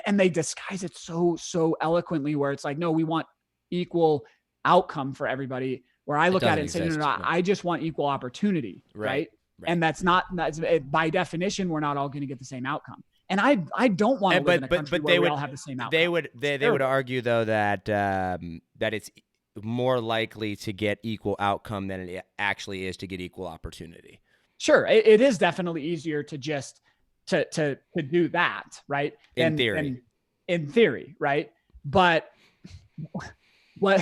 and they disguise it so eloquently where it's like, no, we want equal outcome for everybody, where I look at it and say, no, I just want equal opportunity. Right. And that's by definition, we're not all going to get the same outcome. And I don't want to live in a country where we would all have the same outcome. they would argue though that that it's more likely to get equal outcome than it actually is to get equal opportunity. Sure, it is definitely easier to just to do that, right? In theory, right? But what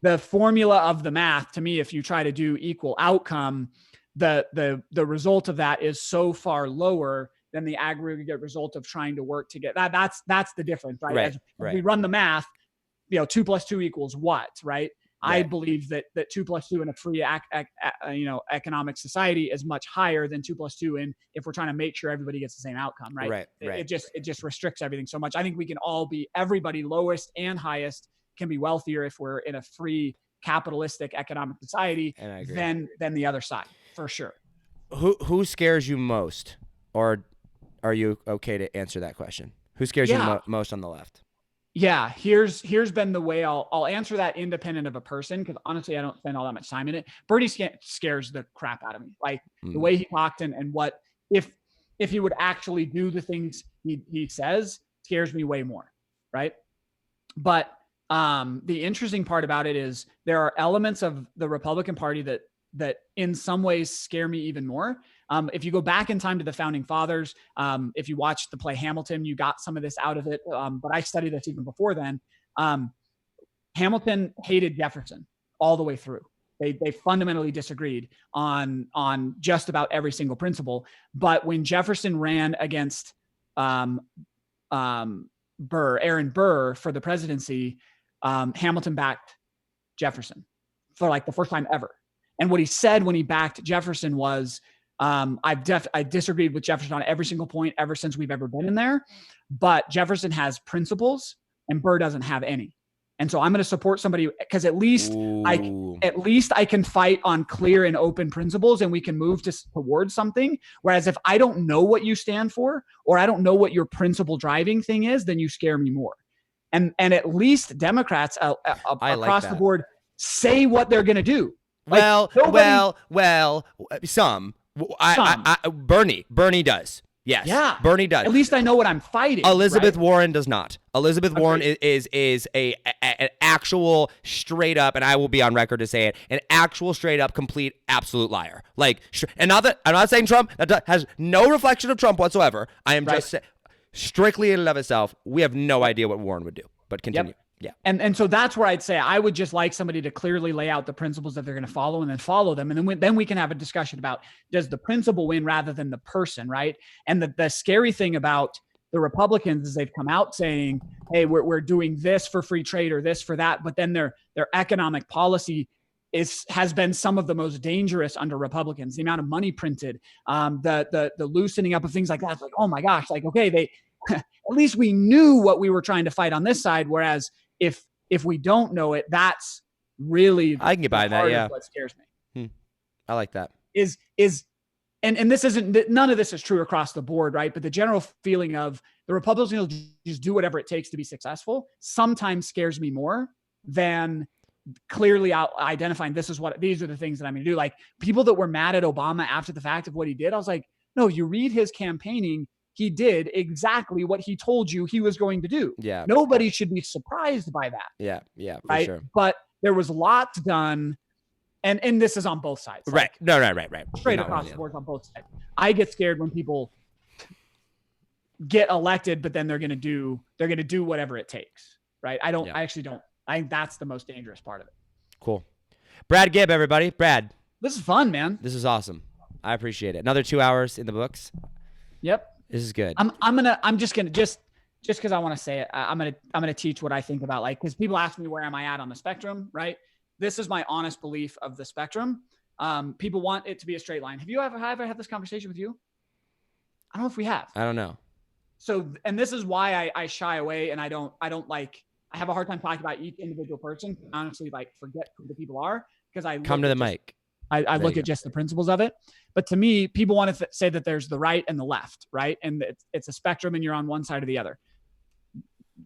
the formula of the math to me, if you try to do equal outcome, the result of that is so far lower than the aggregate result of trying to work to get that. That's the difference, right? As we run the math, 2 + 2 = what, right? I believe that 2 + 2 in a free, economic society is much higher than 2 + 2 in if we're trying to make sure everybody gets the same outcome, right? It just restricts everything so much. I think we can all be, everybody lowest and highest can be wealthier if we're in a free capitalistic economic society than the other side, for sure. Who scares you most, or are you okay to answer that question? Who scares you most on the left? Yeah, here's been the way I'll answer that independent of a person, because honestly, I don't spend all that much time in it. Bernie scares the crap out of me. Like the way he talked and what if he would actually do the things he says scares me way more, right? But the interesting part about it is there are elements of the Republican Party that in some ways scare me even more. If you go back in time to the founding fathers, if you watch the play Hamilton, you got some of this out of it. But I studied this even before then. Hamilton hated Jefferson all the way through. They fundamentally disagreed on just about every single principle. But when Jefferson ran against Aaron Burr for the presidency, Hamilton backed Jefferson for like the first time ever. And what he said when he backed Jefferson was, I disagreed with Jefferson on every single point ever since we've ever been in there, but Jefferson has principles and Burr doesn't have any. And so I'm going to support somebody because at least I can fight on clear and open principles and we can move towards something. Whereas if I don't know what you stand for, or I don't know what your principle driving thing is, then you scare me more. And at least Democrats across the board say what they're going to do. Some. Bernie does. Yes. Yeah. Bernie does. At least I know what I'm fighting. Elizabeth Warren does not. Elizabeth Warren is an actual straight up, and I will be on record to say it, an actual straight up, complete, absolute liar. Like, and not that I'm not saying Trump, that has no reflection of Trump whatsoever. I am just strictly in and of itself. We have no idea what Warren would do, but continue. Yep. Yeah. And so that's where I'd say I would just like somebody to clearly lay out the principles that they're going to follow and then follow them. And then we can have a discussion about, does the principle win rather than the person, right? And the scary thing about the Republicans is they've come out saying, hey, we're doing this for free trade or this for that. But then their economic policy has been some of the most dangerous under Republicans. The amount of money printed, the loosening up of things like that. It's like, oh my gosh, like, okay, they at least we knew what we were trying to fight on this side. Whereas if we don't know it, that's really I can get by that. Yeah, what scares me. I like that. And this isn't, none of this is true across the board, right? But the general feeling of the Republicans will just do whatever it takes to be successful sometimes scares me more than clearly identifying these are the things that I'm going to do. Like people that were mad at Obama after the fact of what he did, I was like, no, you read his campaigning. He did exactly what he told you he was going to do. Yeah. Nobody should be surprised by that. Yeah. Yeah. For right. Sure. But there was lots done. And this is on both sides. Right. Like, Right. Straight across the board on both sides. I get scared when people get elected, but then they're going to do whatever it takes. Right. I actually don't. I think that's the most dangerous part of it. Cool. Brad Gibb, everybody. Brad. This is fun, man. This is awesome. I appreciate it. Another 2 hours in the books. Yep. This is good. I'm just gonna because I want to say it. I'm gonna teach what I think about, like, because people ask me where am I at on the spectrum, right? This is my honest belief of the spectrum. People want it to be a straight line. Have I ever had this conversation with you? I don't know if we have. I don't know. So, and this is why I shy away and I have a hard time talking about each individual person. Honestly, like forget who the people are because I come to the mic. I look at just the principles of it. But to me, people want to say that there's the right and the left, right? And it's a spectrum and you're on one side or the other.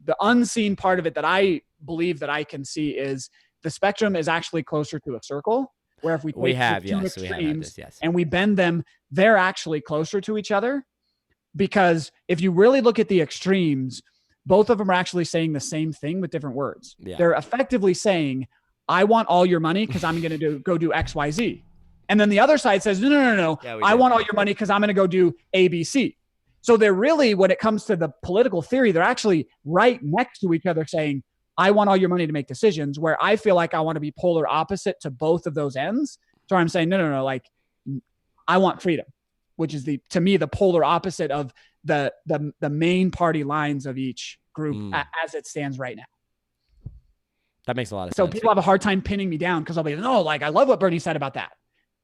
The unseen part of it that I believe that I can see is the spectrum is actually closer to a circle, where if we take two extremes and we bend them, they're actually closer to each other. because if you really look at the extremes, both of them are actually saying the same thing with different words. Yeah. They're effectively saying, I want all your money because I'm going to go do X, Y, Z. And then the other side says, no. Yeah, I want all your money because I'm going to go do A, B, C. So they're really, when it comes to the political theory, they're actually right next to each other saying, I want all your money to make decisions, where I feel like I want to be polar opposite to both of those ends. So I'm saying, no, like I want freedom, which is to me, the polar opposite of the main party lines of each group as it stands right now. That makes a lot of sense. So people have a hard time pinning me down because I'll be, no, like I love what Bernie said about that.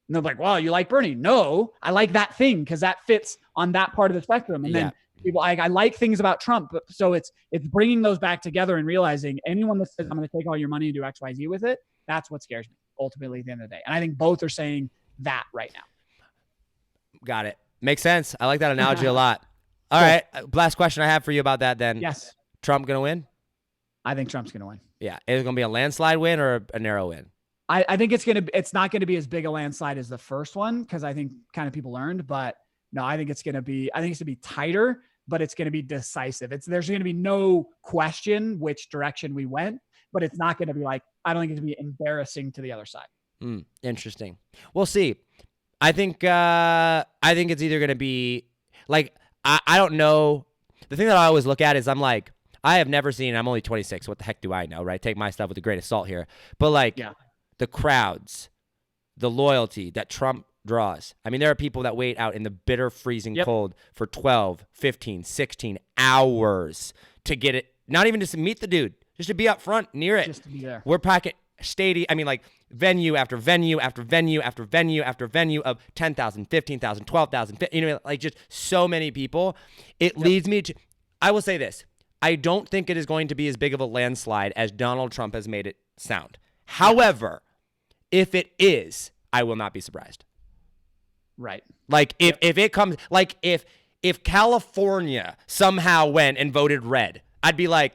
And they're like, well, you like Bernie? No, I like that thing because that fits on that part of the spectrum. And then people, I like things about Trump. But so it's bringing those back together and realizing anyone that says I'm going to take all your money and do X, Y, Z with it, that's what scares me ultimately at the end of the day. And I think both are saying that right now. Got it. Makes sense. I like that analogy a lot. All right. Last question I have for you about that then. Yes. Trump going to win? I think Trump's going to win. Yeah. Is it going to be a landslide win or a narrow win? I think it's not going to be as big a landslide as the first one because I think kind of people learned, but no, I think it's going to be tighter, but it's going to be decisive. There's going to be no question which direction we went, but it's not going to be like, I don't think it's going to be embarrassing to the other side. Interesting. We'll see. I think it's either going to be like, I don't know. The thing that I always look at is I'm like, I have never seen, I'm only 26. What the heck do I know, right? Take my stuff with a grain of salt here. But like the crowds, the loyalty that Trump draws. I mean, there are people that wait out in the bitter, freezing cold for 12, 15, 16 hours to get it. Not even just to meet the dude, just to be up front near it. Just to be there. We're packing stadium. I mean, like venue after venue after venue after venue after venue of 10,000, 15,000, 12,000, like just so many people. It leads me to, I will say this. I don't think it is going to be as big of a landslide as Donald Trump has made it sound. However, if it is, I will not be surprised. Right. Like if it comes, like if California somehow went and voted red, I'd be like,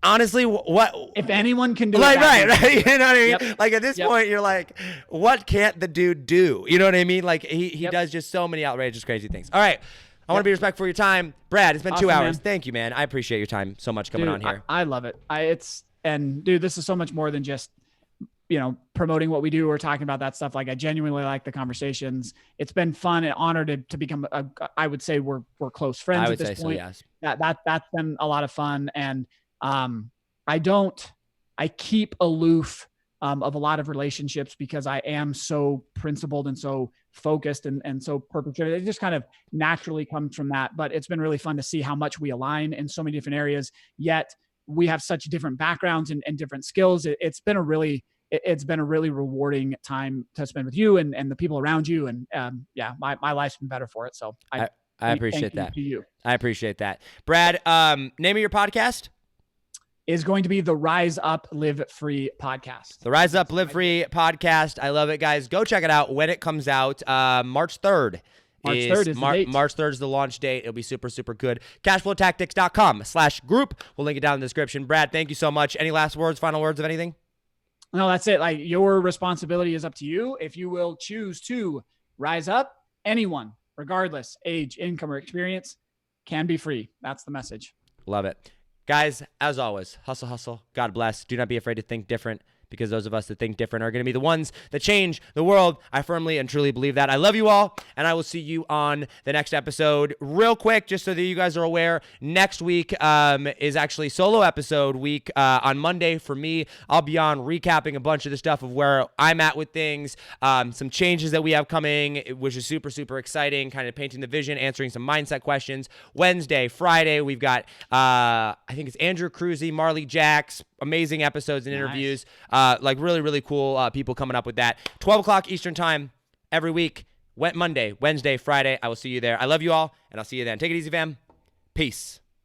honestly, what? If anyone can do like, it. Right. You know what I mean? Like at this point, you're like, what can't the dude do? You know what I mean? Like he does just so many outrageous, crazy things. All right. I want to be respectful for your time. Brad, it's been 2 hours. Man. Thank you, man. I appreciate your time so much coming on here. I love it. Dude, this is so much more than just, promoting what we do or talking about that stuff. Like I genuinely like the conversations. It's been fun and honored to become I would say we're close friends at this point. So, yes. That's been a lot of fun. And I keep aloof of a lot of relationships because I am so principled and so focused and so purpose-driven. It just kind of naturally comes from that. But it's been really fun to see how much we align in so many different areas, yet we have such different backgrounds and different skills. It's been a really rewarding time to spend with you and the people around you. And my life's been better for it. So I appreciate that. To you. I appreciate that. Brad, name of your podcast? Is going to be the Rise Up, Live Free podcast. The Rise Up, Live Free podcast. I love it, guys. Go check it out when it comes out. March 3rd. March 3rd is the date. March 3rd is the launch date. It'll be super, super good. Cashflowtactics.com/group. We'll link it down in the description. Brad, thank you so much. Any last words, final words of anything? No, that's it. Like your responsibility is up to you. If you will choose to rise up, anyone, regardless, age, income, or experience, can be free. That's the message. Love it. Guys, as always, hustle, hustle. God bless. Do not be afraid to think different, because those of us that think different are going to be the ones that change the world. I firmly and truly believe that. I love you all, and I will see you on the next episode. Real quick, just so that you guys are aware, next week is actually solo episode week. On Monday for me, I'll be on recapping a bunch of the stuff of where I'm at with things, some changes that we have coming, which is super, super exciting, kind of painting the vision, answering some mindset questions. Wednesday, Friday, we've got, I think it's Andrew Cruzy, Marley Jacks, amazing episodes and interviews. Like really, really cool people coming up with that. 12 o'clock Eastern time every week. Monday, Wednesday, Friday. I will see you there. I love you all, and I'll see you then. Take it easy, fam. Peace.